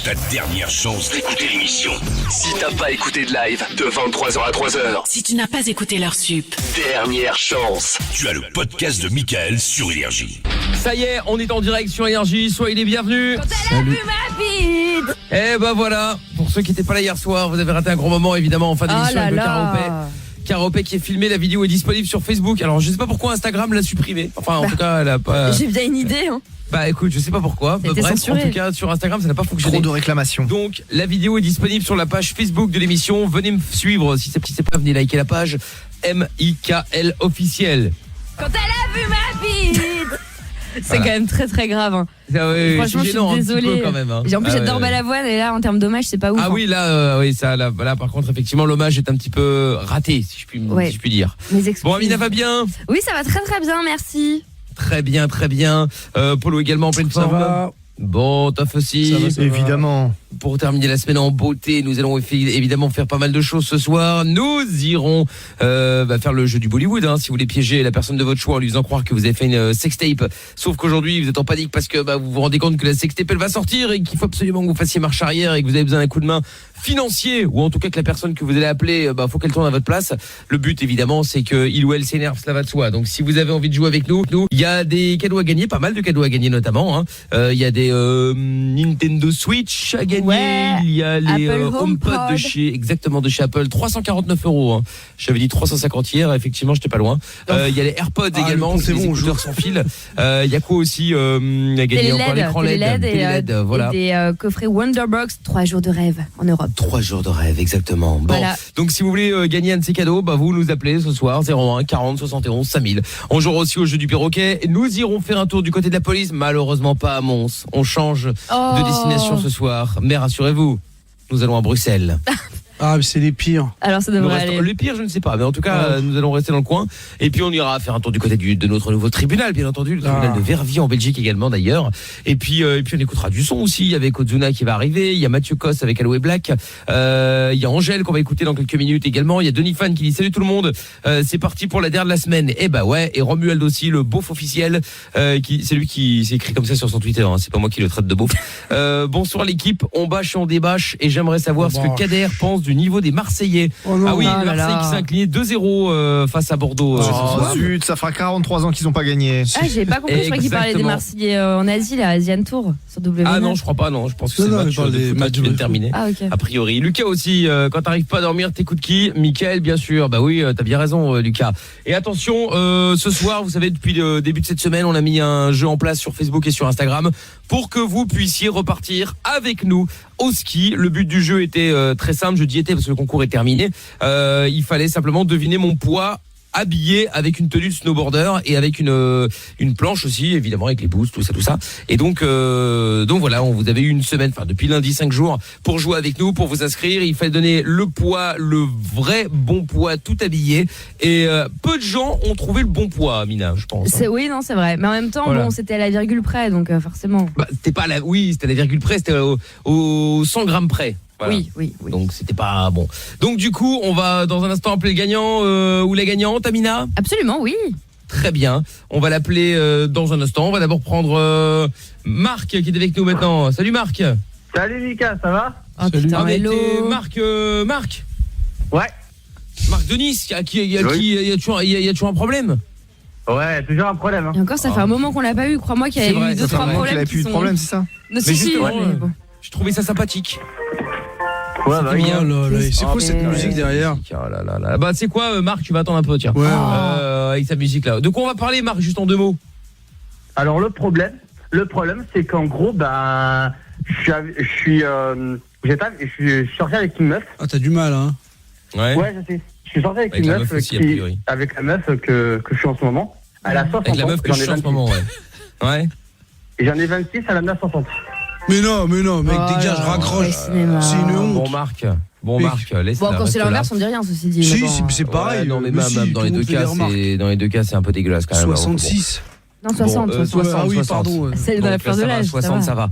ta dernière chance d'écouter l'émission. Si t'as pas écouté de live de 23h à 3h, Si tu n'as pas écouté leur sup, dernière chance. Tu as le podcast de Mickaël sur Énergie. Ça y est, on est en direct sur Énergie, soyez les bienvenus. Salut ma bide. Eh ben voilà, pour ceux qui n'étaient pas là hier soir, vous avez raté un gros moment évidemment en fin d'émission avec le Caropet. Caropet qui est filmé, la vidéo est disponible sur Facebook. Alors je sais pas pourquoi Instagram l'a supprimé. Enfin en tout cas, elle a pas. J'ai bien une idée hein. Bah écoute, je sais pas pourquoi. C'était Bref, censuré. en tout cas sur Instagram, ça n'a pas fonctionné. Trop de réclamations. Donc la vidéo est disponible sur la page Facebook de l'émission. Venez me suivre si c'est pas, venez liker la page MIKL officiel. Quand elle a vu ma bide. C'est quand même très très grave hein. Ah oui, Franchement, c'est gênant, je suis un petit peu désolée. quand même, hein. En plus, j'adore Balavoine et là, en termes d'hommage, c'est pas ouf. Ah oui, là, oui, ça, là, par contre, effectivement, l'hommage est un petit peu raté, si je puis dire. Mes excuses. Bon, Amina va bien? Oui, ça va très très bien, merci. Très bien, très bien. Polo également en pleine forme. va. Bon, Toff aussi. Évidemment. Pour terminer la semaine en beauté, nous allons évidemment faire pas mal de choses ce soir. Nous irons faire le jeu du Bollywood, hein, si vous voulez piéger la personne de votre choix en lui faisant croire que vous avez fait une sextape. Sauf qu'aujourd'hui, vous êtes en panique parce que vous vous rendez compte que la sextape, elle va sortir et qu'il faut absolument que vous fassiez marche arrière et que vous avez besoin d'un coup de main financier, ou en tout cas que la personne que vous allez appeler, faut qu'elle tourne à votre place. Le but, évidemment, c'est que il ou elle s'énerve, cela va de soi. Donc, si vous avez envie de jouer avec nous, il y a des cadeaux à gagner, pas mal de cadeaux à gagner notamment. Hein. Il y a des Nintendo Switch à gagner. Ouais, il y a les Apple HomePod de chez Apple, 349 €. Hein. J'avais dit 350 hier, effectivement, j'étais pas loin. Il y a les AirPods également, c'est les écouteurs sans fil. Il y a quoi aussi à gagner encore l'écran LED, LED, voilà. Et des coffrets Wonderbox, 3 jours de rêve en Europe. 3 jours de rêve, exactement. Bon, Voilà. donc si vous voulez gagner un de ces cadeaux, vous nous appelez ce soir 01 40 71 5000. On jouera aussi au jeu du perroquet. Nous irons faire un tour du côté de la police, malheureusement pas à Mons. On change de destination ce soir, mais rassurez-vous, nous allons à Bruxelles. Ah, mais c'est les pires. Alors ça Nous devrait restons- aller. le pire, je ne sais pas, mais en tout cas, nous allons rester dans le coin. Et puis on ira faire un tour du côté de notre nouveau tribunal, bien entendu, le tribunal de Verviers en Belgique également d'ailleurs. Et puis on écoutera du son aussi avec Ozuna qui va arriver. Il y a Mathieu Cos avec Aloe Black. Il y a Angèle qu'on va écouter dans quelques minutes également. Il y a Denis Fan qui dit salut tout le monde. C'est parti pour la dernière de la semaine. Et ouais. Et Romuald aussi, le beauf officiel, c'est lui qui s'écrit comme ça sur son Twitter. Hein. C'est pas moi qui le traite de beauf. Bonsoir l'équipe. On bâche et on débâche. Et j'aimerais savoir ce que Kader pense du niveau des Marseillais. Oh non. Ah oui, Oh là Marseille là. qui s'est incliné 2-0 face à Bordeaux. ce soir. Zut, ça fera 43 ans qu'ils n'ont pas gagné. Ah, j'ai pas compris, je croyais qu'il parlait des Exactement. Marseillais en Asie, la Asian Tour sur W9. Ah non, je crois pas, non. Je pense que Non, c'est non, le mais match parle de des football matchs qui vient de de terminer. Ah ok. A priori. Lucas aussi, quand t'arrives pas à dormir, t'écoutes qui? Mickaël, bien sûr. Bah oui, t'as bien raison, Lucas. Et attention, ce soir, vous savez, depuis le début de cette semaine, on a mis un jeu en place sur Facebook et sur Instagram pour que vous puissiez repartir avec nous au ski. Le but du jeu était très simple. Je dis était parce que le concours est terminé. Il fallait simplement deviner mon poids habillé avec une tenue de snowboarder et avec une planche aussi, évidemment, avec les boosts, tout ça. Et donc voilà, vous avez eu une semaine, depuis lundi, 5 jours pour jouer avec nous, pour vous inscrire. Il fallait donner le poids, le vrai bon poids, tout habillé. Et peu de gens ont trouvé le bon poids, Amina, je pense. Oui, non, c'est vrai. Mais en même temps, Voilà. bon, c'était à la virgule près, donc forcément. C'était pas c'était à la virgule près, c'était au 100 grammes près. Voilà. Oui. Donc c'était pas bon. Donc du coup, on va dans un instant appeler le gagnant ou la gagnante, Amina. Absolument, oui. Très bien. On va l'appeler dans un instant. On va d'abord prendre Marc qui est avec nous maintenant. Salut Marc. Salut Mika, ça va? Oh putain, mais hello. t'es Marc. Ouais. Marc de Nice. Il y a toujours un problème. Ouais, toujours un problème. Hein. Et encore, ça fait un moment qu'on l'a pas eu. Crois-moi qu'il y a C'est vrai, eu ça fait 2-3 un moment problèmes. qu'il avait plus eu de problème, c'est ça? Non, Mais si, justement, mais bon. Je trouvais ça sympathique. Ouais, bah oui. Oh là là, c'est quoi cette mais- musique derrière? Oh là là là. Bah tu sais quoi, Marc, tu vas attendre un peu, tiens. Ouais. Avec sa musique là. De quoi on va parler, Marc, juste en 2 mots? Alors le problème, c'est qu'en gros, je suis sorti avec une meuf. Ah, t'as du mal, hein? Ouais, je sais. Je suis sorti avec Avec une la meuf meuf aussi, a priori. avec la meuf que je suis en ce moment. Elle a 60 Avec la ans. meuf que j'en je ai suis en ce 26. moment, ouais. Et j'en ai 26, elle en a 60. Mais non, mec, Oh dégage, là, raccroche. ouais, cinéma. C'est une honte. Bon Marc, laisse. Bon, quand c'est l'inverse, on dit rien, ceci dit. Si, mais bon. c'est pareil. Ouais, non mais mais même si, dans tout les le deux monde fait cas, des remarques. c'est un peu dégueulasse quand même. 66. Non, 60. Bon, 60. Ah oui, 60. pardon. C'est dans la Donc, fleur là, de ça va, l'âge. 60, ça va.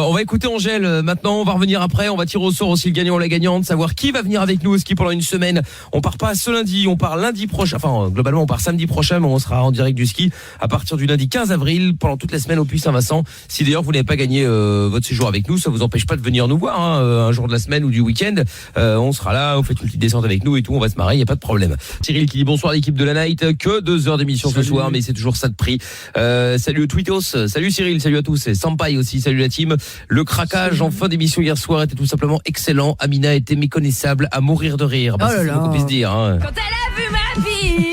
On va écouter Angèle maintenant, on va revenir après, on va tirer au sort aussi le gagnant ou la gagnante, savoir qui va venir avec nous au ski pendant une semaine. On part pas ce lundi, on part lundi prochain, enfin globalement on part samedi prochain, mais on sera en direct du ski à partir du lundi 15 avril pendant toute la semaine au Puy Saint-Vincent. Si d'ailleurs vous n'avez pas gagné votre séjour avec nous, ça vous empêche pas de venir nous voir un jour de la semaine ou du week-end. On sera là, vous faites une petite descente avec nous et tout, on va se marrer, il y a pas de problème. Cyril qui dit bonsoir l'équipe de la Night, que 2 heures d'émission ce soir, mais c'est toujours ça de prix. Salut Twittos, salut Cyril, salut à tous, et Sampai aussi, salut la team. Le craquage en fin d'émission hier soir était tout simplement excellent. Amina était méconnaissable à mourir de rire. Oh là c'est là. ce qu'on puisse dire. Hein. Quand elle a vu ma bite.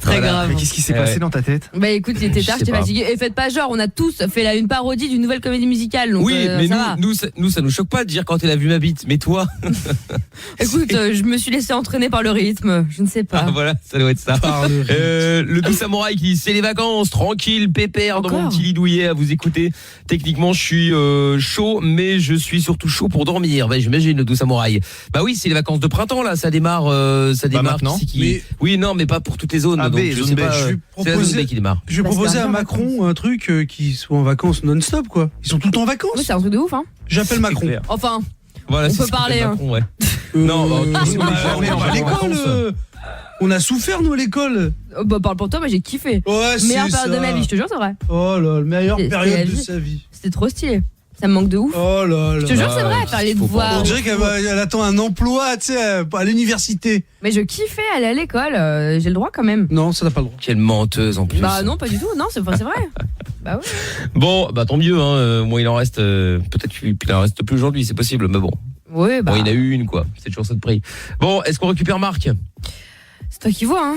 Très Voilà. grave. Mais qu'est-ce qui s'est passé dans ta tête? Bah écoute, il était Je tard, sais j'étais pas. fatiguée. Et faites pas genre, on a tous fait une parodie d'une nouvelle comédie musicale. Donc, Oui, mais ça va. nous, ça nous choque pas de dire quand elle a vu ma bite. Mais toi, Écoute, je me suis laissé entraîner par le rythme. Je ne sais pas. ah, voilà, ça doit être ça. Le doux samouraï qui dit c'est les vacances, tranquille, pépère dans mon Encore petit lit douillet à vous écouter. Techniquement, je suis chaud, mais je suis surtout chaud pour dormir. Bah, j'imagine le doux samouraï. Bah oui, c'est les vacances de printemps là, ça démarre, maintenant. Mais... Oui, non, mais pas pour toutes les zones. Ah, donc B, je zone sais B. pas. Je vais C'est la zone proposer- B qui démarre. Je vais Bah, proposer c'est à bien, Macron un truc qui soit en vacances non-stop, quoi. Ils sont tout le temps en Oui, vacances. c'est un truc de ouf, hein. J'appelle Macron. C'est clair. Enfin, Voilà, On c'est peut ce que parler, fait hein. Macron, ouais. Non, bah, on c'est pas- on est on pas à va en l'école. vacances. On a souffert, nous, à l'école. bah, parle pour toi, mais j'ai kiffé. Ouais, c'est Meilleure ça. période de ma vie, je te jure, c'est vrai. Oh là, la meilleure C'est la période de vie. sa vie. C'était trop stylé. Ça me manque de ouf. Oh là Je te là. jure, c'est vrai, faire les faut pas devoirs. On dirait qu'elle attend un emploi, tu sais, à l'université. Mais je kiffais aller à l'école, j'ai le droit quand même. Non, ça n'a pas le droit. Quelle menteuse en plus. Bah non, pas du tout, non, c'est vrai. Bah oui. Bon, bah tant mieux, hein. Moi, il en reste, peut-être qu'il en reste plus aujourd'hui, c'est possible, mais bon. Oui, bah. Bon, il y en a eu une, quoi. C'est toujours ça de prix. Bon, est-ce qu'on récupère Marc? C'est toi qui vois, hein.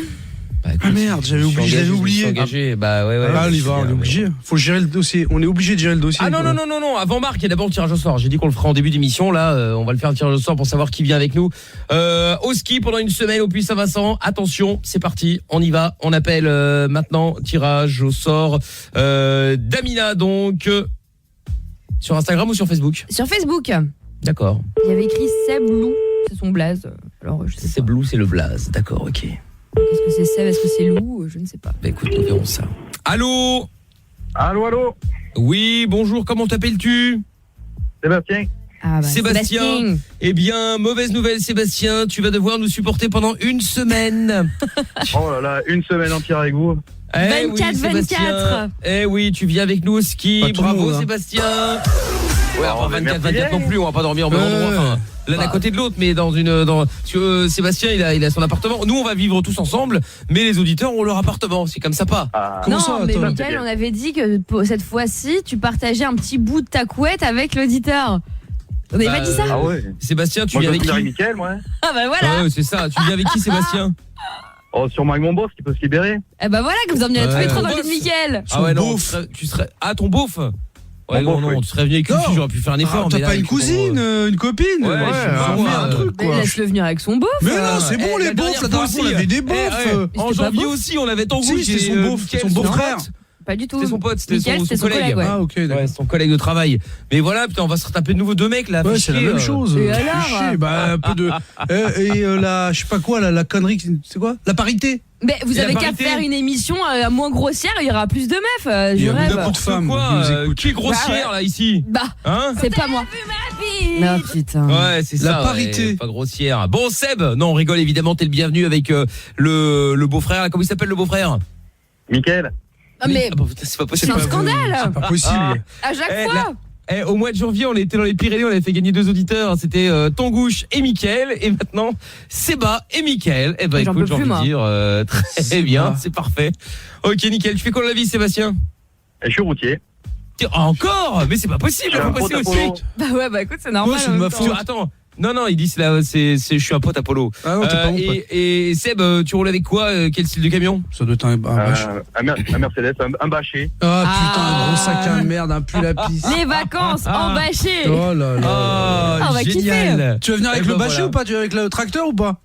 Bah, écoute, Ah merde, je me suis je l'avais engagé, oublié. je me suis engagé. Bah ouais, ouais. Ah, on y je va, suis on est bien, obligé. mais bon. Faut gérer le dossier. On est obligé de gérer le dossier. Ah non, quoi. non, avant Marc, il y a d'abord le tirage au sort. J'ai dit qu'on le fera en début d'émission, là, on va le faire un tirage au sort pour savoir qui vient avec nous. Au ski pendant une semaine au Puy Saint-Vincent. Attention, c'est parti, on y va. On appelle maintenant tirage au sort d'Amina, donc sur Instagram ou sur Facebook? Sur Facebook, D'accord. il y avait écrit Seb Lou, c'est son blaze. Alors, je sais C'est pas. Blue, c'est le blaze. D'accord, ok. Est-ce que c'est Seb, est-ce que c'est Lou? Je ne sais pas. Bah écoute, nous verrons ça. Allô? Allô. Oui, bonjour, comment t'appelles-tu? Sébastien. Ah bah, Sébastien. Eh bien, mauvaise nouvelle Sébastien, tu vas devoir nous supporter pendant une semaine. Oh là là, une semaine entière avec vous. 24, Sébastien. 24. Eh oui, tu viens avec nous au ski. Pas tout le Bravo monde, hein. Sébastien. Ouais, enfin, mais 24, merci 24 non bien. plus, on va pas dormir au même endroit. Enfin, l'un à côté de l'autre, mais dans une. Parce que, Sébastien, il a son appartement. Nous, on va vivre tous ensemble, mais les auditeurs ont leur appartement. C'est comme ça, pas. Ah, Comment Non, ça, mais attends, Mickaël, on avait dit que pour cette fois-ci, tu partageais un petit bout de ta couette avec l'auditeur. On n'avait Bah, pas dit ça ah ouais. Sébastien, tu Moi, viens je avec suis qui? Mickaël, moi. Ah bah voilà. Ah ouais, c'est ça. Tu viens avec qui, Sébastien? Oh, sûrement avec mon boss qui peut se libérer. Eh bah voilà, que vous emmenez tous les Ouais. trois dans le Ton lit de boss. Mickaël. Ah ouais, non, beauf. tu serais. Ah, ton beauf? Ouais, Mon non, beauf, non, oui. tu serais venu avec une Non. fille, j'aurais pu faire un effort. Ah, t'as mais là, pas une avec ton- cousine, une copine? Ouais, Ouais, je sais pas, un moi, truc, Mais quoi. laisse-le venir avec son beauf. Mais non, c'est bon, les la beaufs, dernière la dernière fois fois, on avait des beaufs. En C'était pas janvier beauf aussi, on avait Tanguy. Si, c'était son beauf, Mickaël, son c'était beau-frère. pote. Pas du tout. C'était son pote, c'était Mickaël, son c'était son collègue. collègue, ouais. Ah, ok, d'accord. Ouais, son collègue de travail. Mais voilà, putain, on va se retaper de nouveau deux mecs là. Ouais, Fais c'est la chier, même chose. Et Fais alors chier. Bah, un peu de. La, je sais pas quoi, la connerie, c'est quoi? La parité. Mais vous Et la avez qu'à parité faire une émission moins grossière, il y aura plus de meufs. Il y Je a rêve. beaucoup de femmes Quoi qui nous écoutent. Qui est grossière Bah là ici? Bah, Hein? c'est pas moi. Non, putain. Ouais, c'est La ça. parité. Ouais, pas grossière. Bon, Seb, non, on rigole évidemment, t'es le bienvenu avec le beau-frère. Comment il s'appelle le beau-frère? Mickaël. Ah, mais Ah, bah, putain, c'est pas c'est possible. un scandale. C'est pas possible. À chaque Eh, fois. Au mois de janvier, on était dans les Pyrénées, on avait fait gagner deux auditeurs. C'était Tangouche et Mickaël. Et maintenant, Seba et Mickaël. Eh ben, J'en écoute, peux j'ai plus, envie de moi. dire, très bien, c'est parfait. Ok, nickel. Tu fais quoi dans la vie, Sébastien? Et je suis routier. Encore? Mais c'est pas possible, Je suis faut un passer pote au Apollo. SMIC. Bah ouais, bah écoute, c'est normal. Ouais, c'est de en ma même temps. faute. Attends. Non, il dit je suis un pote Apollo. Ah non, t'es pas mon pote. Et Seb, tu roules avec quoi? Quel style de camion? Ça doit être un vache. Un Mercedes, un bâché. Ah putain, un gros Ah. sac à merde, un pull à pisse. Les vacances embâchées. Oh là là. Ah, on va génial. Tu vas venir avec Eh le ben, bâché voilà. ou pas? Tu vas avec le tracteur ou pas?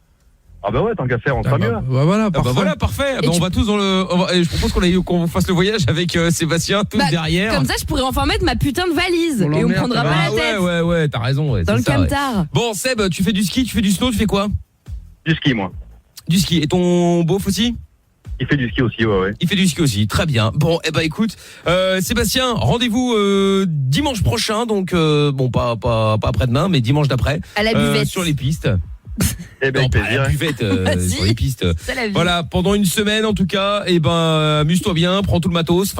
Ah bah ouais, tant qu'à faire, on sera mieux. bah voilà, Ah bah parfait. voilà, parfait. Et On tu- va tous dans le. Je propose qu'on fasse le voyage avec Sébastien tous Bah, derrière. Comme ça, je pourrais enfin mettre ma putain de valise. On Et on me l'emmerde, prendra t'as pas Ah la tête. ouais, t'as raison. Ouais, Dans c'est le ça, ouais. camtar. Bon, Seb, tu fais du ski, tu fais du snow, tu fais quoi? Du ski, moi. Du ski. Et ton beauf aussi? Il fait du ski aussi, ouais. Il fait du ski aussi, très bien. Bon, eh ben écoute, Sébastien, rendez-vous dimanche prochain, donc bon pas après-demain, mais dimanche d'après, À la buvette. sur les pistes. Eh ben, Non, pas à plaisir. la buvette, Si. sur les pistes. C'est la vie. Voilà, pendant une semaine en tout cas, et ben amuse-toi bien, prends tout le matos,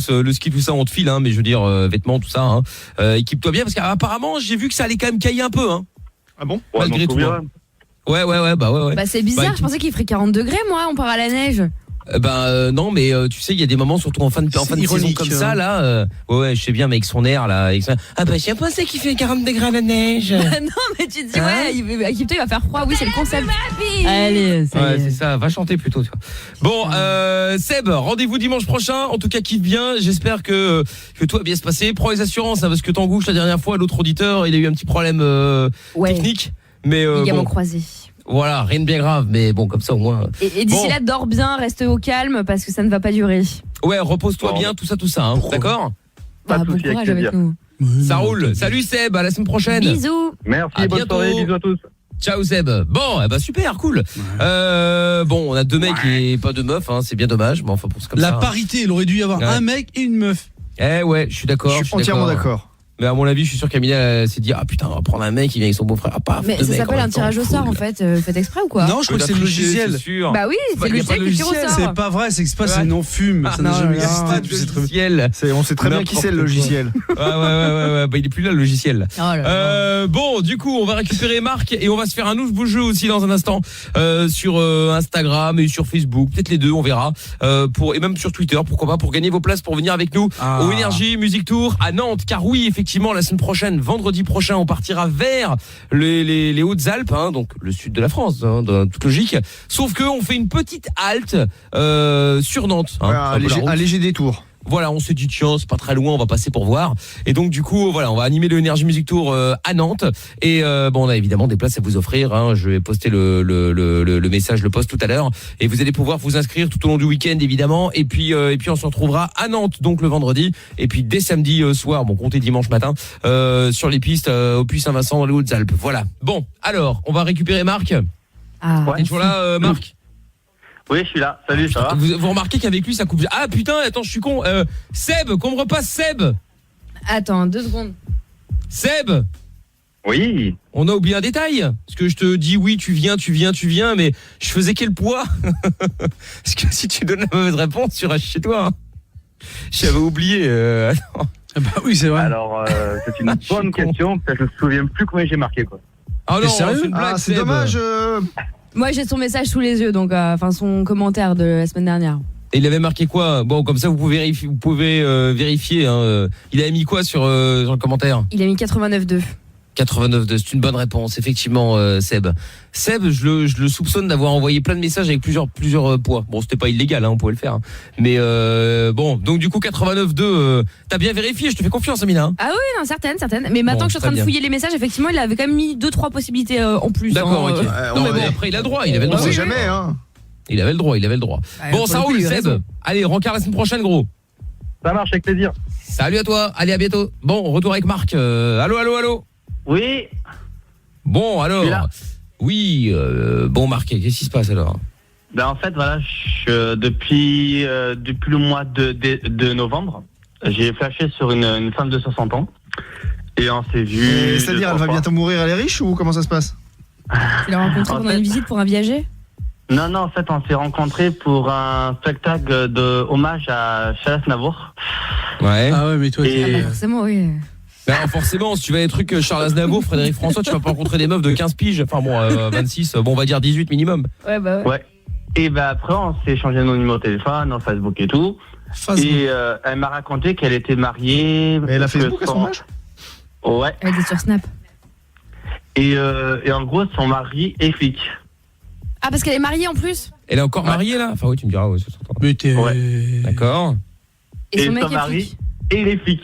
le ski tout ça on te file, hein, mais je veux dire vêtements tout ça, hein. Équipe-toi bien parce qu'apparemment j'ai vu que ça allait quand même cailler un peu, hein. Ah bon? Ouais, malgré non, tout, bien. hein. Ouais, ouais. Bah c'est bizarre, Bah, je pensais qu'il ferait 40 degrés moi, on part à la neige. Non, mais tu sais, il y a des moments, surtout en fin de saison ironique, comme ça, là. Ouais, je sais bien, mais avec son air, là. Ah bah, j'ai pensé qu'il fait 40 degrés à la neige. Non mais tu te dis équipe-toi, il va faire froid, oui c'est le concept. Allez, ça y Ouais, est. c'est ça, va chanter plutôt, tu vois. Bon, Seb, rendez-vous dimanche prochain. En tout cas, kiffe bien. J'espère que tout va bien se passer. Prends les assurances, hein, parce que Tanguy, la dernière fois, l'autre auditeur, il a eu un petit problème Ouais, technique. Mais ligament bon, croisé. voilà, rien de bien grave, mais bon, comme ça au moins. Et d'ici Bon. là, dors bien, reste au calme parce que ça ne va pas durer. Ouais, repose-toi Bon. bien, tout ça, hein. D'accord? Pas de Bon souci, avec courage avec plaisir. nous. Ça roule. Salut Seb, à la semaine prochaine. Bisous. Merci, À bonne bientôt. soirée, bisous à tous. Ciao Seb. Bon, eh ben super, cool. Bon, on a 2 mecs et pas de meufs, hein, c'est bien dommage, mais enfin pour ce comme La ça. parité, il aurait dû y avoir Ouais. un mec et une meuf. Eh ouais, je suis d'accord. Je suis entièrement d'accord. Mais à mon avis, je suis sûr qu'Amina elle s'est dit ah putain, on va prendre un mec, il vient avec son beau-frère. Ah paf. Mais 2 ça mecs s'appelle en un même temps, tirage au sort cool. en fait. Faites exprès ou quoi? Non, je crois que c'est le logiciel. C'est sûr. Bah oui, Bah, c'est le y a pas logiciel de qui tire au logiciel, sort. C'est pas vrai, c'est que c'est pas, Ouais. c'est non fume. Ça n'a non, jamais non. existé. Tu sais très bien. logiciel. On sait très bien qui c'est le N'importe quoi. logiciel. Ouais. Bah il est plus là le logiciel. Oh là là. Bon, du coup, on va récupérer Marc et on va se faire un nouveau jeu aussi dans un instant sur Instagram et sur Facebook, peut-être les deux, on verra. Et même sur Twitter, pourquoi pas, pour gagner vos places pour venir avec nous au Énergie Music Tour à Nantes. Car oui, effectivement, la semaine prochaine, vendredi prochain, on partira vers les Hautes-Alpes, hein, donc le sud de la France, hein, dans toute logique. Sauf que on fait une petite halte sur Nantes. Hein, Un léger détour. Voilà, on s'est dit tiens, c'est pas très loin, on va passer pour voir. Et donc du coup, voilà, on va animer le Energy Music Tour à Nantes. Et bon, on a évidemment des places à vous offrir. Hein. Je vais poster le message, le post tout à l'heure, et vous allez pouvoir vous inscrire tout au long du week-end, évidemment. Et puis on se retrouvera à Nantes, donc le vendredi. Et puis dès samedi soir, bon, comptez dimanche matin, sur les pistes au Puy-Saint-Vincent dans les Hautes-Alpes. Voilà. Bon, alors, on va récupérer Marc. Ah. Ouais. T'es toujours là, Marc? Oui, je suis là. Salut, ça va? Vous remarquez qu'avec lui, ça coupe. Ah putain, attends, je suis con. Seb, qu'on me repasse Seb. Attends, 2 secondes. Seb. Oui. On a oublié un détail. Parce que je te dis oui, tu viens, mais je faisais quel poids? Parce que si tu donnes la mauvaise réponse, tu restes chez toi. Hein. J'avais oublié. Attends. Bah oui, c'est vrai. Alors, c'est une Je suis bonne con. question. Parce que je me souviens plus combien j'ai marqué, quoi. Ah T'es non, sérieux c'est une blague. Ah, c'est Seb. dommage. Moi j'ai son message sous les yeux, donc enfin son commentaire de la semaine dernière. Et il avait marqué quoi? Bon, comme ça, vous pouvez vérifier. Hein. Il avait mis quoi sur le commentaire? Il a mis 89,2. 89.2, c'est une bonne réponse, effectivement, Seb. Seb, je le soupçonne d'avoir envoyé plein de messages avec plusieurs poids. Bon, c'était pas illégal, hein, on pouvait le faire. Hein. Mais bon, donc du coup 89.2, t'as bien vérifié, je te fais confiance, Amina. Hein. Ah oui, non, certaines. Mais maintenant Bon, que je suis en train très de bien. fouiller les messages, effectivement, il avait quand même mis 2-3 possibilités en plus. D'accord, hein, ok. Non, mais bon, après, il a le droit, il avait le On droit. sait jamais, hein. Il avait le droit. Bon, pour ça le coup, roule, il a Seb. raison. Allez, rencard la semaine prochaine, gros. Ça marche, avec plaisir. Salut à toi, allez, à bientôt. Bon, retour avec Marc. Allô. Oui. Bon, Je alors. suis là. Oui, bon, Marc, qu'est-ce qui se passe alors? Ben, en fait, voilà, depuis le mois de novembre, j'ai flashé sur une femme de 60 ans. Et on s'est vu. C'est-à-dire, elle va bientôt mourir, elle est riche ou comment ça se passe? Tu l'as rencontré En pendant fait- une visite pour un viager? Non, en fait, on s'est rencontrés pour un spectacle de hommage à Charles Aznavour. Ouais. Ah ouais, mais toi, Et- Ah bah forcément, oui. Bah, forcément, si tu vas à des trucs Charles Aznavour, Frédéric François, tu vas pas rencontrer des meufs de 15 piges. Enfin bon, 26, bon, on va dire 18 minimum. Ouais, bah ouais. Ouais. Et ben après, on s'est échangé nos numéros de téléphone, en Facebook et tout. Et elle m'a raconté qu'elle était mariée. Mais elle a que Facebook à son âge? Ouais. Elle était sur Snap. Et en gros, son mari est flic. Ah, parce qu'elle est mariée en plus? Elle est encore mariée là? Enfin oui, tu me diras, ouais, ça s'entend. Mais t'es. D'accord. Et son mec son est mari, flic. et il est flic.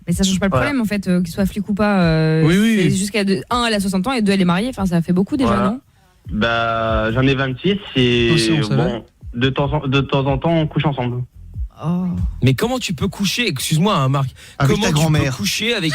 Mais ça change pas le Voilà. problème en fait, qu'il soit flic ou pas. Oui. C'est jusqu'à 1, elle a 60 ans et 2, elle est mariée. Enfin, ça fait beaucoup déjà, Voilà. non? Bah, j'en ai 26 et Oh, c'est bon, ça va. bon, de temps en temps, on couche ensemble. Oh. Mais comment tu peux coucher, excuse-moi hein, Marc, Avec comment ta tu peux grand-mère. coucher avec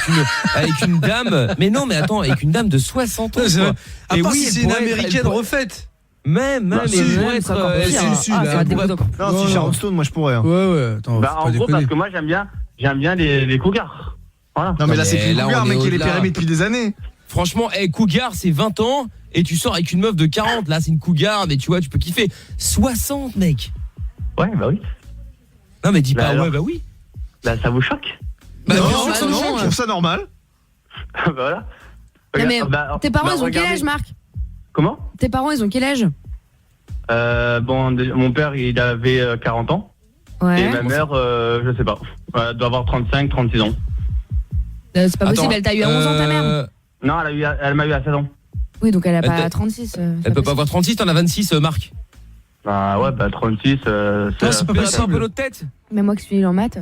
une dame? Mais non, mais attends, avec une dame de 60 ans. Ouais, c'est quoi. vrai. À Et part oui, si elle c'est une pourrait être- américaine elle pourrait- refaite. Même, si, ils vont même, être. c'est encore pire. si, Ah, là, ça va bon. dégoûter encore. Non, Non, si non. Sharon Stone, moi je pourrais. Hein. Ouais, attends, Bah, faut en pas gros, déconner. parce que moi, j'aime bien les cougars. Voilà. Non, mais là, c'est mais plus là, Cougar, on est mec, il est au-delà. périmé depuis des années. Franchement, Cougar, c'est 20 ans et tu sors avec une meuf de 40. Là, c'est une Cougar, mais tu vois, tu peux kiffer. 60, mec. Ouais, bah oui. Non, mais dis Bah pas, alors. ouais, bah oui. Là, ça vous choque? Bah, non, bien sûr bah que ça non, me je choque. trouve ça normal. Voilà. Non, mais Bah, tes parents, bah, ils ont quel regardez. âge, Marc? Comment? Tes parents, ils ont quel âge? Bon, mon père, il avait 40 ans. Et Ouais. ma mère, je sais pas. Elle doit avoir 35, 36 ans. C'est pas possible, Attends, elle t'a eu à 11 ans, ta mère? Non, elle m'a eu à 16 ans. Oui, donc elle a Elle pas t'a- 36. Elle peut pas avoir 36, t'en as 26, Marc. Bah ouais, bah 36, Non, c'est pas Mais possible. un peu notre tête. Mais moi qui suis en maths.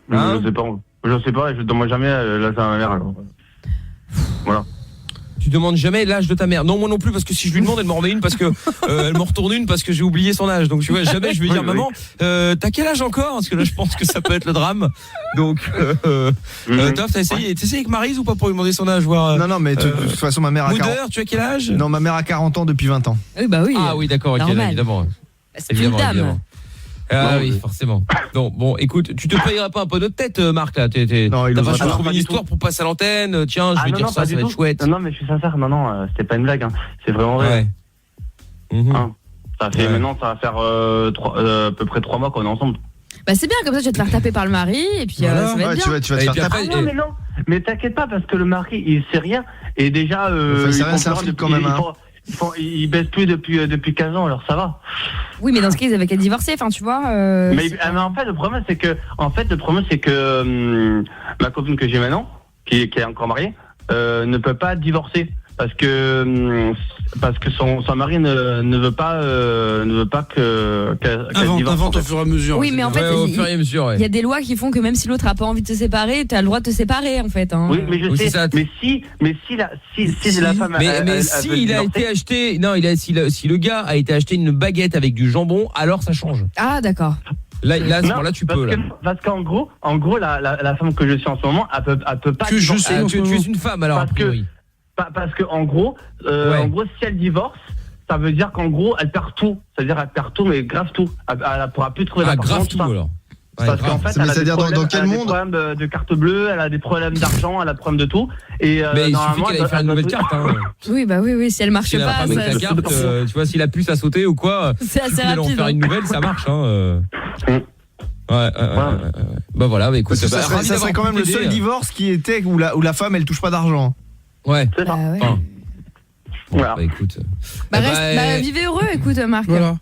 Je sais pas, je demande jamais là c'est à ma mère. Alors. Voilà. Tu demandes jamais l'âge de ta mère. Non, moi non plus, parce que si je lui demande, elle m'en remet une parce que elle m'en retourne une parce que j'ai oublié son âge. Donc tu vois, jamais je vais dire Oui, maman, t'as quel âge encore? Parce que là, je pense que ça peut être le drame. Donc, Toff, t'as essayé avec Maryse ou pas pour lui demander son âge, voir Non, mais de toute façon, ma mère a 40 Moudeur, tu as quel âge? Non, ma mère a 40 ans depuis 20 ans. Oui, bah oui. Ah oui, d'accord, ok, là, Normal. évidemment. C'est une dame. Évidemment. Ah Non, oui, mais- forcément. Non, bon, écoute, tu te payeras pas un peu notre tête, Marc, là. Non, il T'as osera pas pas. trouvé Pas une du histoire tout. pour passer à l'antenne. Tiens, je vais non, dire non, ça, pas ça du va être tout. chouette. Non, mais je suis sincère, non, c'était pas une blague. Hein. C'est vraiment vrai. Ouais. Mhm. Hein. Ça fait Ouais. maintenant, ça va faire à peu près 3 mois qu'on est ensemble. Bah c'est bien, comme ça tu vas te faire taper par le mari et puis Voilà. ça va être Ouais, bien. tu vas te Et faire puis taper. après, Ah non, mais non, mais t'inquiète pas parce que le mari il sait rien et déjà Enfin, il sait ils rien, font c'est un plein flic depuis- quand même, hein. ils baissent plus depuis 15 ans, alors ça va. Oui, mais dans ce cas, ils avaient qu'à divorcer, enfin tu vois. Mais, c'est pas- mais en fait le problème c'est que ma copine que j'ai maintenant, qui est encore mariée, ne peut pas divorcer parce que son mari ne veut pas qu'elle divorce. Invente en au fait. fur et à mesure. Oui, mais en fait, Ouais, au fur et à mesure, ouais. il y a des lois qui font que même si l'autre a pas envie de se séparer, tu as le droit de te séparer en fait. Hein. Oui, mais je Oui, c'est sais. ça. Mais si la femme, Mais si il a été acheté, non, si le gars a été acheté une baguette avec du jambon, alors ça change. Ah d'accord. Là, à ce moment-là, tu peux. Là. Parce qu'en gros, la femme que je suis en ce moment, elle peut pas. Que je divorcer. suis Ah, en tu ce es moment. une femme alors, a Parce que- priori. Parce que en gros, si elle divorce, ça veut dire qu'en gros, elle perd tout. C'est-à-dire, elle perd tout, mais grave tout. Elle pourra plus trouver Ah, d'appartement, grave tout tout ça. alors. Ouais, Parce grave. qu'en fait, Mais elle a des c'est-à-dire dans problèmes, quel elle a des monde problèmes de carte bleue, elle a des problèmes d'argent, elle a des problèmes de tout. Et Mais il suffit normalement, qu'elle aille faire une nouvelle carte. Hein. Oui, bah oui, si elle marche Si elle a pas, pas avec ça- la carte, tu vois, si la puce a sauté ou quoi, c'est assez elle en rapide. faire hein. une nouvelle, ça marche. Hein. Ouais. Bah voilà, bah écoute, Parce que bah, ça serait, ravi ça d'avoir serait quand même pu le t'aider. seul divorce qui était où la femme elle touche pas d'argent. Ouais. c'est ça. Bah, ouais. Enfin, Voilà. bah écoute. Bah, Bah, reste, vivez heureux, écoute, Marc. Voilà.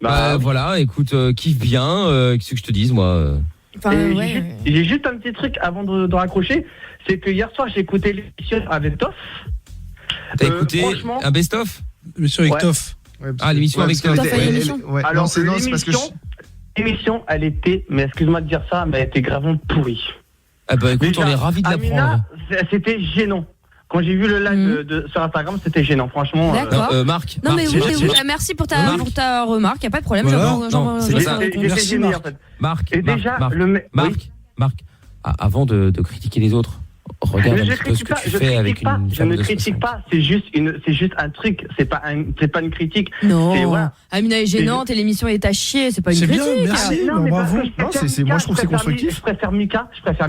Bah voilà, écoute, kiffe bien, qu'est-ce que je te dise moi Enfin, Et ouais. j'ai juste un petit truc avant de raccrocher, c'est que hier soir j'ai écouté l'émission avec Toff. T'as écouté franchement- un best-of Monsieur avec Ouais. Toff. Ah, l'émission avec parce Toff qu'elle à était- l'émission. ouais, Alors non, c'est parce que l'émission, elle était, mais excuse-moi de dire ça, mais elle était gravement pourrie. Ah bah écoute, Déjà, on est ravis de l'apprendre. Amina, c'était gênant. Quand j'ai vu le live sur Instagram, c'était gênant, franchement. D'accord. Marc, Non, mais Marc, oui, merci pour ta remarque, y a pas de problème. Voilà. Non, c'est J'étais pas ça. Merci, gêné, Marc. en fait. Marc, Et Marc, déjà, Marc, le mec. Marc, avant de critiquer les autres, regarde Mais un je petit peu ce critique que pas, tu je fais avec critique pas, une je femme ne de critique 60. pas, c'est juste un truc, c'est pas une critique. Non, Et voilà. Amina est gênante et l'émission est à chier, c'est pas une C'est critique. bien, merci. Non, mais bravo. parce que je Non, préfère c'est- moi, je trouve que c'est Mika, constructif. Je préfère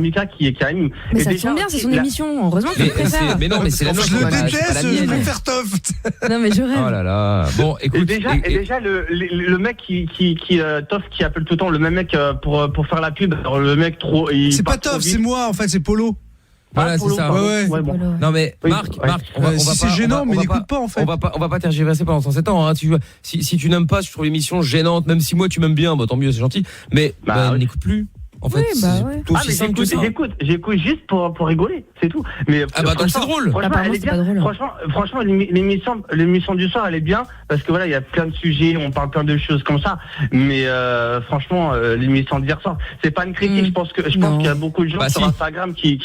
Mika qui anime. Mais Et ça déjà, tombe bien, c'est son la- émission. Heureusement que tu Mais, le préfères. mais non, mais c'est la Je nôtre, le c'est pas la déteste, je mienne. préfère Toff. Non, mais je rêve. Oh là là. Bon, Et écoute, déjà, le mec qui Toff qui appelle tout le temps le même mec pour faire la pub. Alors le mec trop. il C'est parle pas trop Toff, vite. c'est moi en fait, c'est Polo. voilà, c'est ça. Ouais. Bon. Non mais Oui, Marc, ouais. Marc, on va Si pas. c'est gênant, mais n'écoute pas en fait. On va pas tergiverser pendant 107 ans. Hein. Si tu n'aimes pas, si tu trouves l'émission gênante, même si moi tu m'aimes bien, bah tant mieux, c'est gentil. Mais Bah, oui. n'écoute plus. En fait, Oui, bah c'est ouais. tout aussi Mais simple que ça. j'écoute juste pour rigoler, c'est tout. Mais Ah bah donc c'est drôle. Franchement, Apparemment, elle est c'est pas bien. drôle. Franchement, l'émission du soir, elle est bien parce que voilà, il y a plein de sujets, on parle plein de choses comme ça. Mais franchement, l'émission d'hier soir, c'est pas une critique. Je pense Non. qu'il y a beaucoup de gens Bah, sur si. Instagram qui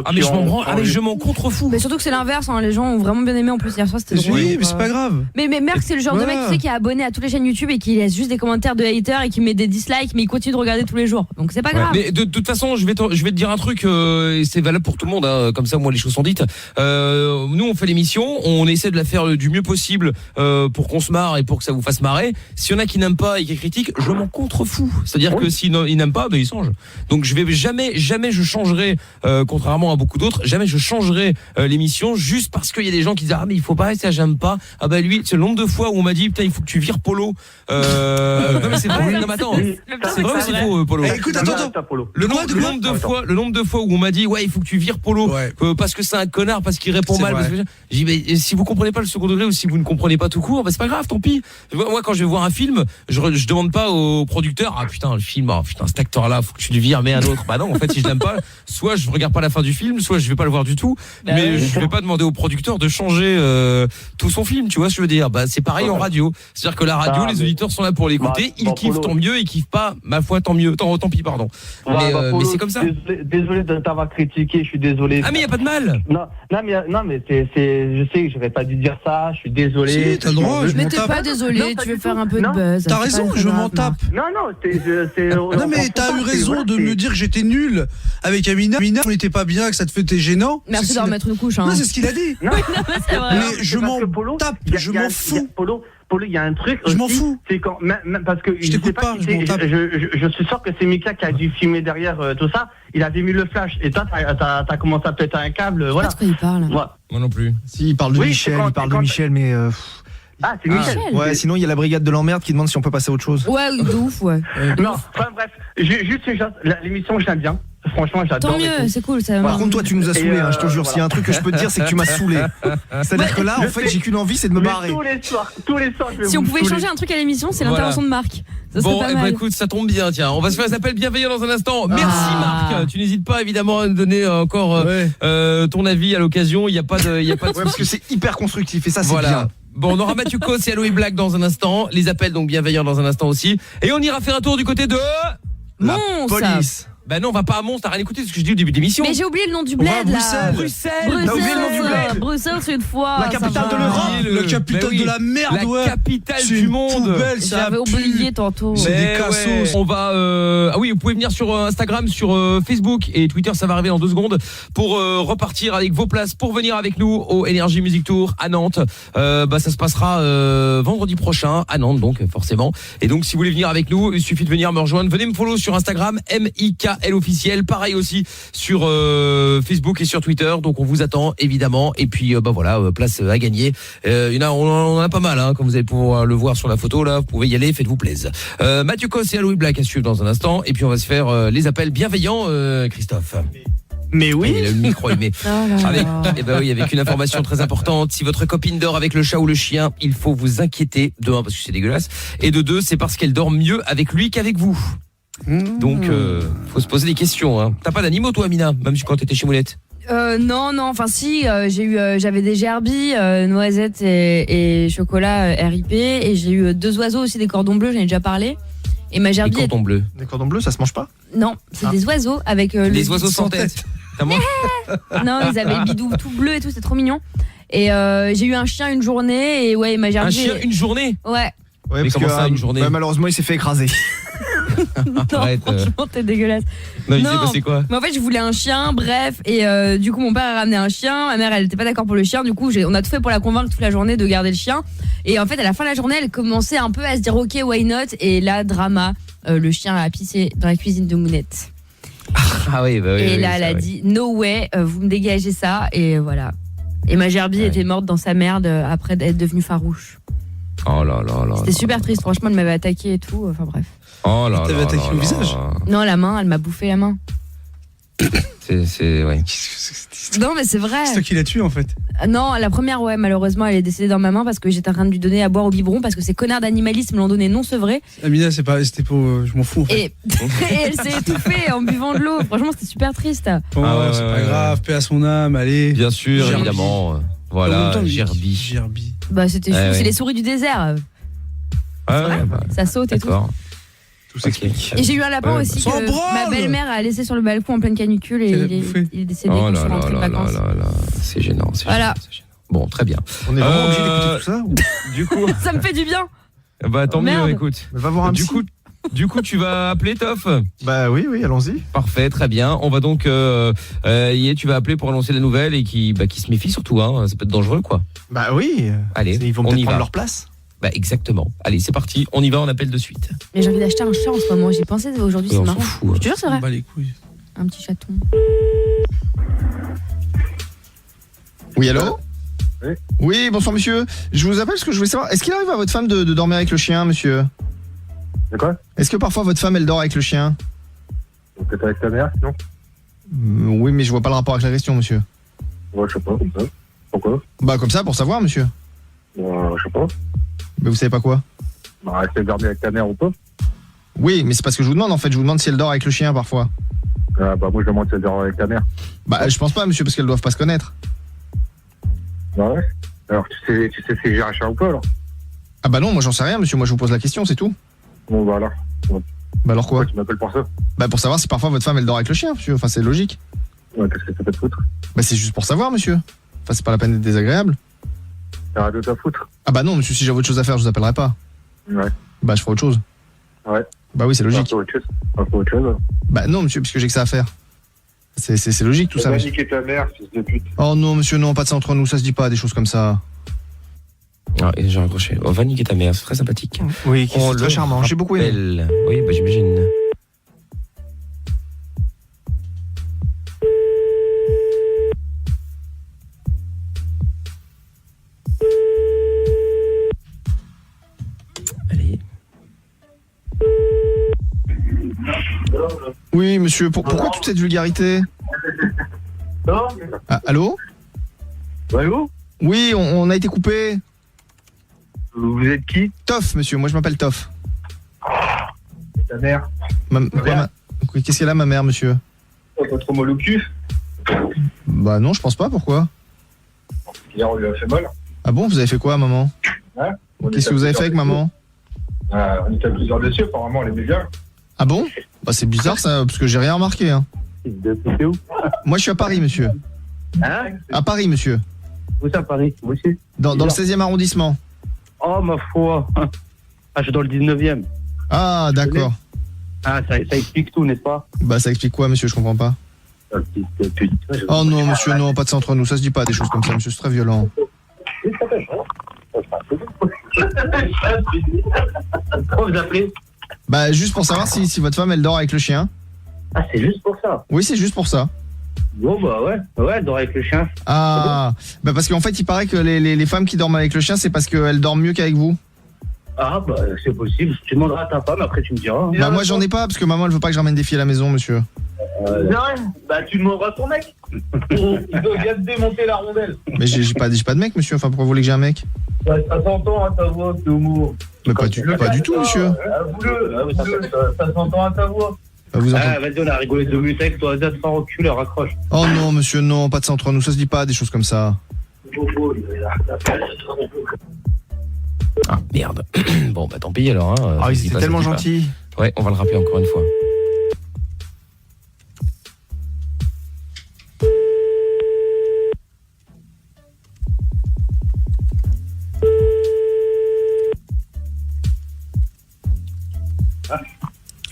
Ah mais je m'en branle. Ah mais je m'en contrefous. Mais surtout que c'est l'inverse, hein. Les gens ont vraiment bien aimé en plus hier soir, c'était drôle. Oui, mais c'est pas grave. Mais Merck, c'est le genre de Voilà. mec qui est abonné à toutes les chaînes YouTube et qui laisse juste des commentaires de haters et qui met des dislikes, mais il continue de regarder tous les jours. Donc c'est c'est pas grave. Mais de toute façon, je vais te dire un truc, et c'est valable pour tout le monde, hein, comme ça, moi, les choses sont dites. Nous, on fait l'émission, on essaie de la faire du mieux possible pour qu'on se marre et pour que ça vous fasse marrer. S'il y en a qui n'aiment pas et qui critiquent, je m'en contrefous. C'est-à-dire que s'ils n'aiment pas, ben ils changent. Donc je vais jamais je changerai, contrairement à beaucoup d'autres, jamais je changerai l'émission juste parce qu'il y a des gens qui disent ah mais il faut pas, ça j'aime pas. Ah bah lui, c'est le nombre de fois où on m'a dit putain il faut que tu vires Polo. Non mais c'est vrai, non mais attends, c'est vrai ou c'est faux Polo? Écoute, attends. Le nombre de fois où on m'a dit ouais il faut que tu vires Polo parce que c'est un connard, parce qu'il répond mal, parce que j'ai dit mais si vous comprenez pas le second degré ou si vous ne comprenez pas tout court, bah c'est pas grave, tant pis. Moi quand je vais voir un film, je demande pas au producteur ah putain le film, oh putain cet acteur là faut que tu le vires, mais un autre. Bah non, en fait si je l'aime pas, soit je regarde pas la fin du film, soit je vais pas le voir du tout, mais je vais pas demander au producteur de changer tout son film, tu vois ce que je veux dire. Bah c'est pareil en radio, c'est-à-dire que la radio, les auditeurs sont là pour l'écouter, ils kiffent tant mieux, ils kiffent pas, ma foi tant mieux, tant pis pardon. Mais c'est comme ça. Désolé de t'avoir critiqué, je suis désolé. Ah mais y a pas de mal. Non mais c'est je sais que j'aurais pas dû dire ça, je suis désolé. Si, t'as le droit, je Mais m'en t'es tape. pas désolé, Non, pas tu veux du faire tout. un peu de Non. buzz. T'as c'est raison, pas je grave, m'en tape. Non, Non mais t'as eu raison de me dire que j'étais nul avec Amina. On n'était pas bien, que ça te faisait gênant. Merci d'en remettre une couche. Hein. Non, c'est ce qu'il a dit. Non, C'est vrai. Mais je m'en tape, je m'en fous. Polo, il y a un truc. Je m'en aussi, fous. C'est quand, même parce que Je t'écoute pas, qui je m'en c'est, tape. je suis sûr que c'est Mika qui a dû filmer derrière tout ça. Il avait mis le flash et toi t'as commencé à péter un câble, voilà. Je sais pas de quoi il parle. Voilà. Moi non plus. Si, il parle de Oui, Michel, c'est il parle de quand- Michel, mais. Ah, c'est Michel. Ouais, sinon il y a la brigade de l'emmerde qui demande si on peut passer à autre chose. Ouais, de ouf, ouais. Non, enfin bref, juste une chose, l'émission je l'aime bien. Franchement, j'adore. Tant mieux, c'est cool. Ça Par contre, toi, tu nous as Et, saoulé, je te jure. voilà. S'il y a un truc que je peux te dire, c'est que tu m'as saoulé. C'est-à-dire que là, en fait, j'ai qu'une envie, c'est de me Mais barrer. tous les soirs, je vais Si on vous pouvait saouler. changer un truc à l'émission, c'est Voilà. l'intervention de Marc. Ça serait Bon, pas eh ben, mal. écoute, ça tombe bien, tiens. On va se faire un appel bienveillant dans un instant. Merci Marc. Tu n'hésites pas évidemment à nous donner encore ton avis à l'occasion. Il y a pas de Ouais, parce que c'est hyper constructif et ça, c'est voilà. bien. Bon, on aura Mathieu Cos et Aloïs Black dans un instant. Les appels donc bienveillants dans un instant aussi. Et on ira faire un tour du côté de La Mons. police. Bah non, on va pas à Mons. T'as rien écouté de ce que je dis au début de l'émission. Mais j'ai oublié le nom du On va à bled là. Bruxelles. Bruxelles. T'as oublié le nom du bled. Bruxelles, c'est une fois. La capitale de l'Europe. La capitale de la merde, La ouais. capitale C'est du une monde. poubelle, ça J'avais pue. oublié tantôt. C'est Mais des cassos. on va ah oui, vous pouvez venir sur Instagram, sur Facebook et Twitter, ça va arriver dans 2 secondes pour repartir avec vos places pour venir avec nous au Energy Music Tour à Nantes. Bah ça se passera vendredi prochain à Nantes donc forcément. Et donc si vous voulez venir avec nous, il suffit de venir me rejoindre. Venez me follow sur Instagram MIKL officiel, pareil aussi sur Facebook et sur Twitter. Donc on vous attend évidemment et puis bah voilà, place à gagner. On en a pas mal hein, comme vous allez pouvoir le voir sur la photo là, vous pouvez y aller, faites-vous plaisir. Mathieu Cos et Aloïs Black à suivre dans un instant et puis on va se faire les appels bienveillants Christophe. Mais oui. Et le micro allumé. Oh là Avec, là. eh ben oui, avec une information très importante. Si votre copine dort avec le chat ou le chien, il faut vous inquiéter. De 1 parce que c'est dégueulasse. Et de 2, c'est parce qu'elle dort mieux avec lui qu'avec vous. Donc, faut se poser des questions. Hein. T'as pas d'animaux toi, Amina, même quand t'étais chez Moulette? Non, enfin si, j'avais des gerbilles, noisettes et chocolat RIP, et j'ai eu 2 oiseaux aussi, des cordons bleus, j'en ai déjà parlé. Et ma Les gerbille, cordons bleus. Des cordons bleus, ça se mange pas? non, c'est des oiseaux avec Les oiseaux sans tête. T'as mangé? Non, ils avaient le bidou tout bleu et tout, c'était trop mignon. Et j'ai eu un chien une journée et ouais, ma Un gerbille. chien une journée? Ouais. Ouais, Mais parce comment que, ça, une journée? bah, malheureusement, il s'est fait écraser. Non, Arrête, franchement, t'es dégueulasse. Non, il Non. s'est passé quoi? Mais en fait, je voulais un chien, bref, et du coup, mon père a ramené un chien. Ma mère, elle était pas d'accord pour le chien. Du coup, on a tout fait pour la convaincre toute la journée de garder le chien. Et en fait, à la fin de la journée, elle commençait un peu à se dire OK, why not? Et là, drama, le chien a pissé dans la cuisine de Mounette. Ah oui, bah oui. Et oui, là, c'est elle a vrai. dit no way, vous me dégagez ça. Et voilà. Et ma gerbille Ouais. était morte dans sa merde après d'être devenue farouche. Oh là là là. C'était super triste, franchement, elle m'avait attaqué et tout. Enfin bref. Oh là là. T'avais attaqué là au là. visage? Non, la main, elle m'a bouffé la main. C'est ouais. Non, mais c'est vrai. C'est toi qui l'as tué en fait. Non, la première, ouais, malheureusement, elle est décédée dans ma main parce que j'étais en train de lui donner à boire au biberon parce que ces connards d'animalisme l'ont donné non sevré. Amina, c'était pour. Je m'en fous en fait. Et, et elle s'est étouffée en buvant de l'eau. Franchement, c'était super triste. Oh, Ah ouais, c'est ouais, pas ouais. grave, paix à son âme, allez. Bien sûr, Gerbi. évidemment. En Voilà, même temps, Gerbi. Gerbi. Bah, c'était chou, Ouais, ouais. c'est les souris du désert. Ah ouais, bah, Ça saute et tout. d'accord. Tout s'explique. Et j'ai eu un lapin Ouais, aussi bah, que s'en branle. ma belle-mère a laissé sur le balcon en pleine canicule et Qu'elle a il bouffé. est décédé Oh quand je là suis là rentrée de là là vacances. là là, c'est gênant, c'est Voilà. gênant, c'est gênant. Bon, très bien. On est vraiment obligé d'écouter tout ça ou... Du coup, Ça me fait du bien. bah tant Merde. mieux, écoute. Va voir un Du psy. coup, Du coup, tu vas appeler Toff? Bah oui, allons-y. Parfait, très bien. On va donc, tu vas appeler pour annoncer la nouvelle et qui se méfie surtout, hein. Ça peut être dangereux, quoi. Bah oui. Allez, ils vont on peut-être y prendre va. leur place. Bah exactement. Allez, c'est parti. On y va, on appelle de suite. Mais j'ai envie d'acheter un chat en ce moment. J'ai pensé aujourd'hui, Ouais, c'est on s'en marrant. fout. Je te jure, c'est vrai. Bah les couilles. Un petit chaton. Oui, allô? Oui. Oui, bonsoir monsieur. Je vous appelle parce que je voulais savoir, est-ce qu'il arrive à votre femme de dormir avec le chien, monsieur? De quoi? Est-ce que parfois votre femme, elle dort avec le chien? Peut-être avec ta mère, sinon? Oui, mais je vois pas le rapport avec la question, monsieur. Ouais, je sais pas, comme ça. Pourquoi? Bah comme ça, pour savoir, monsieur. Je sais pas. Mais vous savez pas quoi? Bah, essaie de dormir avec ta mère ou pas? Oui, mais c'est pas ce que je vous demande en fait, je vous demande si elle dort avec le chien parfois. Bah, moi, je demande si elle dort avec ta mère. Bah je pense pas, monsieur, parce qu'elles doivent pas se connaître. Bah ouais. Alors, tu sais si j'ai un chien ou pas, alors? Ah bah non, moi j'en sais rien, monsieur, moi je vous pose la question, c'est tout. Bon, bah alors. Bah alors quoi? Pourquoi tu m'appelles pour ça? Bah pour savoir si parfois votre femme, elle dort avec le chien, monsieur, enfin c'est logique. Ouais, qu'est-ce que ça peut te foutre? Bah c'est juste pour savoir, monsieur. Enfin c'est pas la peine d'être désagréable. T'as rien d'autre à foutre? Ah bah non, monsieur, si j'avais autre chose à faire, je vous appellerai pas. Ouais. Bah je ferai autre chose. Ouais. Bah oui, c'est logique. Faut autre chose. Faut autre chose. Bah non, monsieur, puisque j'ai que ça à faire. C'est logique tout ça, Va monsieur. niquer ta mère, fils de pute. Oh non, monsieur, non, pas de ça entre nous, ça se dit pas, des choses comme ça. Ah, et j'ai raccroché. Oh, va niquer ta mère, c'est très sympathique. Oui, On c'est très le charmant, j'ai beaucoup aimé. rappelle. Oui, bah j'imagine. Allez. Oui, monsieur, pourquoi toute cette vulgarité? Non? Ah, allô? Ouais, vous? Oui, on a été coupé. Vous êtes qui? Toff, monsieur, moi je m'appelle Toff. Ta mère. Qu'est-ce qu'elle a, ma mère, monsieur? Pas trop mal au cul? Bah non, je pense pas, pourquoi? Hier, on lui a fait mal. Ah bon, vous avez fait quoi, maman? Hein? Qu'est-ce que vous avez fait avec maman? On était à plusieurs dessus, apparemment, elle aimait bien. Ah bon? Bah c'est bizarre ça, parce que j'ai rien remarqué, hein. T'es où? Moi je suis à Paris, monsieur. Hein? À Paris, monsieur. Où ça, Paris? Moi aussi. Dans le 16e arrondissement. Oh, ma foi. Ah, je suis dans le 19e. Ah, d'accord. Ah, ça explique tout, n'est-ce pas? Bah ça explique quoi, monsieur, je comprends pas. Oh non, monsieur, non, pas de ça entre nous, ça se dit pas des choses comme ça, monsieur, c'est très violent. Comment vous appelez? Bah juste pour savoir si votre femme, elle dort avec le chien. Ah, c'est juste pour ça. Oui, c'est juste pour ça. Bon, bah ouais, elle dort avec le chien. Ah, bah parce qu'en fait, il paraît que les femmes qui dorment avec le chien, c'est parce qu'elles dorment mieux qu'avec vous. Ah, bah c'est possible. Tu demanderas à ta femme, après tu me diras. Bah moi, j'en ai pas, parce que maman, elle veut pas que je ramène des filles à la maison, monsieur. Non, bah tu demanderas à ton mec. Il doit bien te démonter la rondelle. Mais j'ai pas de mec, monsieur, enfin pourquoi vous voulez que j'ai un mec? Ça s'entend à ta voix, t'es homo. Mais pas du tout, monsieur. Avoue-le, ça s'entend à ta voix. Bah, vous entendez... Ah, vas-y, on a rigolé de mutex, toi, vas-y, te faire enculer, raccroche. Oh non, monsieur, non, pas de ça entre nous, ça se dit pas des choses comme ça. Ah, merde. Bon, bah tant pis alors. Hein. Ah, Ça ils se dit étaient pas, tellement ça se dit gentils. pas. Ouais, on va le rappeler encore une fois.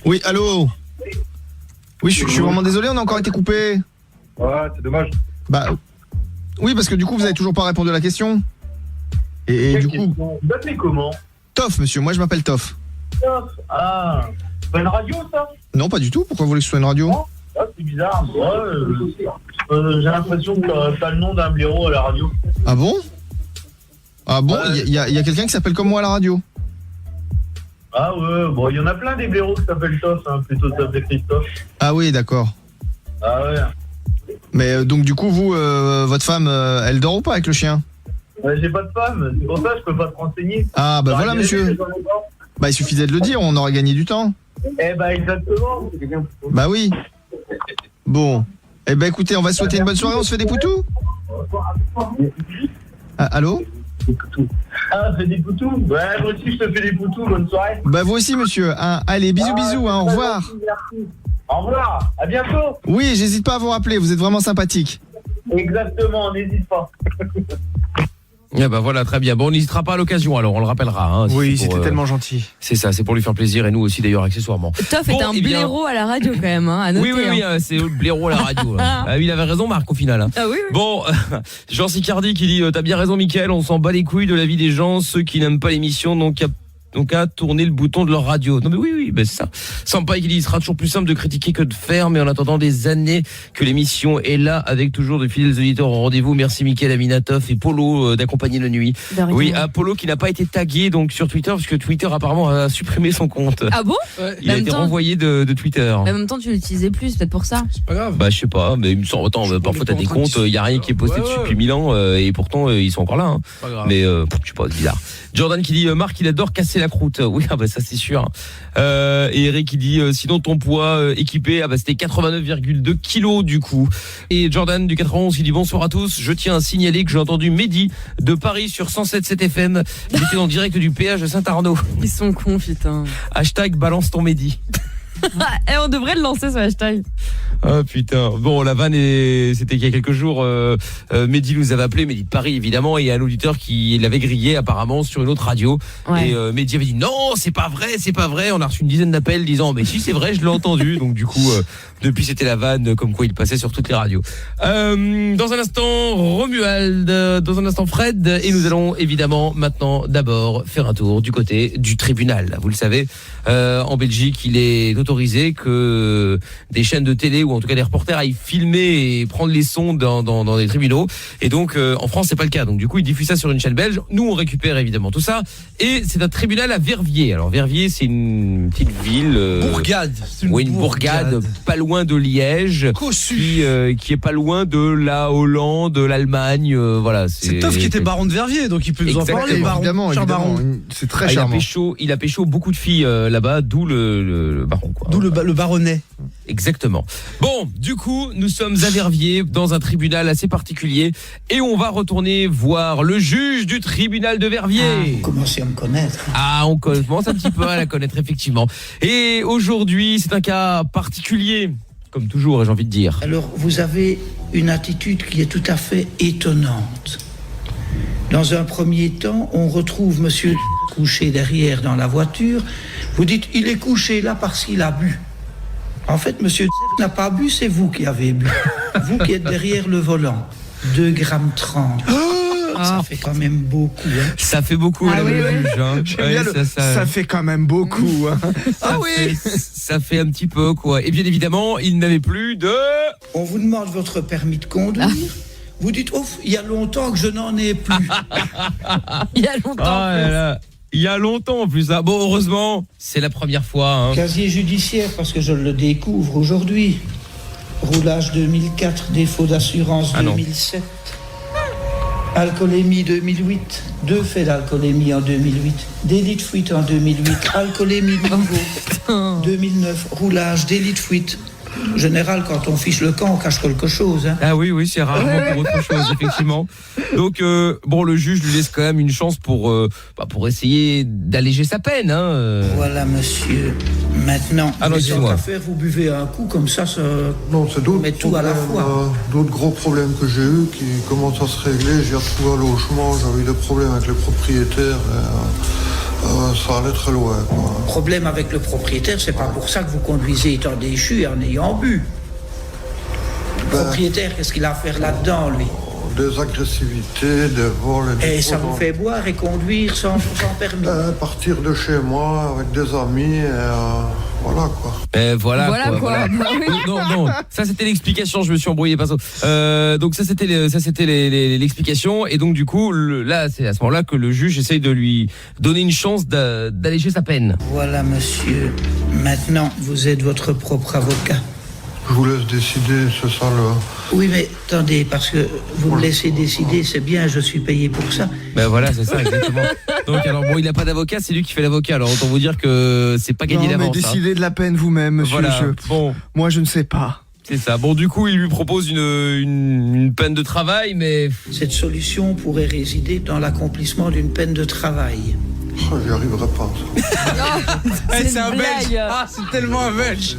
Oui, allô? Oui, je suis vraiment désolé, on a encore été coupé. Ouais, c'est dommage. Bah, oui, parce que du coup, vous avez toujours pas répondu à la question. Et du coup... Vous m'appelez comment? Toff, monsieur, moi je m'appelle Toff. Ah, c'est pas une radio, ça? Non, pas du tout, pourquoi vous voulez que ce soit une radio? Ah, c'est bizarre. Ouais, j'ai l'impression que t'as le nom d'un blaireau à la radio. Ah bon? Ah bon, il y a quelqu'un qui s'appelle comme moi à la radio. Ah ouais, bon, il y en a plein des blaireaux qui s'appellent Toff, hein, plutôt que s'appeler Christophe. Ah oui, d'accord. Ah ouais. Mais donc du coup, vous, votre femme, elle dort ou pas avec le chien? J'ai pas de femme, c'est pour ça que je peux pas te renseigner. Ah bah voilà, monsieur. Bah il suffisait de le dire, on aurait gagné du temps. Eh bah exactement. Bah oui. Bon. Eh ben écoutez, on va se souhaiter une bonne soirée, on se fait des poutous? Ah, allô? Ah, fais des poutous? Ouais, moi aussi je te fais des poutous, bonne soirée. Bah vous aussi, monsieur. Hein, allez, bisous, bisous, hein, au revoir. Merci. Au revoir, à bientôt. Oui, j'hésite pas à vous rappeler, vous êtes vraiment sympathique. Exactement, n'hésite pas. Bah voilà, très bien. Bon, on n'hésitera pas à l'occasion, alors on le rappellera. Hein, oui, c'était pour, tellement gentil. C'est ça, c'est pour lui faire plaisir et nous aussi d'ailleurs accessoirement. Toff est un blaireau à la radio quand même, à noter. Oui, c'est le blaireau à la radio. Il avait raison, Marc, au final. Ah oui. Bon, Jean Sicardi qui dit t'as bien raison, Mickaël, on s'en bat les couilles de la vie des gens, ceux qui n'aiment pas l'émission, donc à tourner le bouton de leur radio. Non mais oui, c'est ça. Sampaï qui dit il sera toujours plus simple de critiquer que de faire, mais en attendant des années que l'émission est là avec toujours de fidèles auditeurs au rendez-vous. Merci Mickaël, Aminatov et Polo d'accompagner la nuit. Oui, Polo qui n'a pas été tagué donc sur Twitter parce que Twitter apparemment a supprimé son compte. Ah bon? Il a été renvoyé de Twitter. Mais en même temps tu l'utilisais plus, peut-être pour ça. C'est pas grave. Je sais pas, mais il me semble parfois t'as des comptes, il y a rien qui est posté dessus depuis 1000 ans et pourtant ils sont encore là. Hein. Pas grave. Mais je sais pas, c'est bizarre. Jordan qui dit Marc il adore casser la croûte. Oui, ça c'est sûr. Et Eric qui dit sinon ton poids équipé, c'était 89,2 kilos du coup. Et Jordan du 91 qui dit bonsoir à tous. Je tiens à signaler que j'ai entendu Mehdi de Paris sur 107.7 FM. Il était en direct du péage de Saint-Arnaud. Ils sont cons, putain. # balance ton Mehdi. On devrait le lancer sur hashtag. Ah putain. Bon, la vanne c'était il y a quelques jours. Mehdi nous avait appelé, Mehdi de Paris évidemment, et un auditeur qui l'avait grillé apparemment sur une autre radio. Ouais. Et Mehdi avait dit non, c'est pas vrai. On a reçu une dizaine d'appels disant mais si c'est vrai, je l'ai entendu. Donc du coup, depuis c'était la vanne comme quoi il passait sur toutes les radios. Dans un instant Romuald, dans un instant Fred, et nous allons évidemment maintenant d'abord faire un tour du côté du tribunal. Vous le savez, en Belgique, il est autorisé que des chaînes de télé ou en tout cas des reporters aillent filmer et prendre les sons dans les tribunaux. Et donc en France c'est pas le cas. Donc du coup ils diffusent ça sur une chaîne belge. Nous on récupère évidemment tout ça. Et c'est un tribunal à Verviers. Alors Verviers c'est une petite ville. Bourgade. Une bourgade pas loin de Liège. Qui est pas loin de la Hollande, de l'Allemagne. Voilà. C'est Toff qui était baron de Verviers, donc il peut nous en parler. Évidemment. C'est très charmant. Il a pécho beaucoup de filles là-bas, d'où le baron. Quoi. D'où le baronnet. Exactement. Bon, du coup, nous sommes à Verviers dans un tribunal assez particulier et on va retourner voir le juge du tribunal de Verviers. Vous commencez à me connaître. On commence un petit peu à la connaître effectivement. Et aujourd'hui, c'est un cas particulier, comme toujours, j'ai envie de dire. Alors, vous avez une attitude qui est tout à fait étonnante. Dans un premier temps, on retrouve monsieur couché derrière dans la voiture. Vous dites, il est couché là parce qu'il a bu. En fait, monsieur n'a pas bu, c'est vous qui avez bu. Vous qui êtes derrière le volant. 2,30 grammes. Ça fait quand même beaucoup. Hein. Ça fait beaucoup, le juge. Ça fait quand même beaucoup. Hein. Ça fait un petit peu, quoi. Et bien évidemment, il n'avait plus de... On vous demande votre permis de conduire. Vous dites, il y a longtemps que je n'en ai plus. Il y a longtemps. Il y a longtemps en plus. Bon, heureusement, c'est la première fois. Hein. Casier judiciaire, parce que je le découvre aujourd'hui. Roulage 2004, défaut d'assurance 2007. Alcoolémie 2008, 2 faits d'alcoolémie en 2008. Délit de fuite en 2008. Alcoolémie nouveau 2009. Roulage, délit de fuite. En général, quand on fiche le camp, on cache quelque chose. Hein. Ah oui, c'est rarement pour autre chose, effectivement. Donc, le juge lui laisse quand même une chance pour essayer d'alléger sa peine. Hein. Voilà, monsieur. Maintenant, excusez-moi. Vous buvez un coup comme ça, non, c'est d'autres met tout à la fois. D'autres gros problèmes que j'ai eu qui commencent à se régler. J'ai retrouvé un logement, j'avais eu des problèmes avec les propriétaires. Ça allait très loin. Quoi. Problème avec le propriétaire, c'est pas pour ça que vous conduisez étant déchu et en ayant bu. Le propriétaire, qu'est-ce qu'il a à faire là-dedans, lui? Des agressivités, des vols. Et ça vous fait boire et conduire sans permis? Partir de chez moi avec des amis, voilà quoi. Voilà quoi. Non, ça c'était l'explication, je me suis embrouillé, donc ça c'était l'explication, et donc du coup là c'est à ce moment-là que le juge essaye de lui donner une chance d'alléger sa peine. Voilà monsieur, maintenant vous êtes votre propre avocat. Je vous laisse décider, c'est ça le... Oui, mais attendez, parce que vous me laissez décider, c'est bien, je suis payé pour ça. Voilà, c'est ça, exactement. Donc, alors bon, il n'a pas d'avocat, c'est lui qui fait l'avocat. Alors, autant vous dire que c'est pas gagné d'avance. Mais décidez de la peine vous-même, monsieur. Voilà. Moi, je ne sais pas. C'est ça. Bon, du coup, il lui propose une peine de travail, mais... Cette solution pourrait résider dans l'accomplissement d'une peine de travail. J'y arriverai pas. C'est un belge. C'est tellement un belge.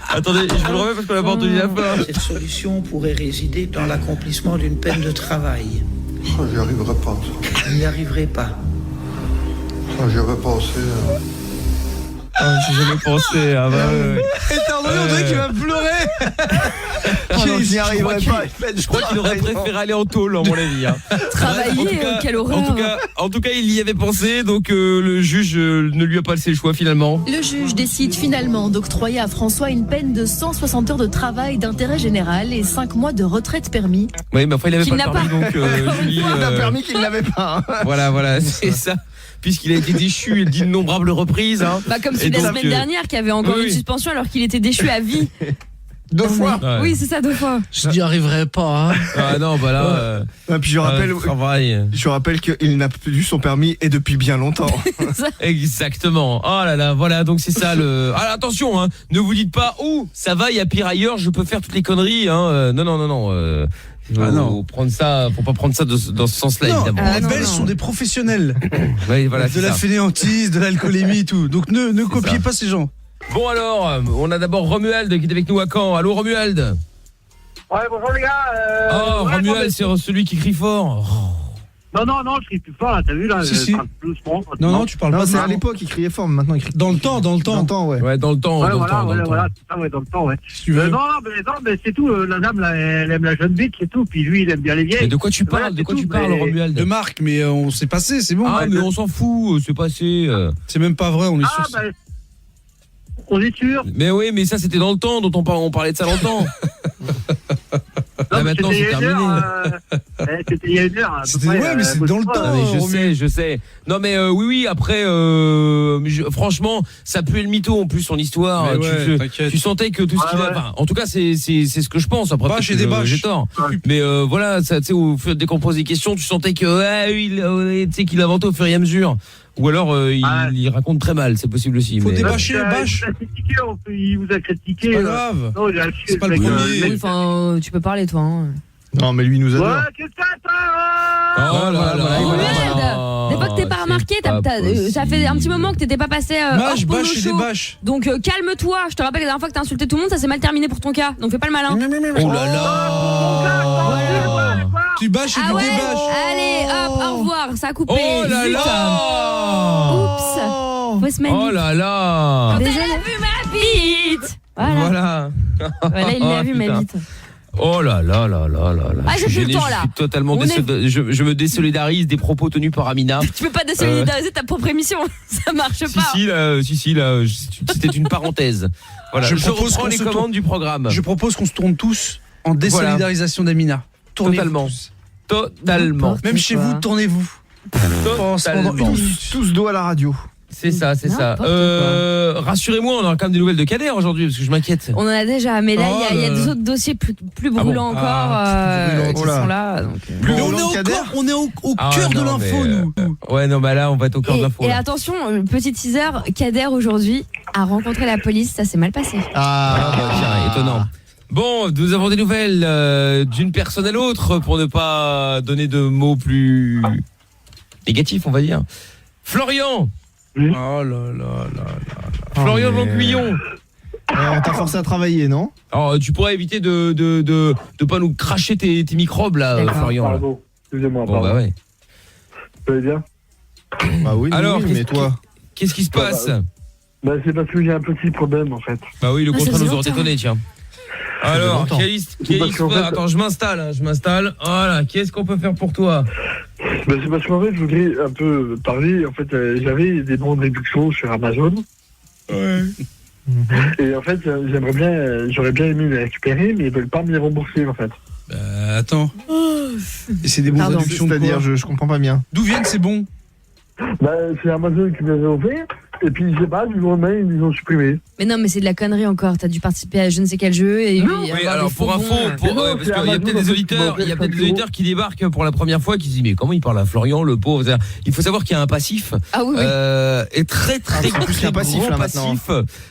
Attendez, je vous le remets parce qu'on n'a pas entendu la fin. Cette solution pourrait résider dans l'accomplissement d'une peine de travail. Oh, j'y arriverai pas, ça. Vous n'y arriverez pas. Oh, j'y avais pensé. Ah, j'ai jamais pensé. Ah bah ouais. Et t'as on dirait qu'il va pleurer. Je n'y arriverai pas. Je crois qu'il aurait préféré aller en tôle, à mon avis. Hein. Travailler, quelle horreur. En tout cas, il y avait pensé, donc le juge ne lui a pas laissé le choix finalement. Le juge décide finalement d'octroyer à François une peine de 160 heures de travail d'intérêt général et 5 mois de retraite permis. Oui, mais enfin, il n'avait Qu'il pas le n'a permis, pas. donc Julie... Un permis qu'il n'avait pas. Voilà, c'est ça. Puisqu'il a été déchu d'innombrables reprises. Hein. Bah comme Et celui de la donc, semaine dernière qui avait encore oui. une suspension alors qu'il était déchu à vie. 2 fois. Ouais. Oui, c'est ça, 2 fois. Je n'y arriverai pas. Hein. Ah non, bah là... Et puis je rappelle qu'il n'a plus son permis et depuis bien longtemps. Exactement. Oh là là, voilà, donc c'est ça le... Ah, attention, hein, ne vous dites pas, ça va, il y a pire ailleurs, je peux faire toutes les conneries. Hein. Non. Faut pas prendre ça dans ce sens-là, Non, évidemment. les Belges sont des professionnels. Oui, voilà, de la fainéantise, de l'alcoolémie et tout. Donc ne copiez pas ces gens. Bon alors, on a d'abord Romuald qui est avec nous à Caen. Allô Romuald. Ouais, bonjour les gars. Romuald, c'est celui qui crie fort. Non, je crie plus fort là, t'as vu là, Si. parle doucement. Non, tu parles Non, pas. c'est à l'époque, il criait fort, mais maintenant il crie. Dans le temps, ouais. Ouais, dans le temps. Ouais, dans le temps. voilà, ça, ouais, dans le temps, ouais. Si tu veux. Non, mais c'est tout. La dame, là, elle aime la jeune bitch, c'est tout. Puis lui, il aime bien les vieilles. Mais de quoi tu parles? Voilà, Romuald? De Marc, mais on s'est passé, c'est bon. Ah, mais on s'en fout, c'est passé. C'est même pas vrai, on est sûr. bah, on est sûr. Mais oui, mais ça c'était dans le temps dont on parlait de ça longtemps. Là maintenant c'est terminé. C'était il y a 1 heure. C'était mais c'est dans le temps. Je sais. Non mais oui, après franchement, ça puait le mytho en plus son histoire. Tu sentais que tout ce qu'il a, enfin, en tout cas c'est ce que je pense. Après j'ai tort. Mais voilà, ça, tu sais, au fur et à mesure qu'on pose des questions, tu sentais que tu sais qu'il inventait au fur et à mesure. Ou alors il raconte très mal, c'est possible aussi. Faut débâcher les bâches. Il vous a critiqué. C'est pas grave. Non, c'est pas le premier. Oui, enfin, tu peux parler toi. Hein. Non, mais lui nous adore. Ouais, qu'est-ce que t'as? Oh là là. Romuald, des fois que t'es pas remarqué, ça fait un petit moment que t'étais pas passé hors Polo Show. Donc calme-toi. Je te rappelle que la dernière fois que t'as insulté tout le monde, ça s'est mal terminé pour ton cas. Donc fais pas le malin. Oh là là. Tu bâches et tu débâches. Allez, hop, au revoir. Ça a coupé. Oh là là. Oups. Fausse manie. Oh là là. Désolé. Elle a vu ma bite. Voilà, il l'a vu ma bite. Oh là là là là là là. Ah, j'ai plus le temps là. Je suis totalement je me désolidarise des propos tenus par Amina. Tu peux pas désolidariser ta propre émission, ça marche pas. Si là, c'était une parenthèse. Voilà, je reprends les commandes du programme. Je propose qu'on se tourne tous en désolidarisation d'Amina. Totalement. Même chez vous, tournez-vous. Totalement. Tous dos à la radio. C'est ça. Rassurez-moi, on aura quand même des nouvelles de Kader aujourd'hui parce que je m'inquiète. On en a déjà, mais là il y a des autres dossiers plus brûlants encore qui sont là. Donc, mais on est au cœur de l'info nous. Ouais, non, bah là on va être au cœur de l'info. Et attention, petit teaser, Kader aujourd'hui a rencontré la police, ça s'est mal passé. Tiens, étonnant. Bon, nous avons des nouvelles d'une personne à l'autre pour ne pas donner de mots plus négatifs, on va dire. Florian. Oh là là là là. Florian Longuillon. On t'a forcé à travailler, non? Alors, tu pourrais éviter de pas nous cracher tes microbes là, Florian. Pardon, excusez-moi. Bon, bah ouais. Vous allez bien? Bah oui, alors, mais toi? Qu'est-ce qui se passe? Bah c'est parce que j'ai un petit problème en fait. Bah oui, le contrat nous aurait étonné, tiens. Alors, attends, je m'installe. Voilà, qu'est-ce qu'on peut faire pour toi? Bah c'est parce qu'en fait, je voudrais un peu parler. En fait, j'avais des bons de réduction sur Amazon. Ouais. Et en fait, j'aurais bien aimé les récupérer, mais ils veulent pas me les rembourser en fait. Attends. Et c'est des bons de réduction, c'est-à-dire, je comprends pas bien. D'où viennent ces bons? Bah c'est Amazon qui me les a offerts. Et puis je sais pas, du jour au lendemain, ils les ont supprimés. Mais non, mais c'est de la connerie encore. T'as dû participer à je ne sais quel jeu et oui, alors pour info, parce qu'il y a peut-être des auditeurs, qui débarquent pour la première fois, qui se disent mais comment il parle à Florian, le pauvre. Il faut savoir qu'il y a un passif. Ah oui. Et très gros passif.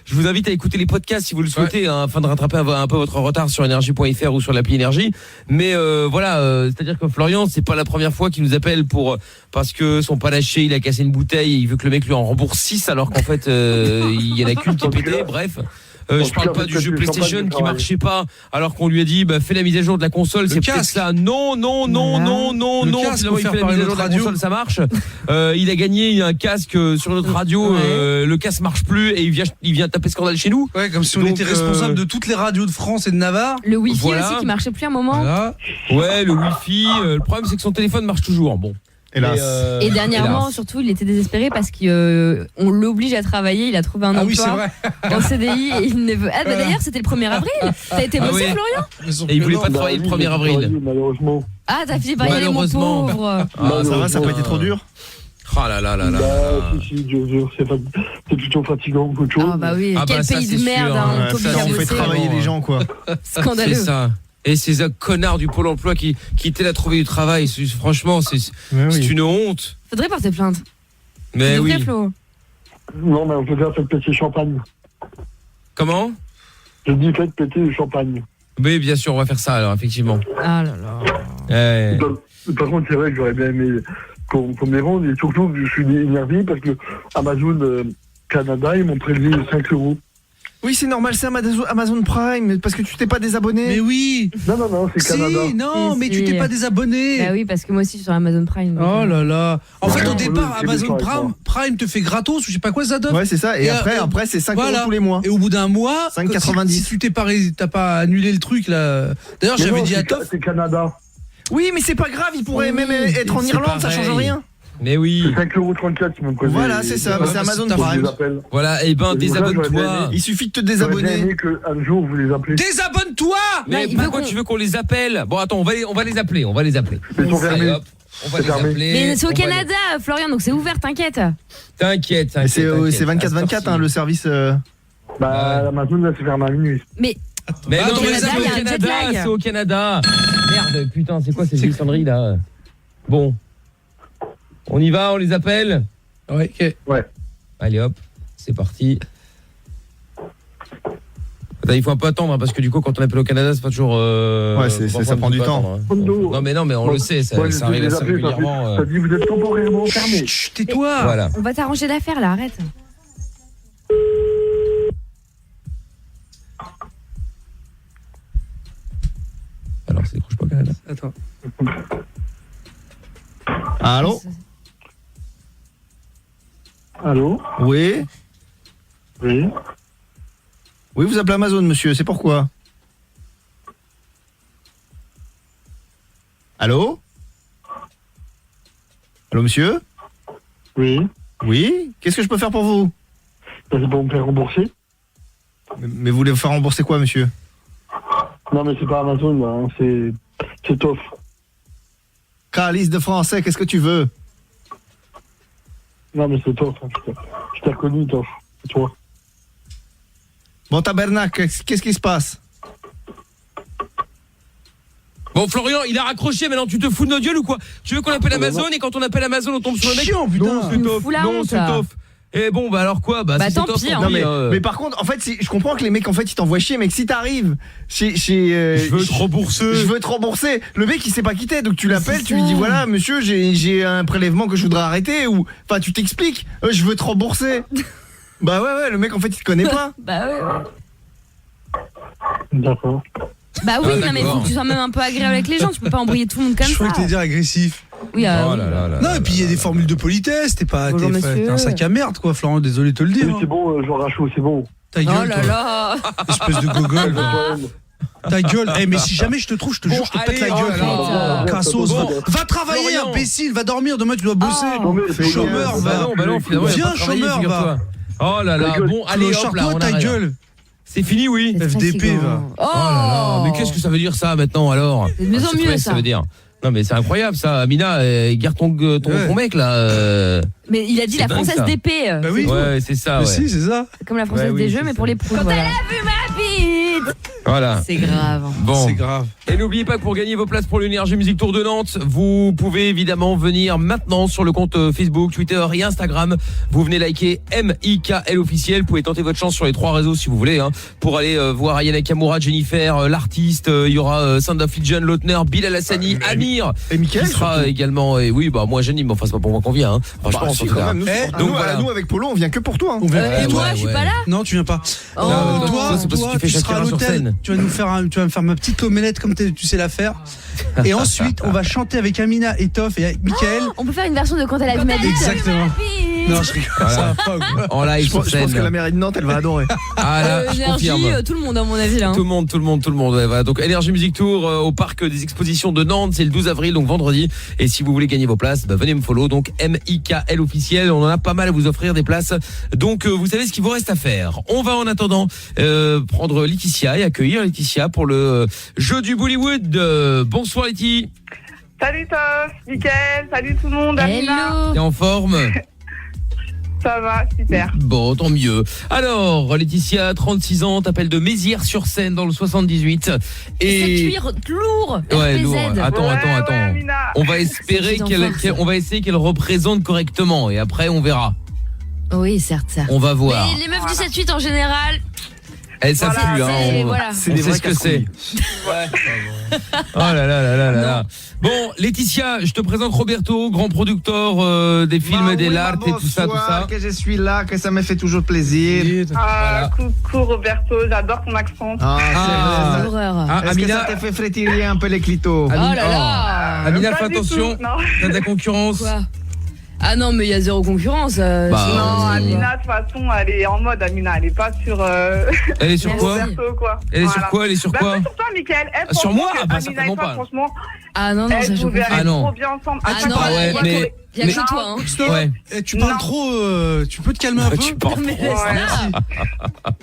Je vous invite à écouter les podcasts si vous le souhaitez, afin de rattraper un peu votre retard sur énergie.fr ou sur l'appli Énergie. Mais voilà, c'est-à-dire que Florian, c'est pas la première fois qu'il nous appelle parce que son panaché, il a cassé une bouteille et il veut que le mec lui en rembourse 6. alors qu'en fait il y en a qu'une qui pétait, bref. Je parle pas du jeu PlayStation qui marchait pas alors qu'on lui a dit fais la mise à jour de la console, c'est peut-être ça. Non, finalement il fait la mise à jour de la console, ça marche. Il a gagné un casque sur notre radio, le casque marche plus et il vient taper scandale chez nous. Ouais, comme si on était responsable de toutes les radios de France et de Navarre. Le Wi-Fi aussi qui marchait plus un moment. Voilà. Ouais, le Wi-Fi, le problème c'est que son téléphone marche toujours. Bon. Hélas. Et dernièrement, surtout, il était désespéré parce qu'on l'oblige à travailler. Il a trouvé un emploi oui, c'est vrai. en CDI et il ne veut. Ah, bah d'ailleurs, c'était le 1er avril. T'as été bossé, Florian? Et il voulait pas travailler le 1er avril. Malheureusement. Ah, t'as fini par y aller, mon pauvre. Ça va, ça n'a pas été trop dur? Oh là là là là. Si, dur, c'est plutôt fatigant qu'autre chose. Ah, bah oui, quel ça, pays de c'est merde, sûr, hein, on t'oblige à On fait bosser. travailler les gens, quoi. Scandaleux. C'est ça. Et ces connards du Pôle emploi qui t'aident à trouver du travail, franchement, c'est une honte. Faudrait porter plainte. Mais oui. Flo. Non, mais on peut faire péter le champagne. Comment? Je dis faites péter le champagne. Oui, bien sûr, on va faire ça alors, effectivement. Ah là là. Par contre, c'est vrai que j'aurais bien aimé qu'on me les rende, et surtout que je suis énervé parce que Amazon Canada, ils m'ont prélevé 5 €. Oui, c'est normal, c'est Amazon Prime, parce que tu t'es pas désabonné. Mais oui. Non, c'est Canada. Si, non, mais tu t'es pas désabonné. Bah oui, parce que moi aussi, je suis sur Amazon Prime. Oh là là. En fait, au départ, le Amazon téléphone, Prime te fait gratos, ou je sais pas quoi ça donne. Ouais, c'est ça. Et après, c'est 5 € tous les mois. Et au bout d'un mois, 5,90. si tu t'as pas annulé le truc là. D'ailleurs, j'avais dit à Toff. C'est Canada. Oui, mais c'est pas grave, il pourrait même être en Irlande, ça change rien. Mais oui. C'est 5,34 € qui m'ont prélevé. Voilà, c'est ça, c'est Amazon Prime. Voilà, et désabonne-toi. Il suffit de te désabonner. J'aurais qu'un jour vous les appelez. Désabonne-toi. Mais pourquoi tu veux qu'on les appelle? Bon, attends, on va les appeler. Ils sont fermés. Allez, hop, on va les appeler. Mais c'est au Canada, Florian, donc c'est ouvert, t'inquiète. T'inquiète. C'est 24/24 le service. Amazon là, c'est fermé à minuit. Mais non, au Canada, c'est il y a un au Canada, jet lag. c'est au Canada. Merde, putain, c'est quoi ces vieilles sonneries là? Bon. On y va, on les appelle? Ouais, ok. Ouais. Allez hop, c'est parti. Attends, il faut un peu attendre parce que du coup quand on appelle au Canada c'est pas toujours ça prend du temps. Non mais on le sait, ça arrive assez régulièrement. Ça dit vous êtes temporairement fermé. Chut, tais-toi. Voilà. On va t'arranger l'affaire là, arrête. Alors c'est décroche pas au Canada. Attends. Allô? Allô? Oui? Oui. Oui, vous appelez Amazon, monsieur, c'est pourquoi? Allô? Allô, monsieur? Oui. Oui? Qu'est-ce que je peux faire pour vous? C'est pour me faire rembourser. Mais vous voulez vous faire rembourser quoi, monsieur? Non, mais c'est pas Amazon, là, hein, c'est Toff. Calice de français, qu'est-ce que tu veux? Non, mais c'est Toff. Hein, je t'ai reconnu, Toff. C'est toi. Bon, tabernacle, qu'est-ce qui se passe? Bon, Florian, il a raccroché, maintenant tu te fous de notre gueule ou quoi? Tu veux qu'on appelle Amazon et quand on appelle Amazon, on tombe sur le mec? Chiant, putain. Non, c'est Toff. Non, c'est Toff. Et bon, bah alors quoi? Bah tant pis, hein. Non, mais par contre, en fait, je comprends que les mecs, en fait, ils t'envoient chier, mais que si t'arrives je veux te rembourser. Je veux te rembourser. Le mec, il sait pas quitter, donc tu l'appelles, tu lui dis voilà, monsieur, j'ai un prélèvement que je voudrais arrêter, ou enfin, tu t'expliques. Je veux te rembourser. Bah ouais, le mec, en fait, il te connaît pas. Bah ouais. D'accord. Bah oui, Ah, non mais faut que tu sois même un peu agréable avec les gens, tu peux pas embrouiller tout le monde comme Je ça. crois que t'es dire agressif. Oui, Oh là là là. Non, et puis il y a des formules de politesse, t'es Bonjour, monsieur. un sac à merde quoi, Florent, désolé de te le dire. Oui, c'est bon, je rachaud, c'est bon. Ta gueule, Oh là toi. là. Espèce de gogol. va. Ta gueule. Mais si jamais je te trouve, je te jure, je te pète la gueule. là. Cassos, Bon. va travailler, Florian. imbécile, va dormir, demain tu dois bosser. mais Chômeur, Bah non, finalement, il a Viens, pas travaillé, chômeur, figure-toi. Oh là là, bon, allez hop là, Clochard-toi, on ta arrête. gueule. C'est fini, oui. C'est FDP, fatigant. va. Oh, Oh là là, mais qu'est-ce que ça veut dire ça maintenant alors? C'est de mieux en C'est mieux, vrai, ça. veut dire. Non mais c'est incroyable ça, Amina, garde ton mec là. Mais il a dit C'est la dingue, française ça. d'épée. Bah oui. Ouais, c'est ça. Mais Ouais. si, c'est ça. Comme la française Ouais, oui, des jeux, c'est mais ça. pour les proues. Quand elle a vu ma fille. suite. Voilà. C'est grave. Bon. C'est grave. Et n'oubliez pas que pour gagner vos places pour l'Énergie Musique Tour de Nantes, vous pouvez évidemment venir maintenant sur le compte Facebook, Twitter et Instagram. Vous venez liker MIKL officiel. Vous pouvez tenter votre chance sur les 3 réseaux si vous voulez, hein, pour aller voir Ayana Kamura, Jennifer, l'artiste. Il y aura Sanda Fidjan, Lautner, Bilal Hassani, Amir. Et Mickaël qui sera surtout. également. Et oui, bah moi j'anime, enfin c'est pas pour moi qu'on vient. Hein. Enfin, je pense en Si, tout quand cas. même, Donc voilà. nous avec Polo on vient que pour toi. On verra. Et toi, je suis pas là. Non, tu viens pas. Oh. Non, toi, c'est parce que tu fais tu seras à Shakira sur l'hôtel. scène. Tu vas me faire ma petite omelette comme tu sais la faire. Et ensuite, on va chanter avec Amina et Toff et avec Mickaël. On peut faire une version de Quand elle a vu ma vie. Exactement. Non, je rigole. Voilà. Ça va pas, quoi. En live Je sur pense scène. que la mairie de Nantes elle va adorer. Ah là, je Énergie, confirme. tout le monde à mon avis là. Tout le monde. Ouais, voilà. Donc Énergie Music Tour au parc des expositions de Nantes, c'est le 12 avril, donc vendredi. Et si vous voulez gagner vos places, venez me follow. Donc MIKL officiel, on en a pas mal à vous offrir des places. Donc vous savez ce qu'il vous reste à faire. On va en attendant prendre Laetitia et accueillir Laetitia pour le jeu du Bollywood. Bonsoir Laetitia. Salut Toff, Mickaël, salut tout le monde, Amina. T'es en forme? Ça va, super. Bon, tant mieux. Alors, Laetitia, 36 ans, t'appelles de Mézières-sur-Seine dans le 78. Et c'est cuir lourd. Ouais, RPZ. lourd. Attends. Amina. On va espérer on va essayer qu'elle représente correctement et après on verra. Oui, certes. On va voir. Mais les meufs du 7-8 en général. Elles savent plus, hein. Voilà. On sait ce que c'est. Oh là là. Bon, Laetitia, je te présente Roberto, grand producteur des films et des lards et tout ça. Que je suis là, que ça me fait toujours plaisir. Ah, coucou Roberto, j'adore ton accent. Ah, c'est vrai. Horreur. Est-ce que ça te fait frétiller un peu les clitos? Oh là là. Amina, Pas fais du attention. tout, non. T'as de la concurrence. Quoi? Ah non, mais il y a zéro concurrence. Non, Amina, de toute façon, elle est en mode, Amina, elle est pas sur. Elle est sur quoi? Roberto, quoi. Elle est sur quoi? Elle est sur quoi? Sur toi, Mickaël. Sur moi? Ah, bah, Amina et certainement toi, pas. franchement, Ah non, ça je vous comprends. verrez Ah non. trop bien ensemble. Ah non, ouais, mais- il y a que toi. Hein. Stop. Ouais. Tu parles trop. Tu peux te calmer un peu. Tu parles Mais trop.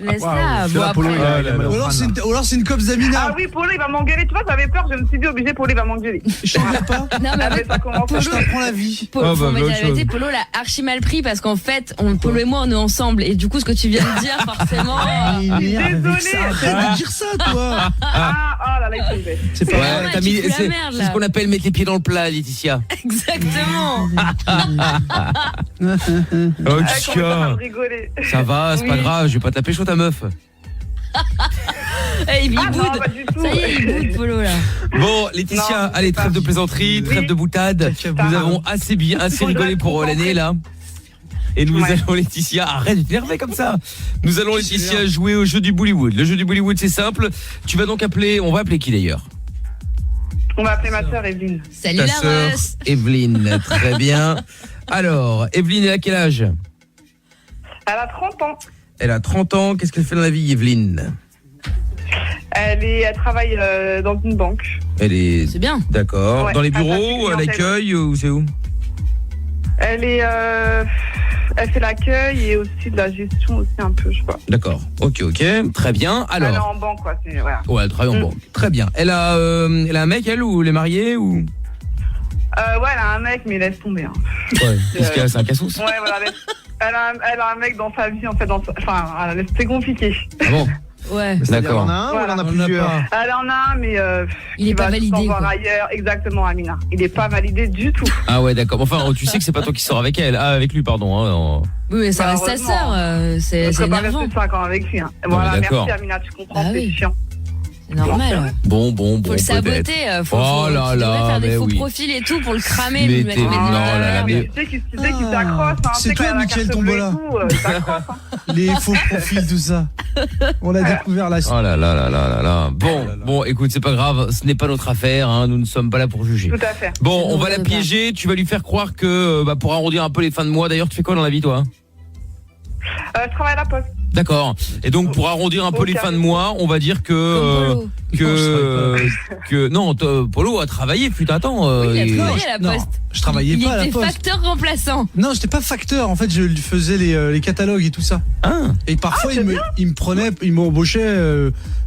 laisse-la. C'est Bon, la Polo, après. il a mal au Ou alors crâne, c'est ou alors c'est une copse d'Amina. Ah oui, Polo, il va m'engueuler. Tu vois, j'avais peur, je me suis dit obligé, Polo, il va m'engueuler. Je savais pas. Non, mais Ah, en mais fait, ça commence. Je t'apprends la vie. Polo, Ah, bah, faut me dire autre la vérité, chose. Polo l'a archi mal pris parce qu'en fait, Polo et moi on est ensemble et du coup ce que tu viens de dire forcément. Désolée. Arrête de dire ça, toi. Ah, oh là là, il faut C'est pas Ouais, normal, t'as tu mis, fous la c'est merde, c'est là. ce qu'on appelle mettre les pieds dans le plat, Laetitia. Exactement. Oh, Comment ça Tia. va me rigoler. Ça va, c'est pas Oui. grave, je vais pas te la pécho ta meuf. Eh, il Ah non, boude. pas du tout. Ça y est, il boude Polo là. Bon, Laetitia, Non, allez, c'est trêve pas- de plaisanterie, trêve Oui. de boutade. Nous avons assez rigolé pour l'année là. Et nous Ouais. allons, Laetitia, arrête de t'énerver comme ça. Nous allons, Laetitia, jouer au jeu du Bollywood. Le jeu du Bollywood, c'est simple. Tu vas donc appeler, on va appeler qui d'ailleurs? On va appeler ma sœur Evelyne. Salut Ta la sœur, Russ. Evelyne. Très bien. Alors, Evelyne, elle a quel âge? Elle a 30 ans. Elle a 30 ans. Qu'est-ce qu'elle fait dans la vie, Evelyne? Elle travaille dans une banque. Elle est... C'est bien. D'accord. Ouais, Dans les elle passe bureaux, à clientèle. l'accueil, ou c'est où? Elle fait l'accueil et aussi de la gestion aussi un peu, je sais pas. D'accord. Ok. Très bien. Elle est Alors... en banque, quoi. Voilà. Ouais, elle travaille en banque. Très bien. Elle a un mec, elle, ou elle est mariée, ou... Ouais, elle a un mec, mais laisse tomber. Hein. Ouais. Qu'est-ce qu'elle a? C'est un cassos? Ouais, voilà. Elle a un mec dans sa vie, en fait. Enfin, c'est compliqué. Ah bon? Ouais. D'accord. On a un ou on en a plusieurs? Elle en a un, mais Il est pas validé, s'en voir quoi. ailleurs. Exactement, Amina. Il est pas validé du tout. Ah ouais, d'accord. Enfin, tu sais que c'est pas toi qui sors avec elle. Ah, avec lui, pardon. Hein, non. Oui, mais ça reste ta Malheureusement. sœur. C'est Je peux pas énervant. rester 5 ans avec lui. Hein. Non, Voilà, mais d'accord. merci Amina, tu comprends, Bah c'est oui. chiant. C'est normal. Bon, Faut le peut-être. saboter. Faut, Oh là tu devrais là, faire des mais faux oui. profils et tout pour le cramer. Mais lui mettre t'es- des non, dans là, la là, merde. mais- Tu sais qu'il s'accroche. Hein, C'est toi, Mickaël Tombola. Il s'accroche. Hein. Les faux profils, tout ça. On l'a découvert là. Oh là là là là là là. Bon, écoute, c'est pas grave. Ce n'est pas notre affaire. Hein, nous ne sommes pas là pour juger. Tout à fait. Bon, on va la piéger. Tu vas lui faire croire que, pour arrondir un peu les fins de mois. D'ailleurs, tu fais quoi dans la vie, toi? Je travaille à la poste. D'accord. Et donc, pour arrondir un peu les fins de mois, on va dire que non, Polo a travaillé. Putain, attends. Oui, il a et- travaillé à la Non, poste. je travaillais Il pas à la était poste. facteur remplaçant. Non, j'étais pas facteur. En fait, je lui faisais les catalogues et tout ça. Ah. Et parfois, il me prenait, il m'embauchait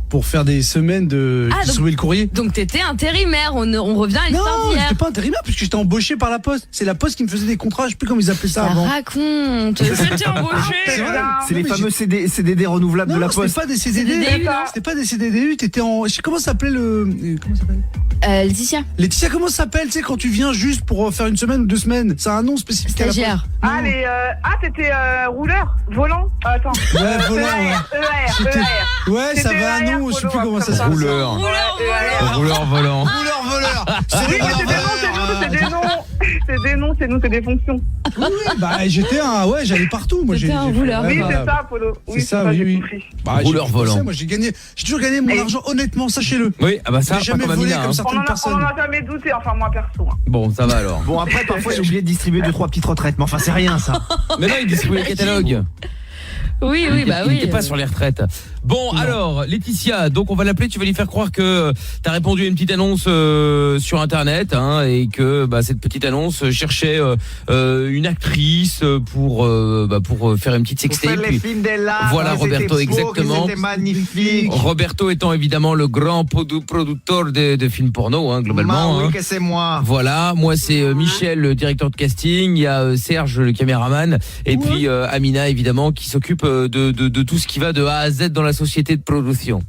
pour faire des semaines de distribuer le courrier. Donc t'étais intérimaire, on revient à l'histoire Non, d'hier. j'étais pas intérimaire puisque j'étais embauché par la Poste. C'est la Poste qui me faisait des contrats, je sais plus comment ils appelaient ça avant. Raconte. J'étais embauché. C'est les fameux CDD renouvelables de la Poste. C'était pas des CDD. C'était pas des CDD, t'étais en... Comment ça s'appelait Comment ça s'appelle Laetitia. Laetitia, comment ça s'appelle, tu sais, quand tu viens juste pour faire une semaine ou 2 semaines? C'est un nom spécifique à la Poste. Stagiaire. T'étais rouleur, volant. Attends. Ouais, volant, ER. Ouais, ça va un nom, je sais plus comment ça s'appelle. Rouleur. Rouleur volant. Rouleur voleur. C'est des fonctions. Oui, bah j'étais j'allais partout. Moi, j'étais un rouleur. Oui, c'est ça, Polo. C'est ça, oui. Bah, rouleur volant. Moi, j'ai toujours gagné mon argent, honnêtement, sachez-le. Oui, ah bah ça, j'ai pas jamais comme volé Amina. comme certaines On personnes. en a jamais douté, enfin moi perso. Bon, ça va alors. Bon, après, parfois, j'ai oublié de distribuer 2-3 petites retraites. Mais enfin, c'est rien, ça. Mais non, il distribue les catalogues. Oui, bah Il oui. n'était pas sur les retraites. Bon, alors, Laetitia, donc on va l'appeler, tu vas lui faire croire que tu as répondu à une petite annonce sur Internet et que cette petite annonce cherchait une actrice pour faire une petite sextape. Voilà, Roberto, exactement. C'était magnifique. Roberto étant évidemment le grand producteur de films porno, globalement. Oui, que c'est moi. Voilà, moi c'est Michel, le directeur de casting, il y a Serge, le caméraman, et puis Amina, évidemment, qui s'occupe de tout ce qui va de A à Z dans la société de production.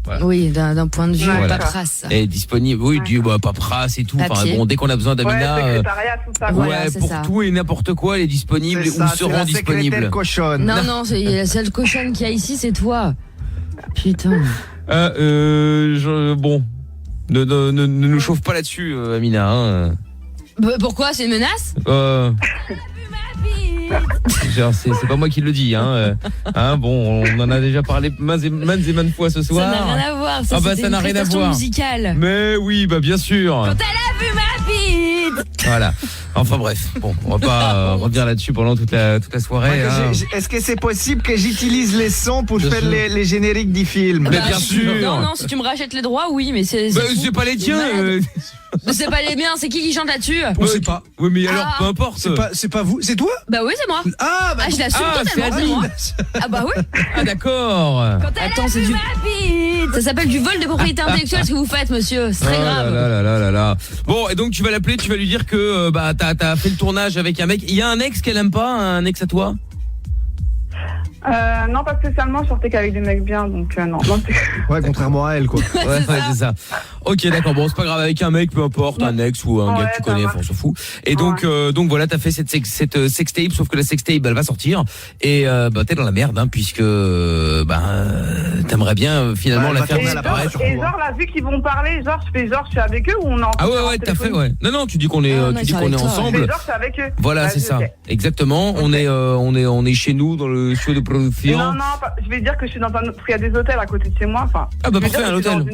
Voilà. Oui, d'un point de vue paperasse. Et disponible, oui, du paperasse et tout. Enfin, bon, dès qu'on a besoin d'Amina, secrétariat, tout ça. Voilà, pour ça. tout et n'importe quoi, elle est disponible ou seront disponibles. Cochonne. Non, c'est la seule cochonne qu'il y a ici, c'est toi. Putain. Bon, ne nous chauffe pas là-dessus, Amina. Pourquoi, c'est une menace? C'est pas moi qui le dis, bon, on en a déjà parlé maintes et maintes fois ce soir. Ça n'a rien à voir. Ça n'a rien à voir. Musicale. Mais oui, bien sûr. Quand elle a vu ma bite. Voilà. Enfin bref, bon, on va pas revenir là-dessus pendant toute la soirée. Est-ce que c'est possible que j'utilise les sons pour faire les génériques du film? Mais bien sûr. Non, si tu me rachètes les droits, oui, mais c'est pas les tiens. C'est pas les miens, c'est qui chante là-dessus? On sait pas. Oui, mais alors, peu importe. C'est pas vous, c'est toi? Bah oui, c'est moi. Je l'assume totalement, c'est moi. Bah oui. Ah d'accord. Attends, c'est du... Ça s'appelle du vol de propriété intellectuelle ce que vous faites, monsieur. C'est très grave. Là. Bon, et donc tu vas l'appeler, tu vas lui dire que t'as fait le tournage avec un mec. Il y a un ex qu'elle aime pas, un ex à toi? Non, pas spécialement, je sortais qu'avec des mecs bien, donc non. Ouais, contrairement à elle, quoi. Ouais, c'est ça. Ok, d'accord, bon, c'est pas grave, avec un mec, peu importe, un ex ou un gars que tu connais, on s'en fout. Et donc voilà, t'as fait cette sextape, sauf que la sextape, elle va sortir, et t'es dans la merde, puisque t'aimerais bien finalement la faire disparaître. Et genre, là, vu qu'ils vont parler, je suis avec eux ou on est en Ah ouais, t'as fait, ouais. Non, tu dis qu'on est, ensemble. Genre, je suis avec eux. Voilà, c'est ça. Exactement. On est chez nous dans le studio de production. Non, je vais dire que je suis dans un autre, parce qu'il y a des hôtels à côté de chez moi. Enfin, parfait, un hôtel.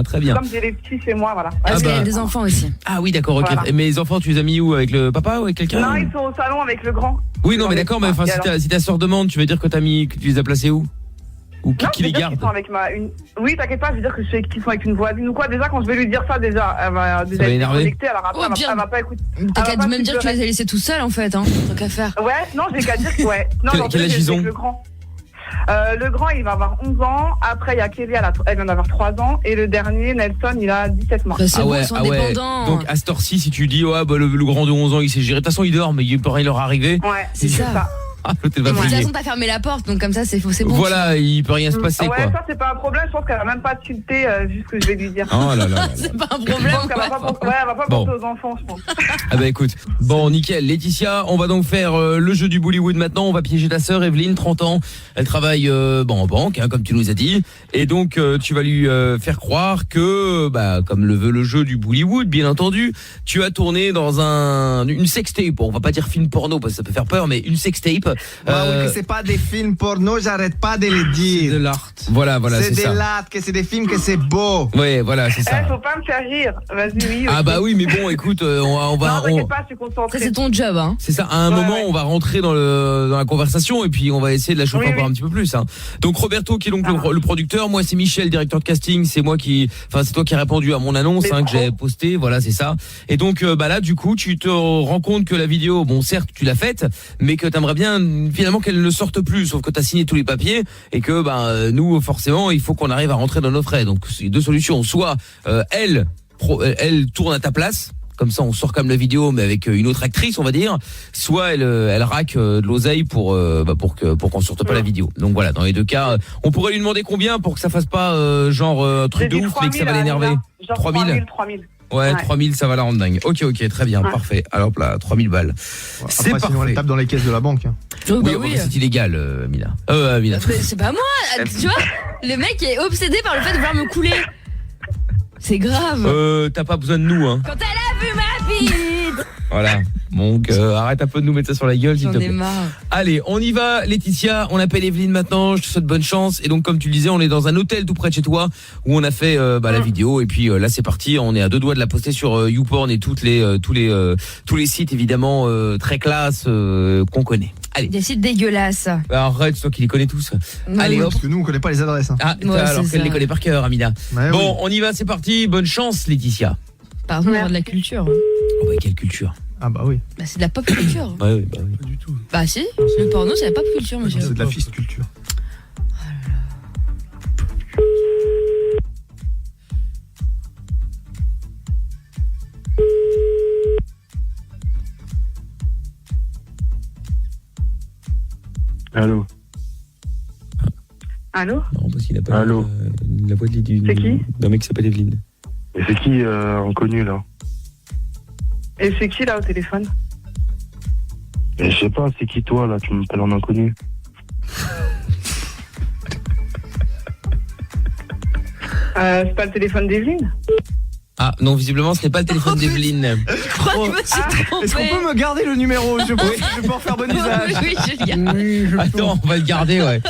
Très bien. Comme j'ai les petits chez moi, voilà. Parce qu'il y a des enfants aussi. Ah oui, d'accord, ok. Voilà. Mais les enfants, tu les as mis où? Avec le papa ou avec quelqu'un? Non, ils sont au salon avec le grand. Oui, non, mais d'accord, mais si ta sœur demande, tu veux dire que tu les as placés où? Ou qui les garde? Oui, t'inquiète pas, je veux dire qu'ils sont avec une voisine ou quoi. Déjà, quand je vais lui dire ça, elle va être connectée, alors après, elle va pas écouter. T'as qu'à même dire que tu les as laissés tout seuls, en fait, tant qu'à faire. Ouais, non, j'ai qu'à dire que ouais. Non, quel âge ils ont? Le grand, il va avoir 11 ans. Après, il y a Kelly, elle vient d'avoir 3 ans. Et le dernier, Nelson, il a 17 mois. C'est bon, ils sont indépendants. Donc, à cette heure-ci, si tu dis, le grand de 11 ans, il sait gérer. De toute façon, il dort, mais il peut rien leur arriver. Ouais, c'est ça. L'hôtel va de toute briller. façon, t'as fermé la porte, donc comme ça, c'est bon. Voilà, il peut rien se passer, ouais, quoi. Ça, c'est pas un problème. Je pense qu'elle va même pas tilter vu ce que je vais lui dire. Oh là là. C'est pas un problème. Elle va pas penser aux enfants, je pense. Ah bah écoute, bon, nickel. Laetitia, on va donc faire le jeu du Bollywood maintenant. On va piéger ta sœur Evelyne, 30 ans. Elle travaille en banque, comme tu nous as dit. Et donc, tu vas lui faire croire que, comme le veut le jeu du Bollywood, bien entendu, tu as tourné dans une sextape. Bon, on va pas dire film porno parce que ça peut faire peur, mais une sextape. Oui, que c'est pas des films porno, j'arrête pas de les dire. C'est de l'art. Voilà, c'est ça. C'est de l'art, que c'est des films, que c'est beau. Oui, voilà, c'est ça. Faut pas me faire rire. Vas-y, oui. Ah bah oui, mais bon, écoute, on va. Non, t'inquiète pas, je suis concentrée. Ça, c'est ton job, hein. C'est ça. À un moment, on va rentrer dans la conversation et puis on va essayer de la chauffer encore un petit peu plus. Donc Roberto, qui est donc le producteur, moi c'est Michel, directeur de casting. C'est toi qui as répondu à mon annonce que j'ai postée. Voilà, c'est ça. Et donc là, du coup, tu te rends compte que la vidéo, bon, certes, tu l'as faite, mais que t'aimerais bien bien finalement qu'elle ne sorte plus, sauf que tu as signé tous les papiers et que nous forcément il faut qu'on arrive à rentrer dans nos frais. Donc c'est deux solutions, soit elle tourne à ta place. Comme ça, on sort comme la vidéo, mais avec une autre actrice, on va dire. Soit elle raque de l'oseille pour qu'on sorte pas la vidéo. Donc voilà, dans les deux cas, on pourrait lui demander combien pour que ça fasse pas un truc de ouf, mais que ça va l'énerver. 3000. Ouais, 3000, ça va la rendre dingue. Ok, très bien, parfait. Alors là, 3000 balles. C'est parfait. Sinon, elle tape dans les caisses de la banque. Oui, c'est illégal, Mina. Mina. C'est pas moi. Tu vois, le mec est obsédé par le fait de vouloir me couler. C'est grave. T'as pas besoin de nous, hein. Quand elle a vu ma bite. Voilà. Donc arrête un peu de nous mettre ça sur la gueule, s'il te plaît. J'en ai marre. Allez, on y va, Laetitia. On appelle Evelyne maintenant. Je te souhaite bonne chance. Et donc, comme tu le disais, on est dans un hôtel tout près de chez toi où on a fait la vidéo. Et puis là, c'est parti. On est à 2 doigts de la poster sur YouPorn et tous les sites évidemment très classe qu'on connaît. Allez. Des sites dégueulasses. Arrête, c'est toi qui les connais tous. Non, allez, hop. parce que nous, on connaît pas les adresses. Ah, alors qu'elle les connaît par cœur, Amina. Ouais, bon, on y va, c'est parti. Bonne chance, Laetitia. Pardon, de la culture. Oh bah, quelle culture. Ah bah oui. Bah, c'est de la pop culture. Oui. Pas du tout. Bah si, le porno c'est la pop culture, monsieur. C'est de la fist culture. Allô. Allô? Non, parce qu'il a pas Allô. La voix de C'est qui? d'un mec qui s'appelle Evelyne. Et c'est qui inconnu là? Et c'est qui là au téléphone? Et je sais pas, c'est qui toi là? Tu m'appelles en inconnu? C'est pas le téléphone d'Evelyne? Ah non, visiblement ce n'est pas le téléphone d'Evelyne. Je crois que je me suis trompée. Est-ce qu'on peut me garder le numéro? Je peux en faire bon usage. Oui, je le garde. Attends, on va le garder, ouais.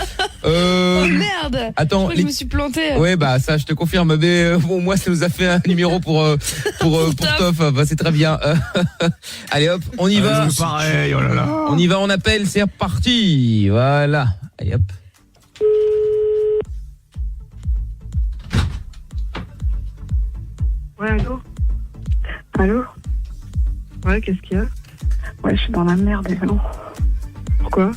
Oh merde. Attends, je crois que je me suis plantée. Ouais, bah ça je te confirme, mais bon, moi ça nous a fait un numéro pour Toff, bah c'est très bien. Allez hop, on y va. C'est pareil, oh là là. On y va, on appelle, c'est reparti. Voilà. Allez hop. Ouais, allô? Allô? Ouais, qu'est-ce qu'il y a? Ouais, je suis dans la merde, non. Pourquoi?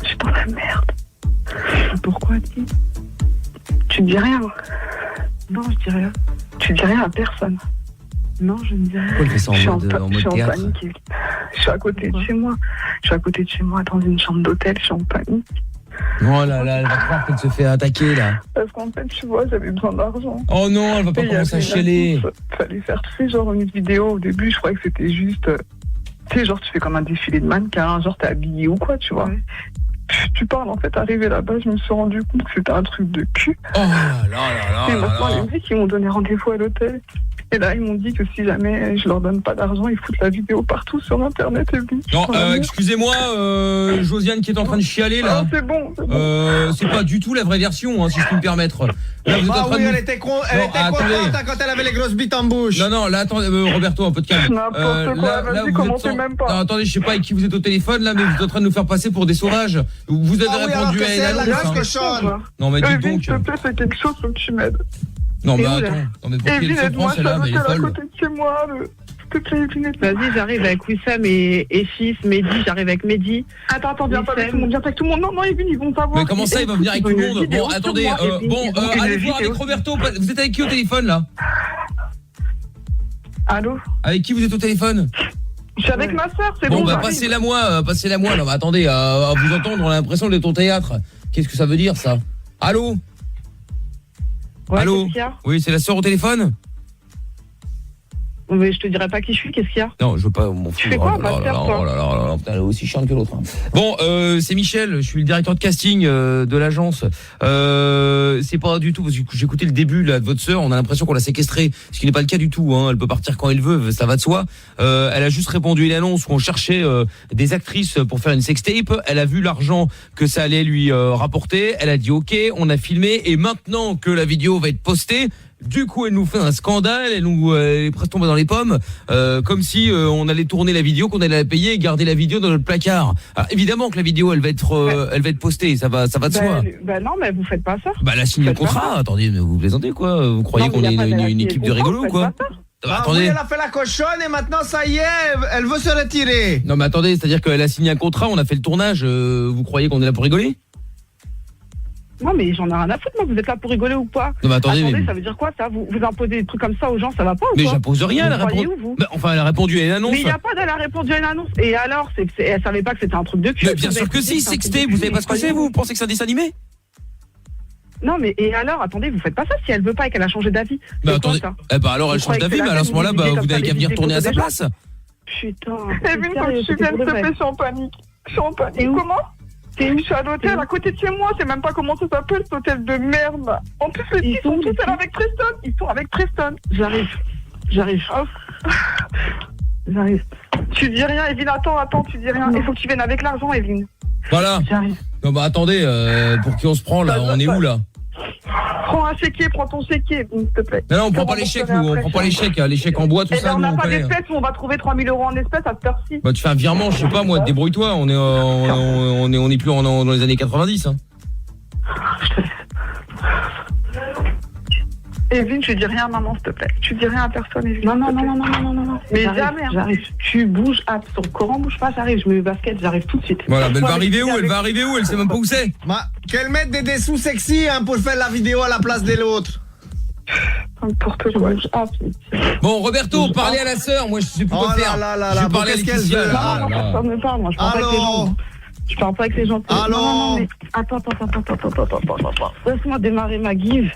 Je suis dans la merde. Pourquoi, dis? Tu dis rien? Non, je dis rien. Tu dis rien à personne. Non, je ne dis rien. Pourquoi il fait ça en mode théâtre? Panique. Je suis à côté de chez moi. Je suis à côté de chez moi dans une chambre d'hôtel. Je suis en panique. Oh là là, elle va croire qu'elle se fait attaquer là. Parce qu'en fait, tu vois, j'avais besoin d'argent. Oh non, elle va pas commencer à chialer. Il fallait faire, tu sais, genre une vidéo. Au début, je croyais que c'était juste... tu sais, genre, tu fais comme un défilé de mannequins, genre, t'es habillé ou quoi, tu vois. Ouais. Tu parles, en fait, arrivé là-bas, je me suis rendu compte que c'était un truc de cul. Oh là là là. Et maintenant, les mecs, ils m'ont donné rendez-vous à l'hôtel. Et là, ils m'ont dit que si jamais je leur donne pas d'argent, ils foutent la vidéo partout sur Internet. Et puis, non, excusez-moi, Josiane qui est en train de chialer là. Ah, c'est bon. C'est pas du tout la vraie version, hein, si je puis me permettre. Là, vous êtes en train de elle était contente quand elle avait les grosses bites en bouche. Non, là, attendez, Roberto, un peu de calme. N'importe quoi, vas-y, commentez même pas. Non, attendez, je sais pas avec qui vous êtes au téléphone là, mais vous êtes en train de nous faire passer pour des sauvages. Vous avez répondu à une annonce. Non, mais dis donc. S'il te plaît, c'est quelque chose, faut que tu m'aides. Non, mais attends, mais pour qui elle se prend celle-là, mais elle est folle. à côté de chez moi, s'il te plaît, Evelyne. Vas-y, j'arrive avec Wissam et fils, Mehdi, j'arrive avec Mehdi. Attends, viens pas avec tout le monde, Non, Evelyne, ils vont savoir. Mais comment ça, ils vont venir avec tout le monde? Bon, attendez, allez voir avec Roberto, vous êtes avec qui au téléphone, là? Allô? Avec qui vous êtes au téléphone? Je suis avec ma soeur, c'est bon. Bon, bah, passez-la moi. Non, mais attendez, à vous entendre, on a l'impression d'être au théâtre. Qu'est-ce que ça veut dire, ça? Allô? Ouais, allô? Oui, c'est la sœur au téléphone? Mais je te dirai pas qui je suis, qu'est-ce qu'il y a? Non, je veux pas m'en foutre. Tu fais quoi, ma sœur, toi? Oh là là, putain, elle est aussi chiante que l'autre. Bon, c'est Michel, je suis le directeur de casting de l'agence. C'est pas du tout, parce que j'ai écouté le début là de votre sœur, on a l'impression qu'on l'a séquestrée, ce qui n'est pas le cas du tout, hein. Elle peut partir quand elle veut, ça va de soi. Elle a juste répondu à une annonce où on cherchait des actrices pour faire une sextape. Elle a vu l'argent que ça allait lui rapporter, elle a dit ok, on a filmé, et maintenant que la vidéo va être postée, du coup, elle nous fait un scandale, elle est presque tombée dans les pommes, comme si on allait tourner la vidéo, qu'on allait la payer et garder la vidéo dans notre placard. Alors, évidemment que la vidéo, elle va être postée, ça va de soi. Bah non, mais vous faites pas ça. Bah, elle a signé le contrat. Attendez, mais vous plaisantez quoi? Vous croyez qu'on est une équipe de rigolos ou quoi? Attendez. Oui, elle a fait la cochonne et maintenant ça y est, elle veut se retirer. Non mais attendez, c'est-à-dire qu'elle a signé un contrat, on a fait le tournage, vous croyez qu'on est là pour rigoler? Non, mais j'en ai rien à foutre, moi, vous êtes là pour rigoler ou pas? Non mais attendez, mais... ça veut dire quoi ça? Vous imposez des trucs comme ça aux gens, ça va pas ou Mais quoi? j'impose rien, elle a croyez répondu. où, vous? Bah, enfin, elle a répondu à une annonce. Mais il n'y a pas d'elle a répondu à une annonce. Et alors, elle savait pas que c'était un truc de cul. Mais bien sûr que si, sexté, vous savez pas ce que c'est, vous pensez que c'est un dessin animé? Non, mais et alors, attendez, vous faites pas ça si elle veut pas et qu'elle a changé d'avis. Bah attendez, alors elle change d'avis, mais à ce moment-là, vous n'avez qu'à venir tourner à sa place. Putain. Evelyne, comme tu viens de te faire, je suis en panique. Je suis en panique. Comment? Je suis à l'hôtel à côté de chez moi, c'est même pas comment ça s'appelle cet hôtel de merde. En plus, les petits sont tous avec Preston. Ils sont avec Preston. J'arrive. J'arrive. Tu dis rien, Evelyne, attends, tu dis rien. Il faut que tu viennes avec l'argent, Evelyne. Voilà. J'arrive. Non bah attendez, pour qui on se prend là? On est où là? Prends un chéquier, prends ton chéquier, s'il te plaît. Non, on prend pas les chèques, nous, on prend pas les chèques, les chèques en bois, tout ça. On n'a nous, pas paye. d'espèces, on va trouver 3 000 € en espèces à cette heure-ci. Bah tu fais un virement, je sais pas moi, débrouille-toi, on est plus dans les années 90 hein. Evelyne, tu dis rien à maman, s'il te plaît. Tu dis rien à personne, Evelyne. Non. Mais J'arrive, jamais. J'arrive. Tu bouges, sur le Coran, bouge pas, j'arrive. Je mets mes baskets, j'arrive tout de suite. Voilà, mais elle va arriver où? Elle sait même pas où c'est. Qu'elle mette des dessous sexy hein, pour faire la vidéo à la place de l'autre. Pour te jouer. Bon, Roberto, parlez à la sœur, moi je sais plus quoi faire. Je vais parler à Laetitia. Non, personne ne parle, moi je parle pas avec les gens. Je parle pas avec les gens. Non, mais attends. Laisse-moi démarrer ma give.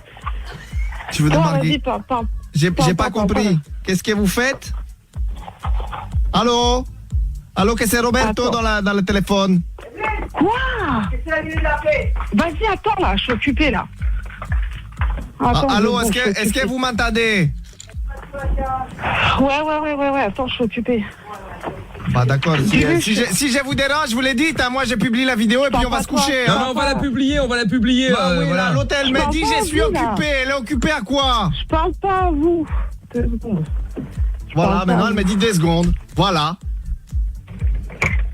Tu veux démarrer? Parle. J'ai pas compris. Qu'est-ce que vous faites? Allô, que c'est Roberto dans le téléphone. Quoi? Vas-y, attends là, je suis occupée là. Attends, allô, est-ce que vous m'entendez? Ouais, attends, je suis occupée. Bah d'accord, si je vous dérange, je vous l'ai dit, moi je publie la vidéo et puis on va se coucher. Non, on va la publier. Bah oui, voilà. là, l'hôtel m'a dit je suis occupé, elle est occupée à quoi? Je parle pas à vous. 2 secondes. Voilà, maintenant elle m'a dit 2 secondes. Voilà.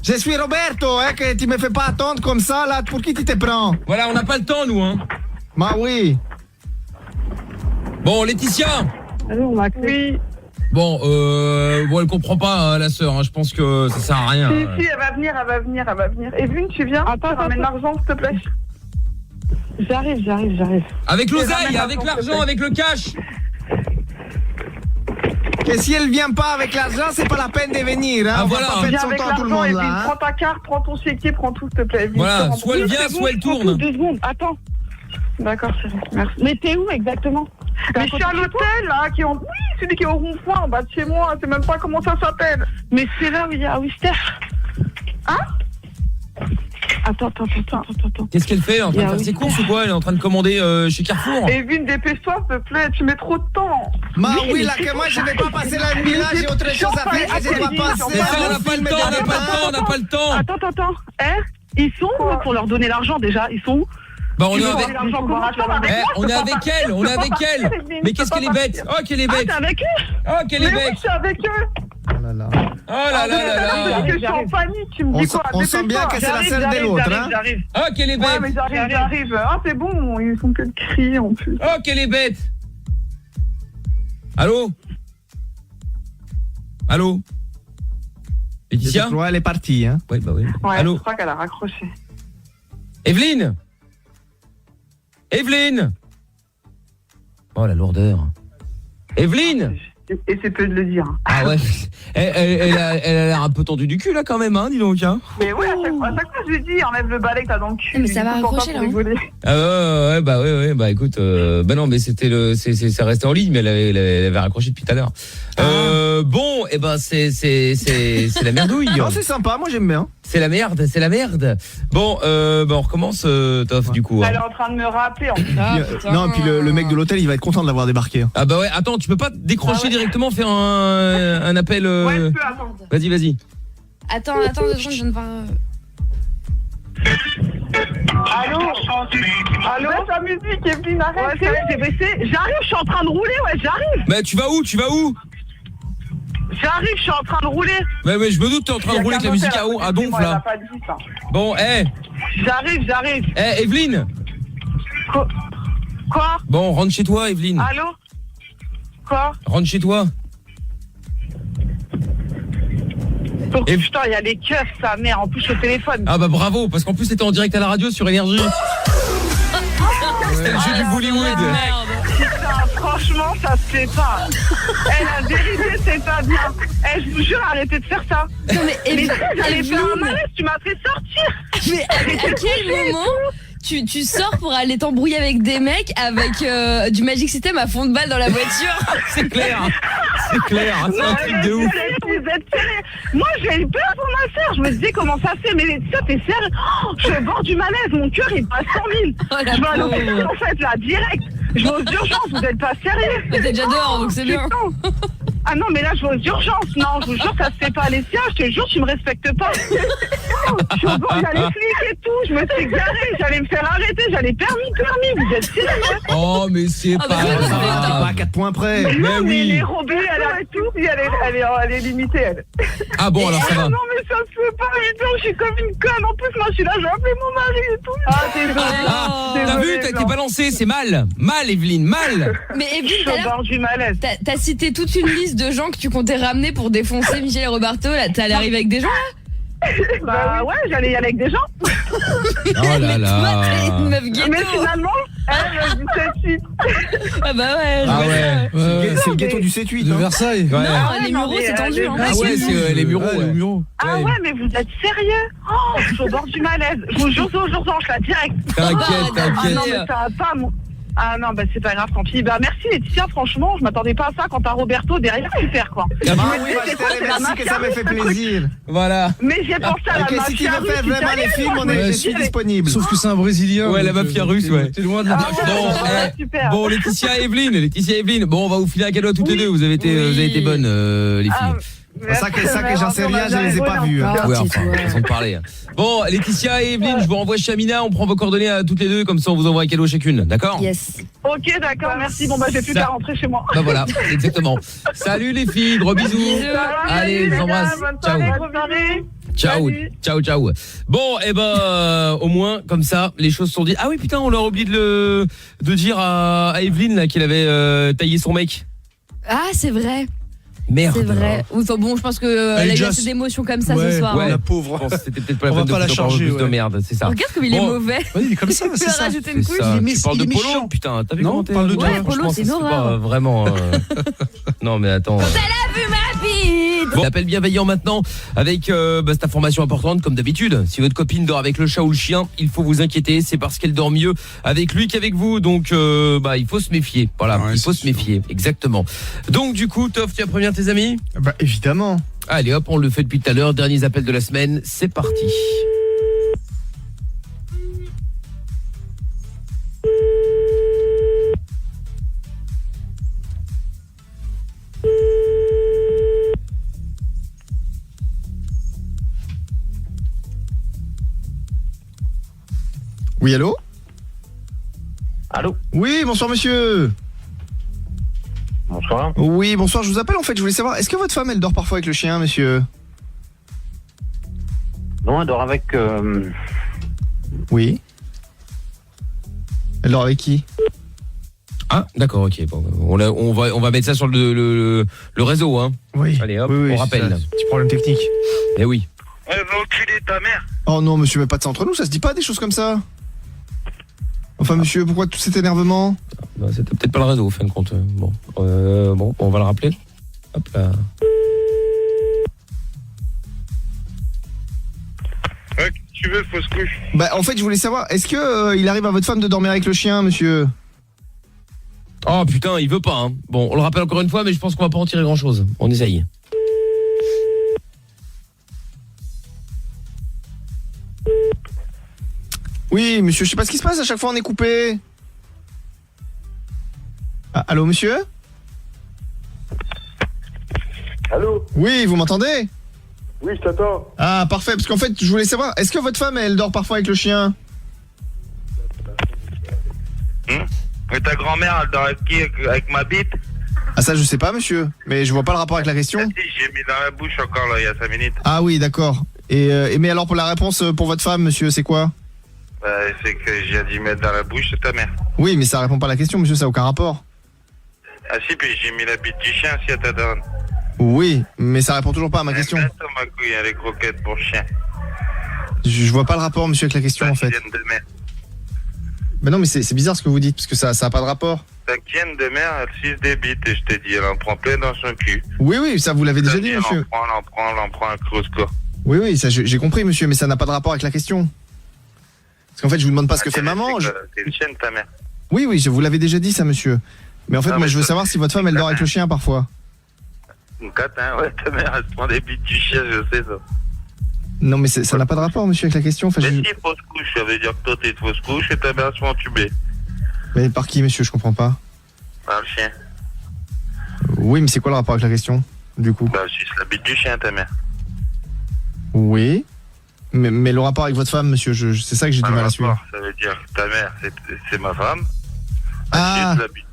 Je suis Roberto, que tu me fais pas attendre comme ça, là, pour qui tu te prends? Voilà, on n'a pas le temps, nous, hein. Bah oui. Bon, Laetitia. Allô, oui. Bon, elle comprend pas, la sœur, hein. Je pense que ça sert à rien. Si, elle va venir. Evelyne, tu viens? Attends, ramène l'argent, s'il te plaît. J'arrive. Avec l'oseille, avec l'argent, avec le cash. Et si elle vient pas avec l'argent, c'est pas la peine de venir, hein. Ah, on voilà. va pas perdre son temps tout le monde Evelyne, là. prends ta carte, prends ton chéquier, prends tout, s'il te plaît. Evelyne, Voilà, soit elle vient, soit elle tourne. 2 secondes, attends. D'accord, chérie, merci. Mais t'es où exactement? Mais je suis à l'hôtel là, oui, celui qui est au rond-point en bas de chez moi, c'est même pas comment ça s'appelle. Mais c'est là où il y a Wister. Hein? Attends. Qu'est-ce qu'elle fait? Elle est en train de faire ses courses ou quoi? Elle est en train de commander chez Carrefour. Evelyne, dépêche-toi, s'il te plaît, tu mets trop de temps. Bah oui, là, que moi je vais pas passer la nuit là, j'ai autre chose à faire, je dois passer. Mais ça, on n'a pas le temps. Attends. Ils sont où pour leur donner l'argent déjà? Ils sont où? Bah on est avec elle. Mais qu'est-ce qu'elle est bête? Oh qu'elle est bête. Ah, t'es avec eux? Oh qu'elle est bête. Oui, je suis avec eux. Oh là là. Je suis en panique, tu me dis quoi? On sent bien que c'est la selle de l'autre, hein. Oh qu'elle est bête. Ouais, mais j'arrive. Ah, c'est bon, ils font que de crier en plus. Oh qu'elle est bête. Allô? Laetitia? Je crois elle est partie, hein. Oui, bah oui. Ouais, Allô? je crois qu'elle a raccroché. Evelyne. Oh la lourdeur. Evelyne. Et c'est peu de le dire. Ah ouais. Elle a l'air un peu tendue du cul là quand même, hein, dis donc. Hein. Mais ouais, à chaque fois je lui dis enlève le balai que t'as dans le cul. Mais ça va raccrocher là. Ah ouais, bah écoute, bah non, mais c'était ça restait en ligne, mais elle avait raccroché depuis tout à l'heure. Bon, et ben c'est la merdouille. Non, c'est sympa, moi j'aime bien. C'est la merde. Bon, on recommence, Toff, du coup. Elle est en train de me rappeler en fait. Non, et puis le mec de l'hôtel, il va être content de l'avoir débarqué. Ah bah ouais, attends, tu peux pas décrocher directement, faire un appel. Ouais, je peux, attends. Vas-y. Attends 2 secondes, je viens de voir. Allô, ta musique, Evelyne, arrête. Ouais, j'ai baissé. J'arrive, je suis en train de rouler, j'arrive. Mais tu vas où? J'arrive, je suis en train de rouler. Mais je me doute, t'es en train de rouler avec la musique à donf là. Elle a pas dit ça. Bon, J'arrive. Evelyne. Quoi? Bon, rentre chez toi, Evelyne. Allô? Quoi? Rentre chez toi. Et- Putain, il y a les keufs, sa mère, en plus au téléphone. Ah bah bravo, parce qu'en plus c'était en direct à la radio sur Énergie. C'était le jeu du Bollywood. Putain, franchement, ça se fait pas. La vérité, c'est pas bien. Je vous jure, arrêtez de faire ça. Non mais j'allais faire un Evelyne, malaise, tu m'as fait sortir. mais à quel moment tu sors pour aller t'embrouiller avec des mecs avec du Magic System à fond de balle dans la voiture? C'est clair, c'est clair, c'est un truc de ouf. Vous êtes sérieux? Moi, j'ai eu peur pour ma sœur. Je me disais comment ça se fait, mais ça, t'es sérieux? Je suis au bord du malaise, mon cœur il passe 100 000. la Je vais à pauvre. l'hôpital en fait, là, direct. Je vais aux urgences, vous êtes pas sérieux? Mais t'es déjà dehors, donc c'est bien. Putain. Ah non, mais là, je vais aux urgences. Non, je vous jure, ça se fait pas. Alessia, je te jure, tu me respectes pas. Je suis au bord, il y a les flics et tout. Je me suis garée, j'allais me faire arrêter, j'allais permis. Vous êtes sérieux? Oh mais c'est Ah, pas bah, T'es grave. pas à 4 points près. Mais Non, mais oui. elle est robée, elle a tout. Elle est limitée, elle. Ah bon alors ça va. Non, mais ça se fait pas, putain, je suis comme une conne. En plus, moi, je suis là, j'ai appelé mon mari et tout. Ah, désolé. Ah, t'as vu, t'es balancé, c'est mal. Mal Evelyne, mal. Mais Je Evelyne, suis tout à au l'heure, bord du malaise. t'as cité toute une liste de gens que tu comptais ramener pour défoncer Michel et Roberto. Là, t'allais arriver avec des gens là? Bah ouais, j'allais y aller avec des gens. Oh là Toi, t'es une là. meuf ghetto. Mais finalement, elle me dit suite. Ah bah ouais, je Ah vois ouais. ça. C'est le ghetto du 7-8. De hein. Versailles. Ouais. Non, les non, mureaux, mais, c'est tendu. Hein. Ah ouais, c'est les mureaux. les Ouais. mureaux. Ah ouais, mais vous êtes sérieux? Oh, je suis au bord du malaise. Je vous jure, aux urgences, là, direct. T'inquiète, Ah, Ah t'inquiète. non, mais ça va pas, mon... Ah non, bah c'est pas grave, tant pis. Bah merci Laetitia, franchement, je m'attendais pas à ça quand t'as Roberto derrière, super quoi. Ah bah, Ah oui, c'est quoi, Estelle, c'est la merci que ça m'a fait mafia plaisir. Voilà. Mais j'ai pensé à la Ok, si tu mafia veux faire russe vraiment les italienne, films, moi, on est, je je me suis dis, disponible. Sauf que c'est un Brésilien. Ouais, la donc, mafia russe, t'es- ouais. T'es loin de la Ah mafia. ouais, Bon, ouais, super. Bon, Laetitia et Evelyne. Bon, on va vous filer un cadeau à toutes les deux. Vous avez été bonnes, les filles. Ça que j'en sais rien, je les ai pas vus. hein. Ouais, enfin, façon de parler. Bon, Laetitia et Evelyne, je vous renvoie chez Amina. On prend vos coordonnées à toutes les deux, comme ça on vous envoie un cadeau chacune. D'accord? Yes. Ok, d'accord, merci. Bon, bah j'ai plus Ça- qu'à rentrer chez moi. Bah voilà, exactement. Salut les filles, gros bisous. Allez, je vous embrasse. Ciao. Ciao, Salut. ciao. Bon, et ben, au moins, comme ça, les choses sont dites. Ah oui, putain, on leur a oublié de dire à Evelyne là qu'elle avait taillé son mec. Ah, c'est vrai. Merde. C'est vrai. Enfin bon, je pense que Elle elle a eu est assez d'émotions comme ça ce Ouais, soir. Ouais, hein. la pauvre. Je pense que c'était peut-être pas la On va peine de pas la foutre encore charger, plus de ouais. merde, c'est ça. Regarde comme il est Bon. mauvais. Ouais, il est comme ça, Tu c'est peux ça. rajouter une C'est couche. ça. Il est Tu parles de il est Polo, méchant. putain, t'as vu Non, comment t'es parle de toi. Ouais, Polo, Franchement, c'est ça, une pas horreur. vraiment. Non, mais attends. T'as vu ma bite? Bon, appel bienveillant maintenant avec cette information importante comme d'habitude. Si votre copine dort avec le chat ou le chien, il faut vous inquiéter, c'est parce qu'elle dort mieux avec lui qu'avec vous. Donc il faut se méfier. Voilà, Ouais, il faut c'est se méfier, exactement. Donc du coup, Toff, tu as prévenu tes amis? Bah évidemment. Allez hop, on le fait depuis tout à l'heure, derniers appels de la semaine, c'est parti. Oui, allô? Allô? Oui, bonsoir monsieur. Bonsoir. Oui, bonsoir, je vous appelle en fait, je voulais savoir, est-ce que votre femme elle dort parfois avec le chien, monsieur? Non, elle dort avec... Oui. Elle dort avec qui? Ah, d'accord, ok. Bon, on va mettre ça sur le réseau, hein. Oui. Allez hop, Oui, on c'est rappelle. ça, petit problème technique. Eh oui. Elle va enculer ta mère. Oh non, monsieur, mais pas de ça entre nous, ça se dit pas des choses comme ça. Enfin, monsieur, pourquoi tout cet énervement? Bah, c'était peut-être pas le réseau, au fin de compte. Bon, on va le rappeler. Hop là. Tu veux, fausse couche. Bah, en fait, je voulais savoir, est-ce que il arrive à votre femme de dormir avec le chien, monsieur? Oh putain, il veut pas, hein. Bon, on le rappelle encore une fois, mais je pense qu'on va pas en tirer grand-chose. On essaye. Oui, monsieur, je sais pas ce qui se passe, à chaque fois on est coupé. Ah, allô, monsieur? Allô? Oui, vous m'entendez? Oui, je t'attends. Ah, parfait, parce qu'en fait, je voulais savoir, est-ce que votre femme, elle dort parfois avec le chien? Mais ta grand-mère, elle dort avec qui? Avec ma bite? Ah, ça, je sais pas, monsieur, mais je vois pas le rapport avec la question. J'ai mis dans la bouche encore, là, il y a 5 minutes. Ah oui, d'accord. Et mais alors, pour la réponse pour votre femme, monsieur, c'est quoi? C'est que j'ai dû mettre dans la bouche de ta mère. Oui, mais ça répond pas à la question, monsieur, ça a aucun rapport. Ah si, puis j'ai mis la bite du chien, si elle te donne. Oui, mais ça répond toujours pas à ma question. Ma couille avec croquettes pour chien. Je vois pas le rapport, monsieur, avec la question, en fait. De mer. Mais non, mais c'est bizarre ce que vous dites, parce que ça a pas de rapport. Ta chienne de mer, elle suce des bites, et je t'ai dit, elle en prend plein dans son cul. Oui, ça vous l'avez déjà dit, monsieur. Elle en prend un crosco. Oui, ça j'ai compris, monsieur, mais ça n'a pas de rapport avec la question. Parce qu'en fait, je vous demande pas ce que fait maman. C'est une chienne, ta mère. Oui, je vous l'avais déjà dit, ça, monsieur. Mais en fait, moi, je veux savoir si votre femme, elle dort avec le chien, parfois. Une catin, ouais, ta mère, elle se prend des bites du chien, je sais ça. Non, mais ça n'a pas de rapport, monsieur, avec la question. Enfin, mais si, fausse couche, ça veut dire que toi, t'es de fausse couche et ta mère se fait entuber. Mais par qui, monsieur? Je comprends pas. Par le chien. Oui, mais c'est quoi le rapport avec la question, du coup? Bah, suce la bite du chien, ta mère. Oui. Mais le rapport avec votre femme, monsieur, c'est ça que j'ai du mal à suivre. Ça veut dire que ta mère, c'est ma femme. Ah. La bite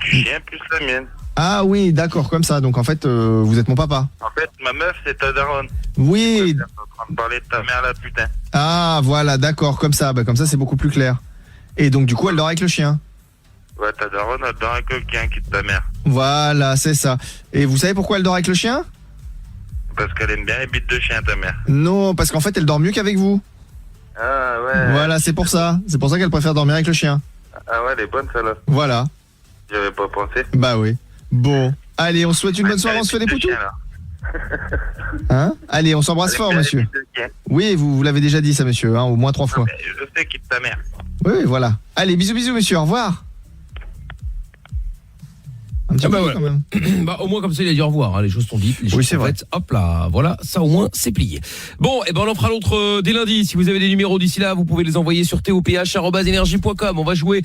du chien plus la mienne. Ah oui, d'accord, comme ça. Donc en fait, vous êtes mon papa. En fait, ma meuf, c'est ta daronne. Oui. T'es en train de parler de ta mère, la putain. Ah, voilà, d'accord, comme ça. Bah, comme ça, c'est beaucoup plus clair. Et donc, du coup, elle dort avec le chien. Ouais, ta daronne, elle dort avec quelqu'un qui est ta mère. Voilà, c'est ça. Et vous savez pourquoi elle dort avec le chien? Parce qu'elle aime bien les bites de chien, ta mère. Non, parce qu'en fait, elle dort mieux qu'avec vous. Ah ouais. Voilà, c'est pour ça. C'est pour ça qu'elle préfère dormir avec le chien. Ah ouais, elle est bonne, celle-là. Voilà. J'y avais pas pensé. Bah oui. Bon, allez, on se souhaite une bonne soirée, on se fait des poutous. Hein? Allez, on s'embrasse fort, monsieur. Oui, vous l'avez déjà dit ça, monsieur, hein, au moins 3 fois. Je sais qui est ta mère. Oui, voilà. Allez, bisous, monsieur, au revoir. Un petit peu, ouais. quand même. Bah, au moins comme ça il a dit au revoir, hein. Les choses sont dites, les choses sont faites. Hop là, voilà, ça au moins c'est plié. Bon, et ben on en fera l'autre dès lundi. Si vous avez des numéros d'ici là, vous pouvez les envoyer sur toph@energie.com. On va jouer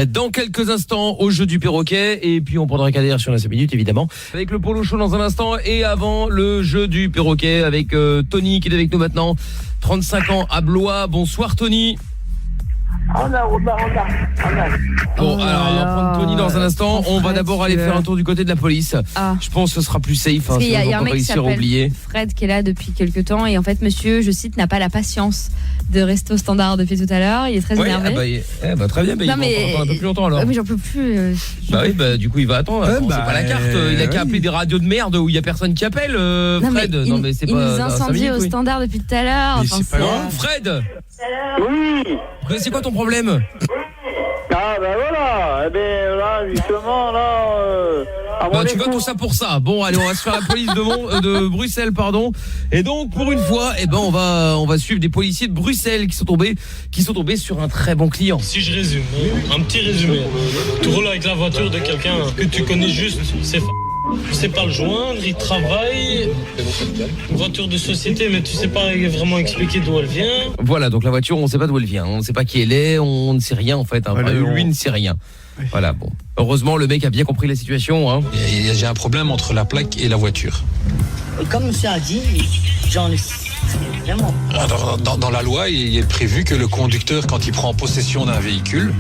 dans quelques instants au jeu du perroquet et puis on prendra qu'à dire sur les 5 minutes évidemment. Avec le polo show dans un instant et avant le jeu du perroquet avec Tony qui est avec nous maintenant. 35 ans à Blois. Bonsoir Tony. On a. Bon, alors, on va prendre Tony dans un instant. On va d'abord aller faire un tour du côté de la police. Je pense que ce sera plus safe. Parce qu'il y a un mec qui s'appelle Fred qui est là depuis quelques temps. Et en fait, monsieur, je cite, n'a pas la patience de rester au standard depuis tout à l'heure. Il est très énervé. Très bien, mais il va attendre un peu plus longtemps alors. Mais j'en peux plus. Du coup, il va attendre. C'est pas la carte. Il a qu'à appeler des radios de merde où il y a personne qui appelle, Fred. Non, mais c'est pas. Il nous incendie au standard depuis tout à l'heure. C'est pas grave. Fred. Oui. C'est quoi ton problème? Ah bah voilà, eh ben là justement là tu vois tout ça pour ça. Bon allez, on va se faire la police de Bruxelles pardon. Et donc pour une fois, on va suivre des policiers de Bruxelles qui sont tombés sur un très bon client. Si je résume, un petit résumé. Tu roules avec la voiture de quelqu'un que tu connais juste, tu sais pas le joindre, il travaille, une voiture de société, mais tu sais pas vraiment expliquer d'où elle vient. Voilà, donc la voiture, on sait pas d'où elle vient, on ne sait pas qui elle est, on ne sait rien en fait. Lui ne sait rien. Voilà, bon. Heureusement, le mec a bien compris la situation. Hein. J'ai un problème entre la plaque et la voiture. Comme monsieur a dit, j'en ai... Vraiment. Alors, dans la loi, il est prévu que le conducteur, quand il prend possession d'un véhicule...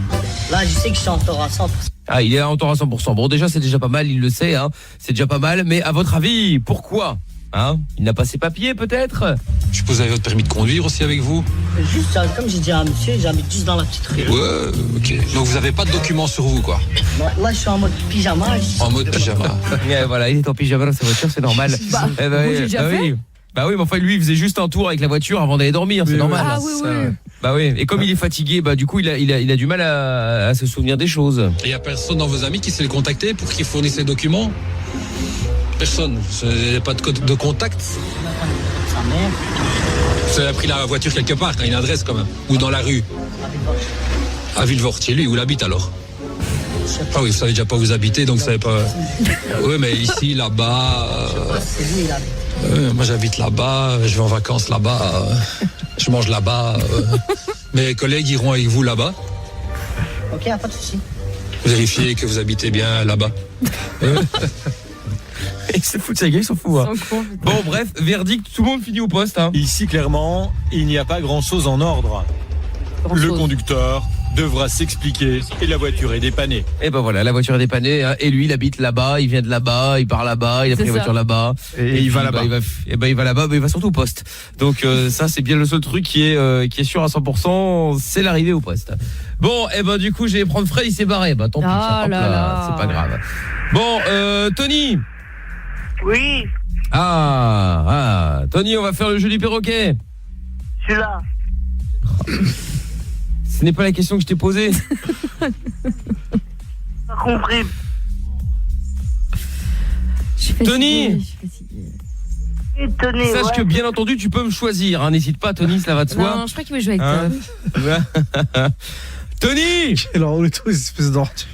Là, je sais que je suis en tort à 100%. Ah, il est en tort à 100%. Bon, déjà, c'est déjà pas mal, il le sait, hein. C'est déjà pas mal. Mais à votre avis, pourquoi? Hein? Il n'a pas ses papiers, peut-être? Je suppose que vous avez votre permis de conduire aussi avec vous? Juste, comme j'ai dit à monsieur, j'habite juste dans la petite rue. Ouais, ok. Donc vous n'avez pas de documents sur vous, quoi? Là, je suis en mode pyjama. En mode pyjama. Voilà, il est en pyjama dans sa voiture, c'est normal. J'ai déjà fait. Bah oui, mais enfin lui il faisait juste un tour avec la voiture avant d'aller dormir, c'est normal. Ah oui. Bah oui, et comme il est fatigué, bah du coup il a du mal à se souvenir des choses. Et il y a personne dans vos amis qui sait le contacter pour qu'il fournisse les documents? Personne, il n'y a pas de code de contact? Vous avez pris la voiture quelque part, il y a une adresse quand même. Ou dans la rue? À Villefort, chez lui, où il habite alors? Ah oui, vous savez déjà pas où vous habitez, donc vous savez pas... Oui, mais ici, là-bas... moi j'habite là-bas, je vais en vacances là-bas, je mange là-bas. Mes collègues iront avec vous là-bas. Ok, pas de souci. Vérifiez que vous habitez bien là-bas. Il se fout de sa gueule, il s'en fout. Hein. Bon, bref, verdict, tout le monde finit au poste. Hein. Ici, clairement, il n'y a pas grand-chose en ordre. Le conducteur devra s'expliquer et la voiture est dépannée. Et ben voilà, la voiture est dépannée, hein, et lui il habite là-bas, il vient de là-bas, il part là-bas, il a pris la voiture là-bas et il va là-bas. Il va là-bas, mais il va surtout au poste. Donc ça c'est bien le seul truc qui est sûr à 100%, c'est l'arrivée au poste. Bon, et ben du coup, je vais prendre Fred, il s'est barré. Bah tant pis, c'est pas grave. Bon, Tony. Oui. Tony, on va faire le jeu du perroquet. Je suis là. Ce n'est pas la question que je t'ai posée. Pas compris. Tony, Tony, sache que bien entendu tu peux me choisir, hein. N'hésite pas Tony, cela va de soi. Non, je crois qu'il veut jouer avec toi. Tony. Alors on est tous des espèces d'ordures.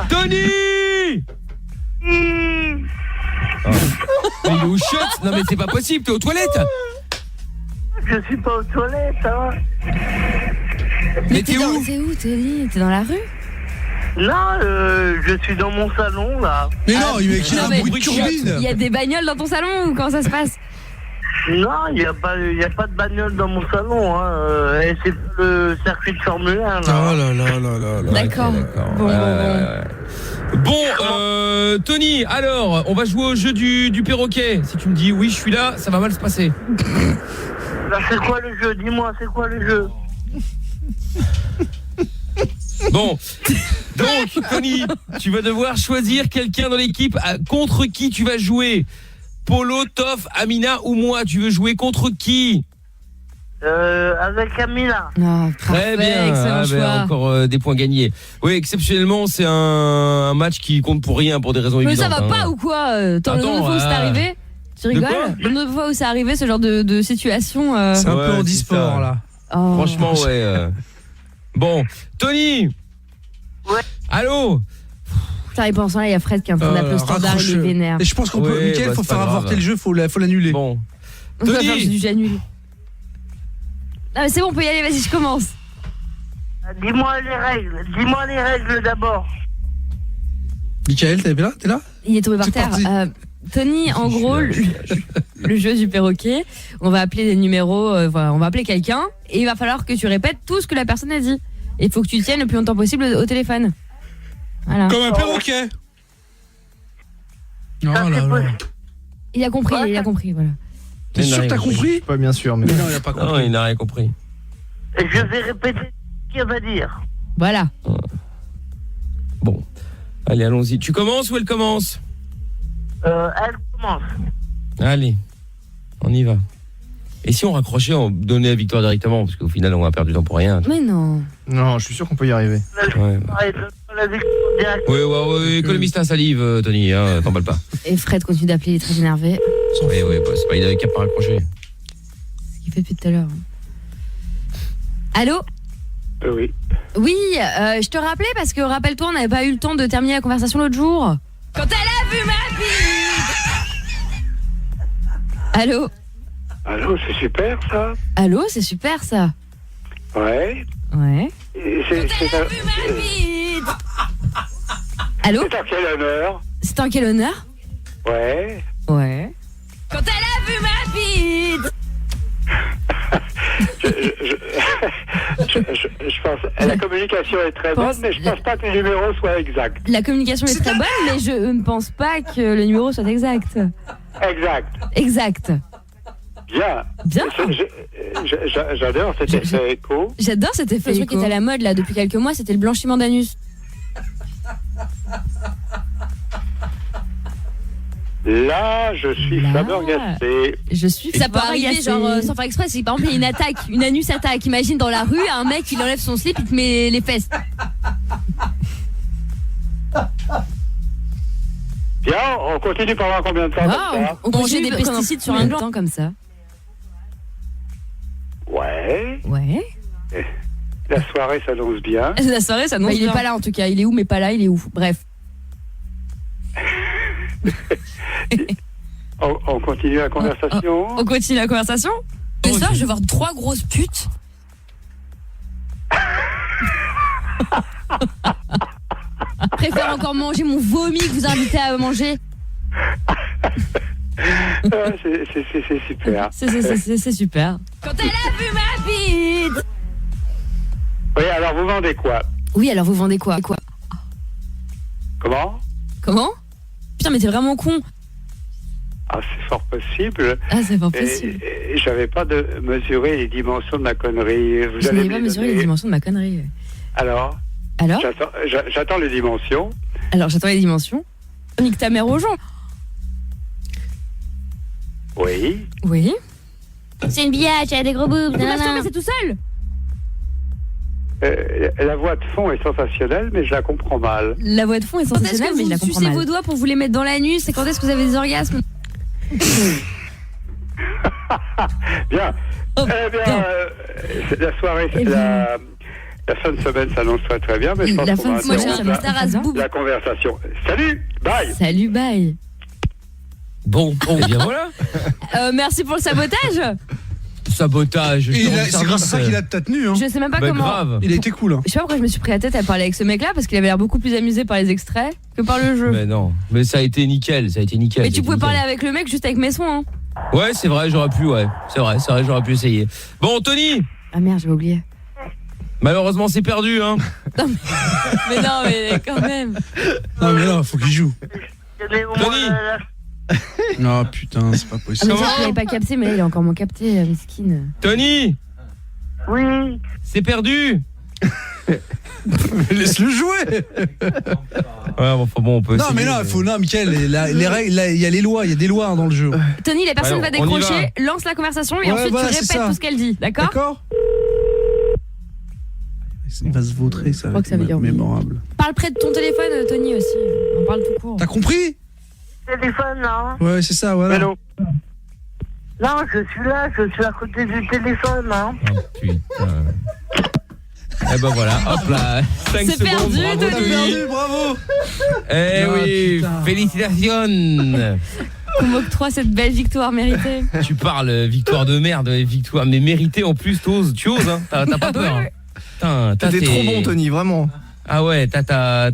Tony. Mais il est au shot. Non mais c'est pas possible, t'es aux toilettes. Je suis pas aux toilettes, hein. Mais t'es où? T'es où, Tony? T'es dans la rue? Là, je suis dans mon salon, là. Mais non, il y a un bruit de Il turbine. y a des bagnoles dans ton salon ou comment ça se passe? Non, il y a pas de bagnole dans mon salon, hein. Et c'est le circuit de Formule 1, là. Oh là là là là là. D'accord. Bon, Tony, alors, on va jouer au jeu du perroquet. Si tu me dis oui, je suis là, ça va mal se passer. Là, c'est quoi le jeu? Dis-moi, c'est quoi le jeu? Bon, donc Tony, tu vas devoir choisir quelqu'un dans l'équipe contre qui tu vas jouer. Polo, Toff, Amina ou moi, tu veux jouer contre qui? Avec Amina. Très bien, excellent choix. encore des points gagnés. Oui, exceptionnellement, c'est un match qui compte pour rien, pour des raisons Mais évidentes. ça va pas ou quoi? T'as le nombre de fois où c'est arrivé? Tu rigoles? Le nombre de fois où c'est arrivé ce genre de situation? C'est un peu handisport là. Oh. Franchement, ouais. Bon, Tony. Ouais. Allô. Putain, et pensant là, il y a Fred qui est en train d'appeler au standard, il est vénère. Et je pense qu'on peut, Mickaël, faut faire avorter le jeu, faut l'annuler. Bon. Tony, j'annule. Non mais c'est bon, on peut y aller, vas-y, je commence. Dis-moi les règles d'abord. Mickaël, t'es là? Il est tombé par terre. Tony, en gros, le jeu du perroquet, on va appeler des numéros, on va appeler quelqu'un et il va falloir que tu répètes tout ce que la personne a dit. Et il faut que tu tiennes le plus longtemps possible au téléphone. Voilà. Comme un perroquet. Oh là là. Il a compris, voilà. T'es sûr que t'as compris? Pas bien sûr, mais non, il a pas compris. Non, il n'a rien compris. Et je vais répéter ce qu'il va dire. Voilà. Bon. Allez, allons-y. Tu commences ou elle commence? Elle commence. Allez, on y va. Et si on raccrochait, on donnait la victoire directement, parce qu'au final, on va perdre du temps pour rien. Mais non. Non, je suis sûr qu'on peut y arriver. Ouais. La victoire directe. Oui, économise ta salive, Tony, hein, t'emballes pas. Et Fred continue d'appeler, il est très énervé. Oui, bah, c'est pas, il avait qu'à pas raccrocher. Ce qu'il fait depuis tout à l'heure. Allô? Oui. Oui, je te rappelais parce que, rappelle-toi, on n'avait pas eu le temps de terminer la conversation l'autre jour. Quand elle a vu ma bite. Allô? Allô, c'est super ça. Allô, c'est super ça. Ouais. Ouais. C'est ma bite. Allô? C'est à quel honneur? C'est en quel honneur? Ouais. Ouais. Quand elle a vu ma bite. Je pense la communication est très bonne, mais je pense pas que le numéro soit exact. La communication est très bonne, mais je ne pense pas que le numéro soit exact. Exact. Bien. J'adore cet effet écho. J'adore cet effet écho. Le truc qui est à la mode là depuis quelques mois, c'était le blanchiment d'anus. Là, je suis flabbergasté. Ça peut arriver genre sans faire exprès, c'est par exemple il y a une attaque, une anus attaque. Imagine dans la rue, un mec il enlève son slip, il te met les fesses. Bien, on continue pendant combien de temps? On continue des pesticides sur un temps comme ça. Ouais. Ouais. La soirée s'annonce bien. La soirée s'annonce bien. Il est pas là en tout cas, il est où mais pas là, il est où? Bref. On continue la conversation. On continue la conversation. Ce soir, je vais voir 3 grosses putes. Préfère encore manger mon vomi que vous inviter à manger. C'est super. C'est super. Quand elle a vu ma bite. Oui, alors vous vendez quoi? Oui, alors vous vendez quoi? Comment? Putain, mais t'es vraiment con. Ah, c'est fort possible. Ah, c'est fort possible. J'avais pas de mesurer les dimensions de ma connerie. Je n'avais pas mesuré les dimensions de ma connerie. Alors? J'attends les dimensions. Alors, j'attends les dimensions. Nique ta mère aux gens. Oui. Oui. C'est une biatch, elle a des gros boobs. C'est tout seul. La voix de fond est sensationnelle, mais je la comprends mal. La voix de fond est sensationnelle, mais je la comprends mal. Vous sucez vos doigts pour vous les mettre dans l'anus, et quand est-ce que vous avez des orgasmes? Bien. La soirée, la fin de semaine s'annonce très bien, mais je pense qu'on va interrompre la conversation. Salut, bye. Salut, bye. Bon, et bien voilà. Merci pour le sabotage. Sabotage. C'est grâce à ça qu'il a ta tenue. Hein. Je sais même pas comment. Grave. Il a été cool. Hein. Je sais pas pourquoi je me suis pris la tête à parler avec ce mec-là, parce qu'il avait l'air beaucoup plus amusé par les extraits que par le jeu. Mais non, mais ça a été nickel, Mais tu pouvais parler avec le mec juste avec mes soins. Hein. Ouais, c'est vrai, j'aurais pu, ouais. C'est vrai, j'aurais pu essayer. Bon, Tony. Ah merde, j'ai oublié. Malheureusement, c'est perdu, hein. Mais non, mais quand même. Non, mais là, faut qu'il joue. Tony. Non, putain, c'est pas possible. Ah, mais ça, je l'avais pas capté, mais là, il a encore moins capté, mesquine. Tony. Oui. C'est perdu. Laisse-le jouer. Ouais, bon, on peut. Non, mais là, faut, non, Mickaël, les règles, il y a les lois, il y a des lois dans le jeu. Tony, la personne Alors, va décrocher, lance la conversation et ensuite voilà, tu répètes tout ce qu'elle dit, d'accord? D'accord. Il va se vautrer, ça va être mémorable. Parle près de ton téléphone, Tony, aussi. On parle tout court. T'as compris? Téléphone, non? Ouais, c'est ça, voilà. Allô? Non, je suis là, je suis à côté du téléphone, non? Oh putain. Eh ben voilà, hop là. 5 C'est secondes, perdu, bravo, Tony. Perdu, bravo. Eh oui, putain. Félicitations. On m'octroie cette belle victoire méritée. Tu parles victoire de merde, victoire, mais méritée en plus, tu oses, hein. T'as pas peur. Hein. Putain, t'es trop bon, Tony, vraiment. Ah ouais, t'as pas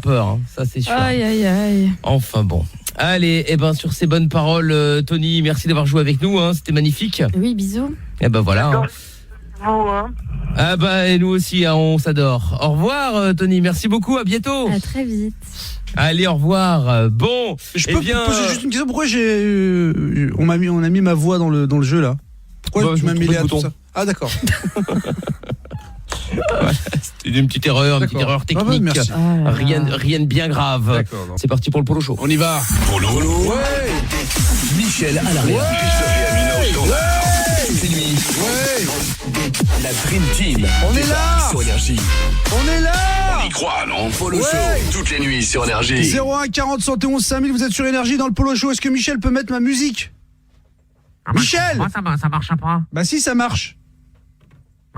peur, hein. Ça c'est sûr. Aïe, aïe, aïe. Enfin bon. Allez, et ben sur ces bonnes paroles, Tony, merci d'avoir joué avec nous, hein. C'était magnifique. Oui, bisous. Et ben voilà. Hein. Vous, hein? Ah bah et nous aussi, hein, on s'adore. Au revoir, Tony, merci beaucoup, à bientôt. À très vite. Allez, au revoir. Bon, je peux poser juste une question. Pourquoi on a mis ma voix dans le jeu là? Pourquoi tu m'as mêlé à tout ça? Ah d'accord. C'était une petite erreur technique. Ah ouais, merci. Rien de bien grave. C'est parti pour le Polo Show. On y va. Polo. Ouais. Michel à l'arrière. Toutes les nuits. Ouais. La Dream Team. On est là. Sur Énergie. On est là. On y croit, non? Polo Show. Toutes les nuits sur Énergie. 01 40 71 5000. Vous êtes sur Énergie dans le Polo Show. Est-ce que Michel peut mettre ma musique? Michel. Ça marche pas. Bah si, ça marche.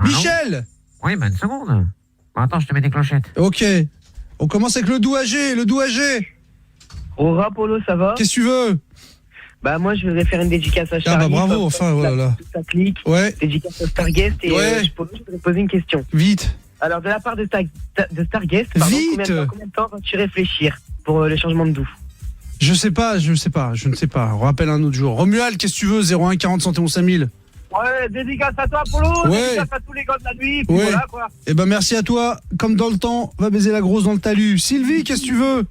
Michel. Oui, bah une seconde. Attends, je te mets des clochettes. Ok. On commence avec le doux âgé. Aura, Polo, ça va? Qu'est-ce que tu veux? Bah moi, je voudrais faire une dédicace à Charlie. Ah bah bravo, enfin, voilà. Toute ta clique. Ouais. Dédicace à Starguest. Et je voudrais poser une question. Vite. Alors, de la part de Starguest, Vite. Combien de temps vas-tu réfléchir pour le changement de doux? Je ne sais pas. On rappelle un autre jour. Romuald, qu'est-ce que tu veux? 01 40 71 5000. Ouais, dédicace à toi, Polo. Ouais. Dédicace à tous les gars de la nuit. Puis Ouais. voilà, quoi. Eh ben merci à toi. Comme dans le temps, va baiser la grosse dans le talus. Sylvie, qu'est-ce que tu veux?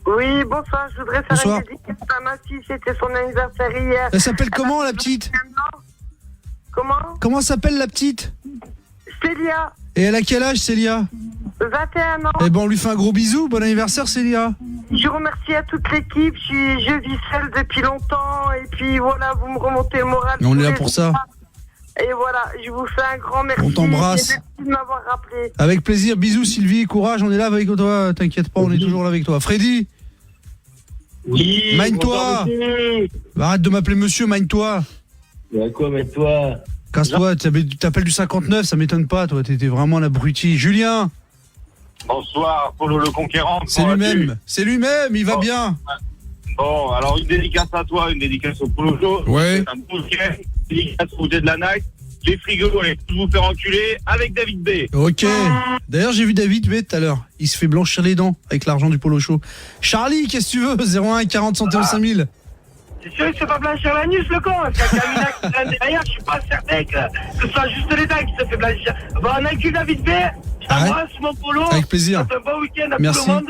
Oui, bonsoir, je voudrais faire Bonsoir. une dédicace à ma fille, c'était son anniversaire hier. Elle s'appelle comment la petite? Comment? Comment s'appelle la petite? Célia, Et elle a quel âge, Célia? 21 ans. Eh ben on lui fait un gros bisou. Bon anniversaire, Célia. Je remercie à toute l'équipe, je vis seule depuis longtemps et puis voilà, vous me remontez le moral. On est tous là les pour jours. ça. Et voilà, je vous fais un grand merci. On t'embrasse. Et merci de m'avoir rappelé. Avec plaisir. Bisous, Sylvie. Courage, on est là avec toi. T'inquiète pas, on est toujours là avec toi. Freddy. Oui. Magne-toi. Arrête de m'appeler monsieur, magne-toi. Quoi, magne-toi? Casse-toi, t'appelles du 59, ça m'étonne pas, toi. T'étais vraiment un abruti. Julien. Bonsoir, Polo le Conquérant. C'est lui-même, il va bien. Bon, alors une dédicace à toi, une dédicace au Polo Show. Ouais. Un bon week-end, une dédicace au côté de la night. Les frigos, allez tous vous faire enculer avec David B. Ok. D'ailleurs, j'ai vu David B tout à l'heure. Il se fait blanchir les dents avec l'argent du Polo Show. Charlie, qu'est-ce que tu veux? 01 40 71 5000. C'est sûr que c'est pas blanchir l'anus, le con. Parce qu'il y a Camilla qui traîne derrière, je suis pas certain que ce soit juste les dents qui se fait blanchir. Bon, on encule David B. Je t'embrasse, mon Polo. Avec plaisir. Passe un bon week-end à Merci. tout le monde.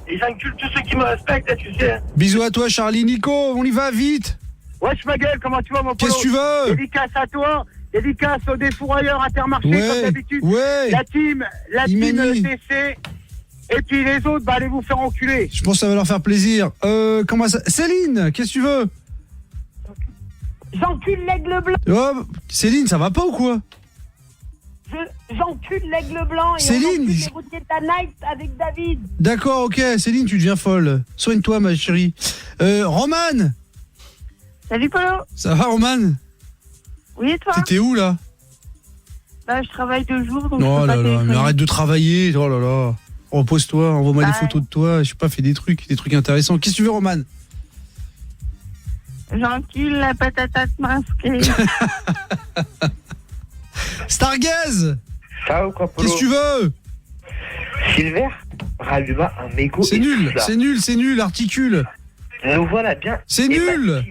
Et j'encule tous ceux qui me respectent, tu sais. Bisous à toi, Charlie. Nico, on y va vite. Wesh, ma gueule, comment tu vas, mon Polo? Qu'est-ce que tu veux? Dédicace à toi. Dédicace aux défourailleurs Intermarché, Ouais, comme d'habitude. ouais. La team Imani. TC. Et puis les autres, bah allez vous faire enculer. Je pense que ça va leur faire plaisir. Comment ça... Céline, qu'est-ce que tu veux? J'encule l'aigle blanc. Oh, Céline, ça va pas ou quoi? J'encule l'aigle blanc et Céline, on encule les routiers de la night avec David. D'accord, ok, Céline, tu deviens folle. Soigne-toi, ma chérie. Roman. Salut Polo. Ça va, Roman? Oui, et toi? T'étais où, là? Bah, je travaille 2 jours, donc Oh je peux là pas là, téléphoner. mais arrête de travailler. Oh là là. Repose-toi, envoie-moi des photos de toi. Je sais pas, fais des trucs intéressants. Qu'est-ce que tu veux, Roman? J'encule la patate masquée. Stargaze. Ça ou quoi, Polo? Qu'est-ce que tu veux? Silver ralluma un mégot. C'est nul, articule. Nous voilà bien. C'est nul.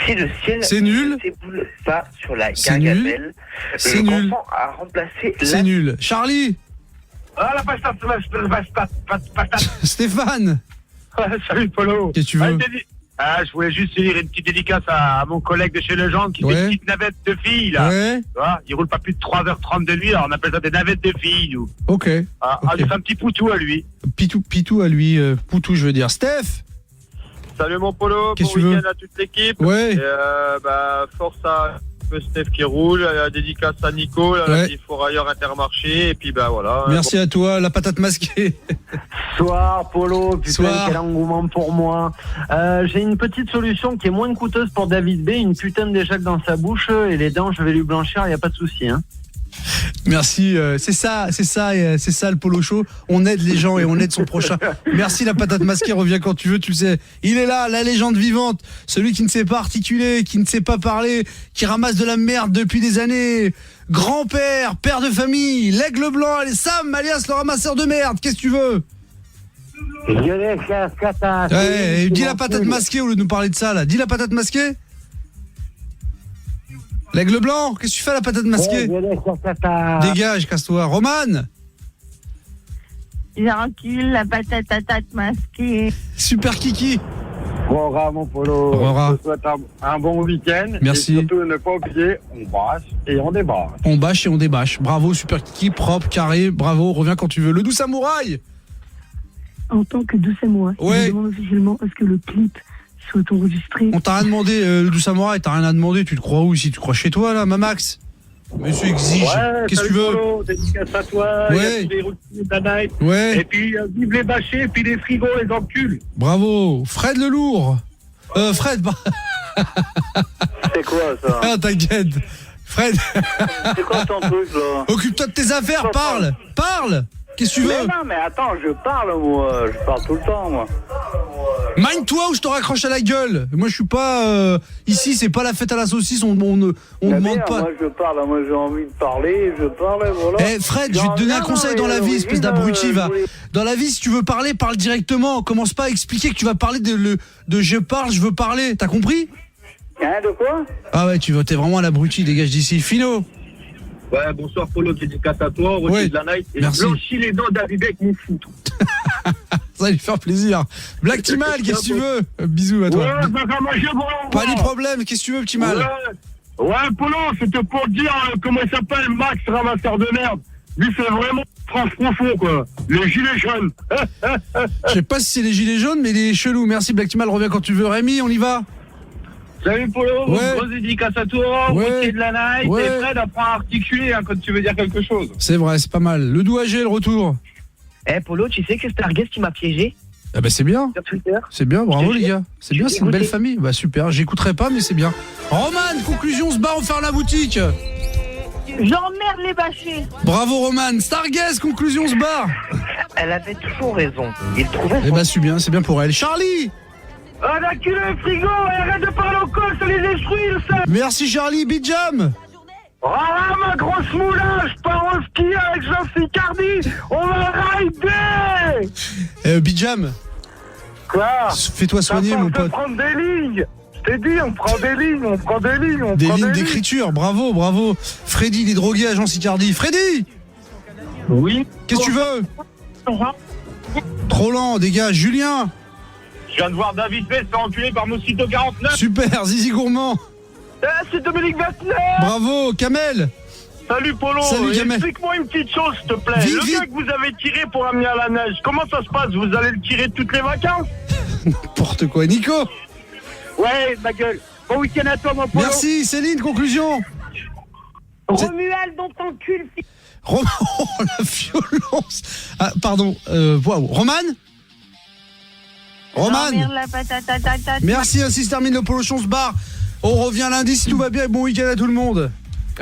Si le ciel C'est nul. ne s'éboule pas sur la C'est nul. gargamelle, C'est le nul. enfant a remplacé C'est nul. Charlie. Ah, la patate. Stéphane. Salut, Polo. Qu'est-ce que tu veux? Je voulais juste lire une petite dédicace à mon collègue de chez Legendre qui fait une petite navette de filles, là. Ouais. Tu vois, il roule pas plus de 3h30 de nuit, alors on appelle ça des navettes de filles, nous. Ok. J'ai fait un petit poutou à lui. Pitou à lui. Poutou, je veux dire. Steph. Salut mon Polo, Qu'est-ce bon que tu veux? week-end à toute l'équipe. Ouais. Et, force à Steph qui roule, dédicace à Nico, il faut railleur Intermarché, et puis voilà. Merci à toi, la patate masquée. Soir, Polo, putain, Soir. quel engouement pour moi. J'ai une petite solution qui est moins coûteuse pour David B, une putain d'échec dans sa bouche, et les dents, je vais lui blanchir, il n'y a pas de souci. Hein. Merci, c'est ça le Polo Show. On aide les gens et on aide son prochain. Merci la patate masquée, reviens quand tu veux, tu le sais. Il est là, la légende vivante, celui qui ne sait pas articuler, qui ne sait pas parler, qui ramasse de la merde depuis des années. Grand-père, père de famille, l'aigle blanc, Sam, alias le ramasseur de merde. Qu'est-ce que tu veux? Ouais, dis la patate masquée au lieu de nous parler de ça là. Dis la patate masquée. L'aigle blanc, qu'est-ce que tu fais à la patate masquée? Dégage, casse-toi. Roman. J'encule la patate masquée. Super Kiki. Rora, mon Polo. Rora. Je te souhaite un bon week-end. Merci. Et surtout, ne pas oublier, on bâche et on débarque. On bâche et on débâche. Bravo, Super Kiki, propre, carré, bravo, reviens quand tu veux. Le doux samouraï. En tant que doux samouraï, je demande officiellement à ce que le clip soit enregistré. On t'a rien demandé, le doux samouraï, t'as rien à demander. Tu te crois où ici? Tu te crois chez toi là, Mamax? Monsieur exige. Qu'est-ce que tu veux? Polo, dédicace à toi, ouais. il y a tous les routiers de la night. Ouais. Et puis, vive les bâchés, et puis les frigos, les enculs. Bravo. Fred le lourd. Fred. C'est quoi ça? Ah, t'inquiète. Fred. C'est quoi ton truc là? Occupe-toi de tes affaires, parle. Parle. Qu'est-ce que tu veux? Mais non, mais attends, je parle moi, je parle tout le temps moi. Mine-toi ou je te raccroche à la gueule. Moi je suis pas ici, c'est pas la fête à la saucisse, on demande pas. Moi je parle, moi j'ai envie de parler, je parle, voilà. Eh Fred, je vais te donner un conseil dans la vie, espèce d'abruti, va. Dans la vie, si tu veux parler, parle directement. Commence pas à expliquer que tu vas parler de je parle, je veux parler. T'as compris? Hein, de quoi? Ah ouais, t'es vraiment un abruti, dégage d'ici. Philo. Ouais, bonsoir Polo, dédicace à toi, routier de la night. Et blanchis les dents d'David avec mon foot. Ça va lui faire plaisir. Black Timal, qu'est-ce que tu veux? Bisous à toi. Ouais, ça va manger, bon. Pas de problème, qu'est-ce que tu veux, petit mal? Ouais, Polo, c'était pour dire comment il s'appelle, Max, ramasseur de merde. Lui, c'est vraiment France profond, quoi. Les gilets jaunes. Je sais pas si c'est les gilets jaunes, mais les chelous. Merci, Black Timal, reviens quand tu veux. Rémi, on y va? Salut Polo, grosse dédicace à toi, routier de la night, ouais. et Fred apprend à articuler quand tu veux dire quelque chose. C'est vrai, c'est pas mal. Le doux AG, le retour. Polo, tu sais que Starguest qui m'a piégé? Ah bah c'est bien. Sur Twitter. C'est bien, bravo les gars. C'est bien, c'est une belle famille. Bah super, j'écouterai pas mais c'est bien. Roman, conclusion, on se barre, on ferme la boutique. J'emmerde les bâchés. Bravo Roman. Starguest, conclusion, on se barre. Elle avait toujours raison. Il trouvait. Eh bah c'est bien pour elle. Charlie. Ah la culé, frigo, arrête de parler au col, ça les détruit, ça. Merci Charlie, Beat Jam. Ah ma grosse moula, je pars au ski avec Jean Sicardi, on va rider. Beat Jam. Quoi? Fais-toi soigner mon pote. On prend des lignes. Je t'ai dit, on prend des lignes, Des lignes d'écriture, bravo. Freddy, il est drogué à Jean Sicardi. Freddy. Oui. Qu'est-ce que tu veux? Trop lent, dégage. Julien. Je viens de voir David B se faire enculer par Mosquito 49. Super, Zizi Gourmand. C'est Dominique Vassenet. Bravo, Kamel. Salut Polo. Salut Kamel. Explique-moi une petite chose s'il te plaît. Vite. Gars que vous avez tiré pour amener à la neige, comment ça se passe? Vous allez le tirer toutes les vacances? N'importe quoi. Nico. Ouais, ma gueule. Bon week-end à toi, mon Polo. Merci, Céline, conclusion. Romuald, dans ton cul. Oh, la violence. Ah, pardon, waouh. Roman. Merci, ainsi se termine le Polochon se barre. On revient lundi si tout va bien et bon week-end à tout le monde.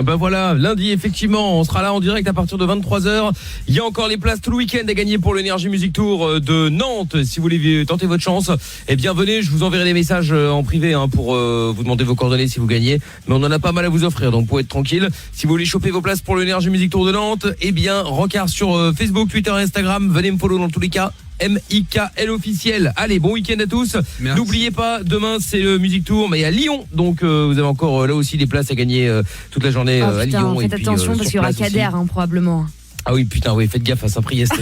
Ben voilà, lundi effectivement, on sera là en direct à partir de 23h. Il y a encore les places tout le week-end à gagner pour l'Energy Music Tour de Nantes. Si vous voulez tenter votre chance, eh bien venez, je vous enverrai des messages en privé pour vous demander vos coordonnées si vous gagnez. Mais on en a pas mal à vous offrir, donc pour être tranquille. Si vous voulez choper vos places pour l'Energy Music Tour de Nantes, eh bien rencard sur Facebook, Twitter et Instagram. Venez me follow dans tous les cas. MIKL officiel. Allez, bon week-end à tous. Merci. N'oubliez pas, demain c'est le Music Tour, mais à Lyon, donc vous avez encore là aussi des places à gagner toute la journée à Lyon. Faites attention parce qu'il y aura Kader probablement. Ah oui, putain, oui, faites gaffe à Saint-Priest.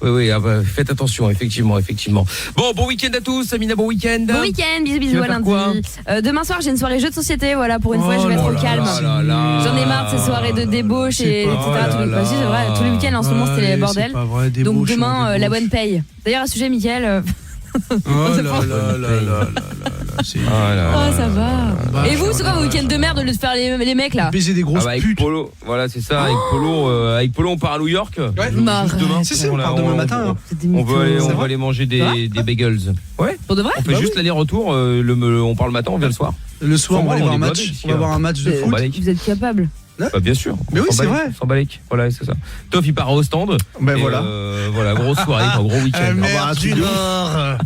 Oui, faites attention, effectivement. Bon week-end à tous, Amina, bon week-end. Bon week-end, bisous à lundi. Demain soir, j'ai une soirée jeu de société, voilà, pour une fois, je vais être au calme. J'en ai marre de ces soirées de débauche et etc. C'est vrai, tous les week-ends en ce moment, c'était le bordel. Donc demain, la bonne paye. D'ailleurs, à ce sujet, Mickaël... ça va. Et vous, c'est quoi vos week-ends de merde au lieu de faire les mecs là? Baiser des grosses avec putes. Polo, voilà, c'est ça. Avec Polo, on part à New York. Ouais. Demain, on part demain matin. On va aller manger des bagels. Ouais. Pour de vrai? On fait juste l'aller-retour. On part le matin, on vient le soir. Le soir, on va aller voir un match. On va voir un match de foot. Vous êtes capable? Bah bien sûr. Mais oui, c'est vrai. Sans balèque. Voilà, c'est ça. Toff il part au stand. Ben voilà. Voilà, grosse soirée, gros week-end. Merde du Nord.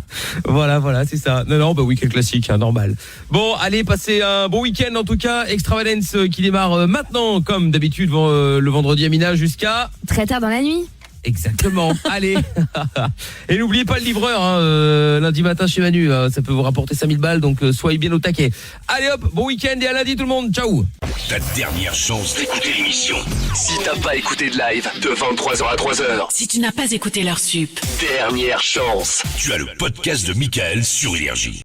Voilà, c'est ça. Non, week-end classique, normal. Bon, allez, passez un bon week-end en tout cas. Extravagance qui démarre maintenant, comme d'habitude, le vendredi à Mina jusqu'à... Très tard dans la nuit. Exactement. Allez. Et n'oubliez pas le livreur lundi matin chez Manu, ça peut vous rapporter 5000 balles, donc soyez bien au taquet. Allez hop, bon week-end et à lundi tout le monde. Ciao. Ta dernière chance d'écouter l'émission. Si t'as pas écouté de live de 23h à 3h. Si tu n'as pas écouté leur sup. Dernière chance. Tu as le podcast de Mickaël sur Énergie.